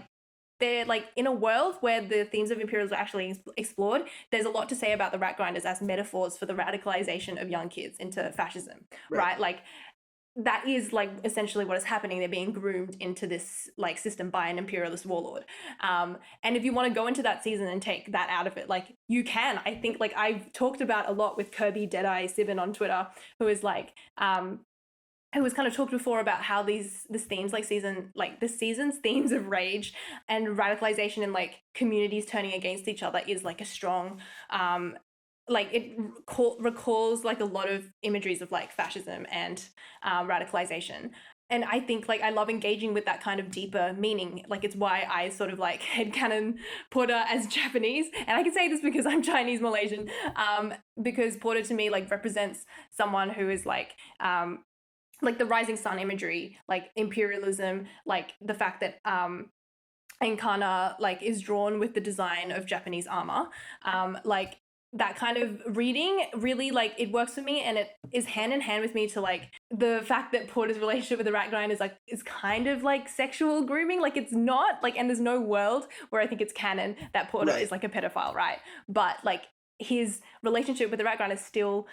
they're like in a world where the themes of imperialism are actually explored, there's a lot to say about the rat grinders as metaphors for the radicalization of young kids into fascism, right? Like that is like essentially what is happening. They're being groomed into this like system by an imperialist warlord. And if you want to go into that season and take that out of it, like you can. I think like I've talked about a lot with Kirby Deadeye Sibin on Twitter, who is like who was kind of talked before about how this themes like the season's themes of rage and radicalization and like communities turning against each other is like a strong like it recalls like a lot of imageries of like fascism and radicalization. And I think like I love engaging with that kind of deeper meaning. Like it's why I sort of like headcanon Porter as Japanese. And I can say this because I'm Chinese Malaysian, because Porter to me like represents someone who is like the rising sun imagery, like imperialism, like the fact that Ankana like is drawn with the design of Japanese armor, like that kind of reading really like it works for me, and it is hand in hand with me to like the fact that Porter's relationship with the rat grind is kind of like sexual grooming. Like it's not like, and there's no world where I think it's canon that Porter is like a pedophile, right? But like his relationship with the rat grind is still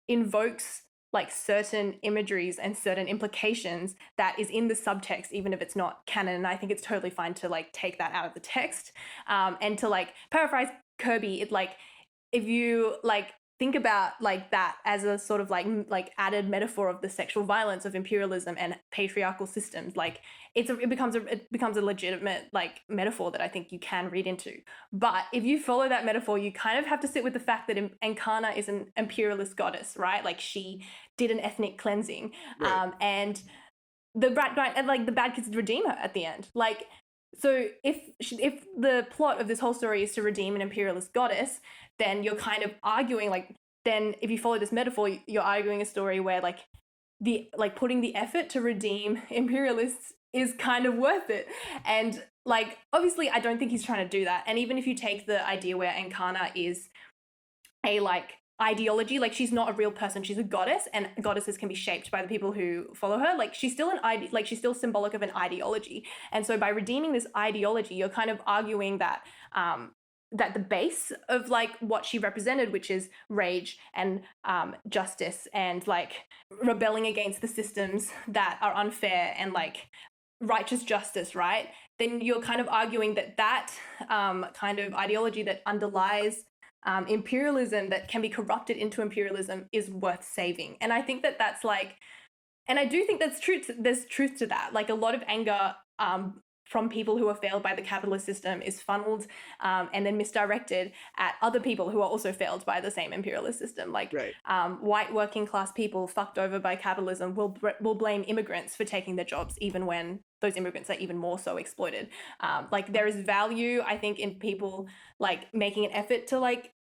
invokes like certain imageries and certain implications that is in the subtext, even if it's not canon. And I think it's totally fine to like take that out of the text, and to like paraphrase Kirby, it like if you like think about like that as a sort of like added metaphor of the sexual violence of imperialism and patriarchal systems, like it becomes a legitimate like metaphor that I think you can read into. But if you follow that metaphor, you kind of have to sit with the fact that Ankana is an imperialist goddess, right? Like she did an ethnic cleansing, and the brat guy and like the bad kids redeem her at the end. Like, so if the plot of this whole story is to redeem an imperialist goddess, then you're kind of arguing like, then if you follow this metaphor, you're arguing a story where like the like putting the effort to redeem imperialists is kind of worth it. And like obviously I don't think he's trying to do that. And even if you take the idea where Ankana is a like ideology, like she's not a real person, she's a goddess, and goddesses can be shaped by the people who follow her, like she's still she's still symbolic of an ideology. And so by redeeming this ideology, you're kind of arguing that that the base of like what she represented, which is rage and justice and like rebelling against the systems that are unfair and like righteous justice, right? Then you're kind of arguing that that kind of ideology that underlies imperialism, that can be corrupted into imperialism, is worth saving. And I think that that's like, and I do think that's truth. There's truth to that. Like a lot of anger from people who are failed by the capitalist system is funneled and then misdirected at other people who are also failed by the same imperialist system. Like Right. White working class people fucked over by capitalism will blame immigrants for taking their jobs, even when those immigrants are even more so exploited. Like there is value, I think, in people like making an effort to like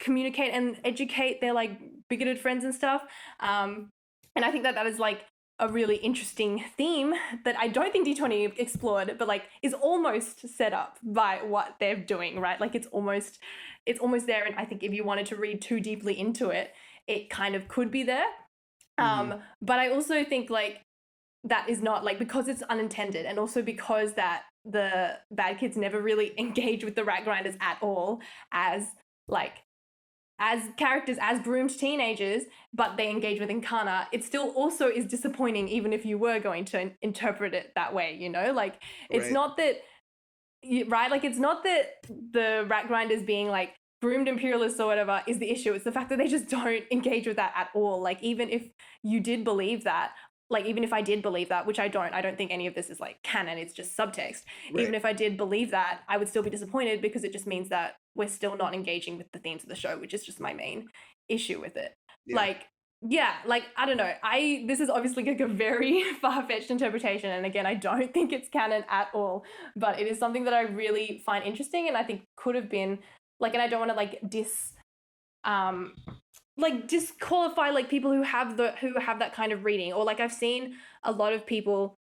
communicate and educate their like bigoted friends and stuff. And I think that is like a really interesting theme that I don't think D20 explored, but like is almost set up by what they're doing, right? Like it's almost there. And I think if you wanted to read too deeply into it, it kind of could be there. But I also think like that is not like, because it's unintended, and also because that the bad kids never really engage with the rat grinders at all as characters, as groomed teenagers, but they engage with Incarna, it still also is disappointing, even if you were going to interpret it that way, you know? Like, it's Right. not that, right? Like, it's not that the rat grinders being like groomed imperialists or whatever is the issue. It's the fact that they just don't engage with that at all. Like, even if you did believe that, like, even if I did believe that, which I don't think any of this is like canon, it's just subtext. Right. Even if I did believe that, I would still be disappointed, because it just means that we're still not engaging with the themes of the show, which is just my main issue with it. Yeah. Like, yeah, like, I don't know. This is obviously like a very far-fetched interpretation. And again, I don't think it's canon at all, but it is something that I really find interesting, and I think could have been like, and I don't want to like disqualify like people who have that kind of reading, or like I've seen a lot of people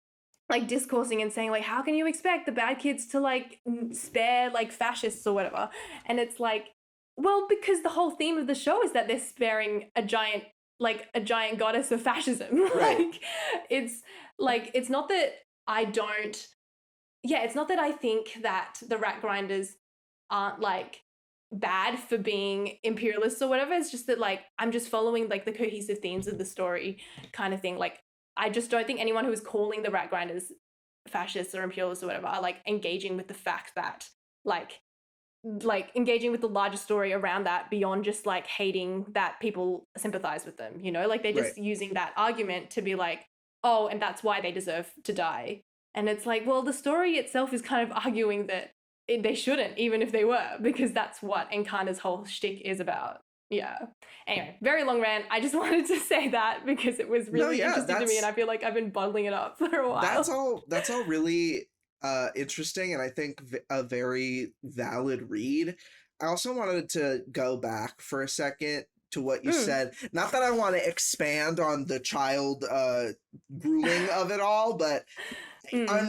like discoursing and saying like, how can you expect the bad kids to like spare like fascists or whatever? And it's like, well, because the whole theme of the show is that they're sparing a giant goddess of fascism. Right. It's not that it's not that I think that the rat grinders aren't like bad for being imperialists or whatever. It's just that like I'm just following like the cohesive themes of the story kind of thing. Like I just don't think anyone who is calling the rat grinders fascists or imperialists or whatever are like engaging with the fact that like engaging with the larger story around that, beyond just like hating that people sympathize with them, you know? Like they're just using that argument to be like, oh, and that's why they deserve to die. And it's like, well, the story itself is kind of arguing that they shouldn't, even if they were, because that's what Incarna's whole shtick is about. Yeah. Anyway, very long rant. I just wanted to say that because it was really interesting to me, and I feel like I've been bottling it up for a while. That's all really interesting, and I think a very valid read. I also wanted to go back for a second to what you said. Not that I want to expand on the child grooming of it all, but I'm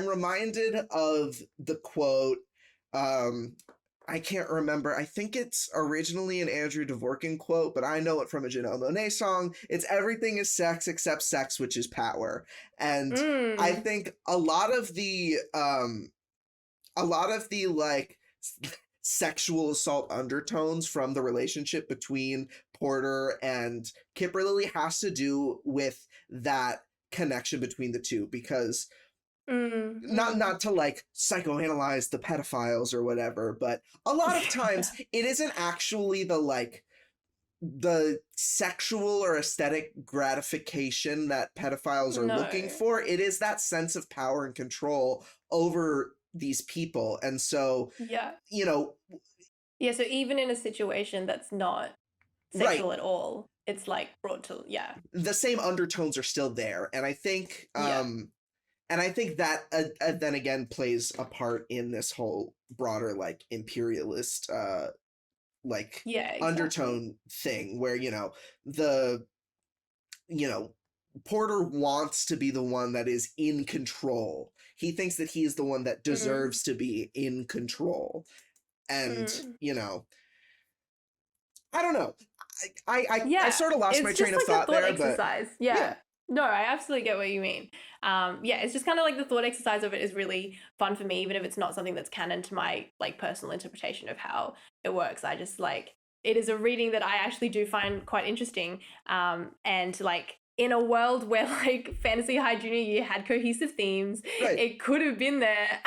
reminded of the quote. I can't remember. I think it's originally an Andrew Dworkin quote, but I know it from a Janelle Monáe song. It's everything is sex except sex, which is power. And I think a lot of the like sexual assault undertones from the relationship between Porter and Kipperlilly has to do with that connection between the two, because not to like psychoanalyze the pedophiles or whatever, but a lot of times it isn't actually the sexual or aesthetic gratification that pedophiles are looking for. It is that sense of power and control over these people. And so you know, so even in a situation that's not sexual at all, it's like brought to the same undertones are still there. And I think and I think that then again plays a part in this whole broader like imperialist undertone thing, where Porter wants to be the one that is in control. He thinks that he is the one that deserves to be in control. And I don't know. I sort of lost my train of thought there, exercise. But no, I absolutely get what you mean. It's just kind of like the thought exercise of it is really fun for me, even if it's not something that's canon to my like personal interpretation of how it works. I just like, it is a reading that I actually do find quite interesting. And like in a world where like Fantasy High Junior Year had cohesive themes, it could have been there,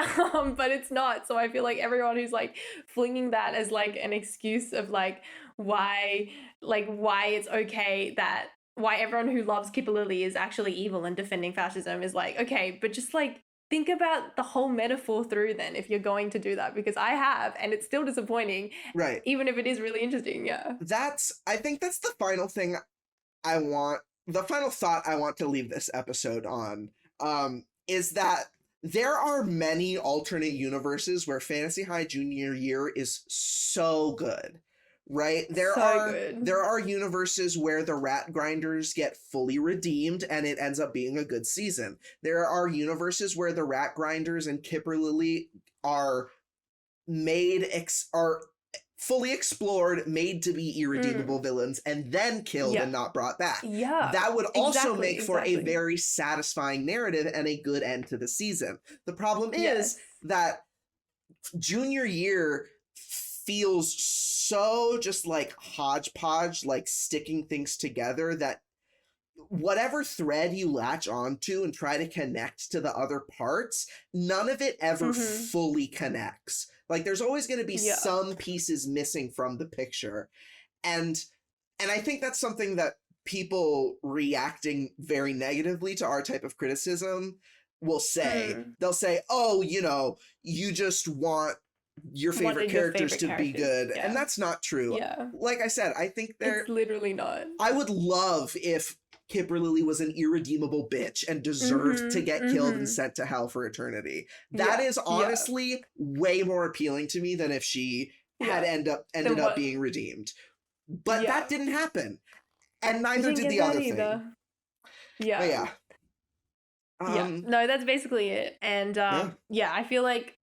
but it's not. So I feel like everyone who's like flinging that as like an excuse of like why it's okay that why everyone who loves Kipperlilly is actually evil and defending fascism is like, okay, but just like think about the whole metaphor through then if you're going to do that, because I have, and it's still disappointing, Right. even if it is really interesting. Yeah. I think that's the final thing the final thought I want to leave this episode on, is that there are many alternate universes where Fantasy High Junior Year is so good. Right? There are universes where the rat grinders get fully redeemed and it ends up being a good season. There are universes where the rat grinders and Kipperlilly are fully explored, made to be irredeemable villains, and then killed and not brought back. Yeah. That would also make for a very satisfying narrative and a good end to the season. The problem is that Junior Year feels so just like hodgepodge, like sticking things together, that whatever thread you latch onto and try to connect to the other parts, none of it ever fully connects. Like there's always going to be some pieces missing from the picture. And I think that's something that people reacting very negatively to our type of criticism will say. They'll say, oh, you just want your favorite characters to be good. And that's not true. Yeah. Like I said, I think it's literally not. I would love if Kipperlilly was an irredeemable bitch and deserved to get killed and sent to hell for eternity. That is honestly way more appealing to me than if she had ended up being redeemed. But that didn't happen. And neither did the other thing. Yeah. But no, that's basically it. And I feel like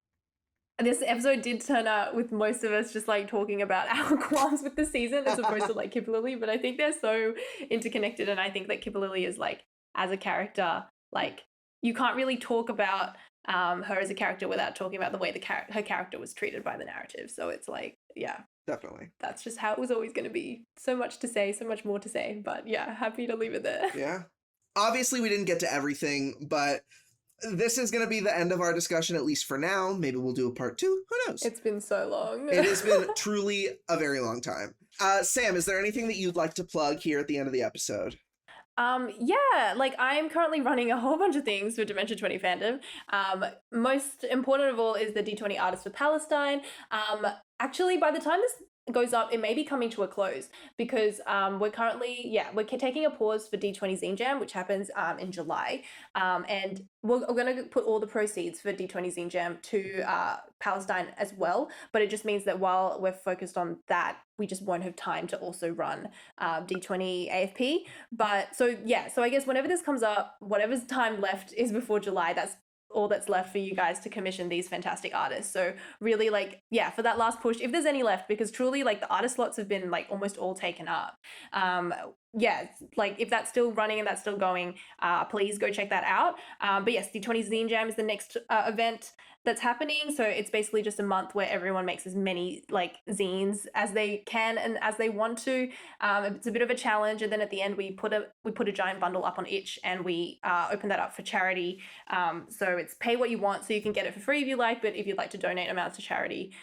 this episode did turn out with most of us just like talking about our qualms with the season as opposed to like Kipperlilly, but I think they're so interconnected, and I think that Kipperlilly is like, as a character, like you can't really talk about her as a character without talking about the way her character was treated by the narrative. So it's like, definitely. That's just how it was always going to be. So much to say, so much more to say, but happy to leave it there. Yeah. Obviously we didn't get to everything, but this is going to be the end of our discussion, at least for now. Maybe we'll do a part 2. Who knows? It's been so long. It has been truly a very long time. Sam, is there anything that you'd like to plug here at the end of the episode? Like I'm currently running a whole bunch of things for Dimension 20 fandom. Most important of all is the D20 Artists for Palestine. Actually, by the time this goes up, it may be coming to a close because we're currently we're taking a pause for D20 Zine Jam, which happens in July, and we're going to put all the proceeds for D20 Zine Jam to Palestine as well, but it just means that while we're focused on that, we just won't have time to also run D20 AFP. But so I guess whenever this comes up, whatever's time left is before July, that's all that's left for you guys to commission these fantastic artists. So really for that last push, if there's any left, because truly like the artist slots have been like almost all taken up. Like if that's still running and that's still going, please go check that out. But yes, the 20 Zine Jam is the next event that's happening. So it's basically just a month where everyone makes as many like zines as they can and as they want to. It's a bit of a challenge, and then at the end we put a giant bundle up on Itch and we open that up for charity. So it's pay what you want, so you can get it for free if you like, but if you'd like to donate amounts to charity,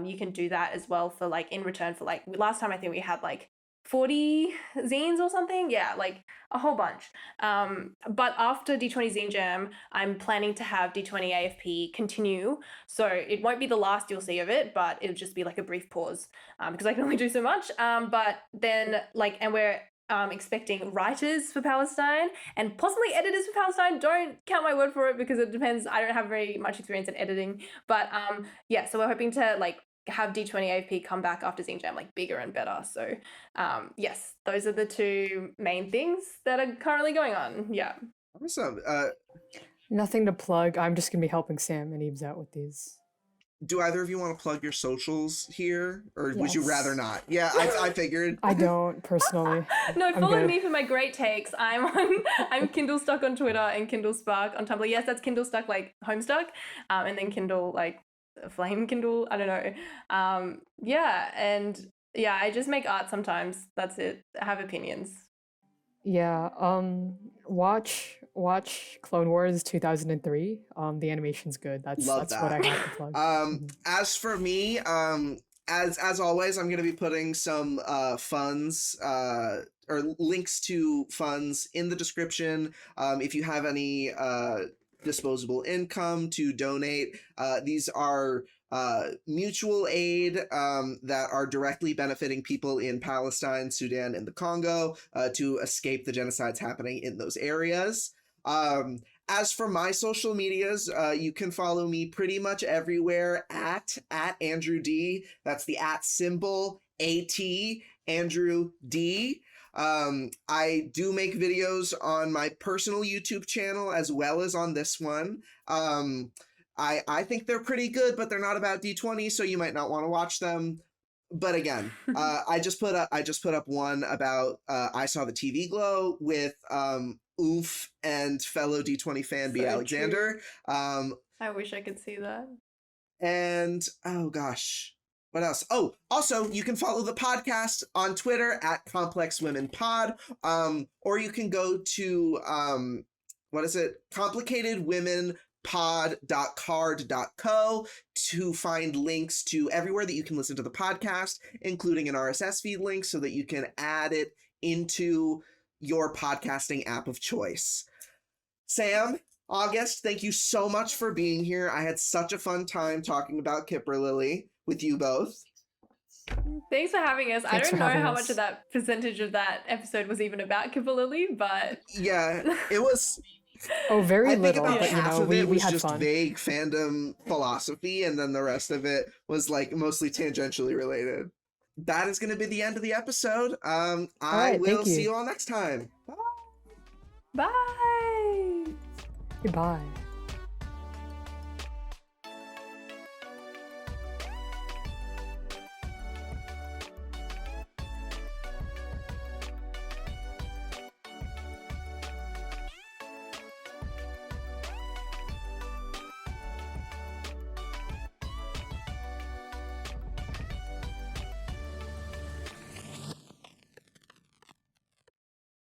you can do that as well for like in return for like last time I think we had like 40 zines or something, like a whole bunch. But after D20 Zine Jam, I'm planning to have D20 AFP continue, so it won't be the last you'll see of it, but it'll just be like a brief pause because I can only do so much. But then and we're expecting writers for Palestine and possibly editors for Palestine. Don't count my word for it because it depends. I don't have very much experience in editing, but so we're hoping to have D20 AFP come back after Zine Jam bigger and better. So yes, those are the two main things that are currently going on. Awesome. Nothing to plug. I'm just gonna be helping Sam and Eves out with these. Do either of you want to plug your socials here, or would you Yes. rather not? Yeah, I figured. I don't personally. No, I'm follow good. me for my great takes. I'm Kindlestuck on Twitter and Kindlespark on Tumblr. Yes, that's Kindlestuck Homestuck, and then Kindle Flame Kindle. I don't know. I just make art sometimes. That's it. I have opinions. Yeah. Watch Clone Wars 2003. The animation's good. That's Love what I that. have to plug. As for me, as always, I'm gonna be putting some funds or links to funds in the description. If you have any disposable income to donate. These are mutual aid that are directly benefiting people in Palestine, Sudan, and the Congo to escape the genocides happening in those areas. As for my social medias, you can follow me pretty much everywhere at Andrew D. That's the at symbol, AT, Andrew D. I do make videos on my personal YouTube channel as well as on this one. I think they're pretty good, but they're not about D20, so you might not want to watch them. But again, I just put up one about I Saw the TV Glow with Oof and fellow D20 fan B. So Alexander. I wish I could see that. And oh gosh, what else? Oh, also you can follow the podcast on Twitter at Complex Women Pod, or you can go to complicatedwomenpod.card.co to find links to everywhere that you can listen to the podcast, including an RSS feed link so that you can add it into your podcasting app of choice. Sam, August, thank you so much for being here. I had such a fun time talking about Kipperlilly with you both. Thanks for having us. Thanks I for don't know having how us. much of that percentage of that episode was even about Kipperlilly, but Yeah, it was. Oh, very I think little, about but half of we it was had just fun. vague fandom philosophy, and then the rest of it was like mostly tangentially related. That is going to be the end of the episode. I right, will thank you. see you all next time. Bye. bye. Goodbye.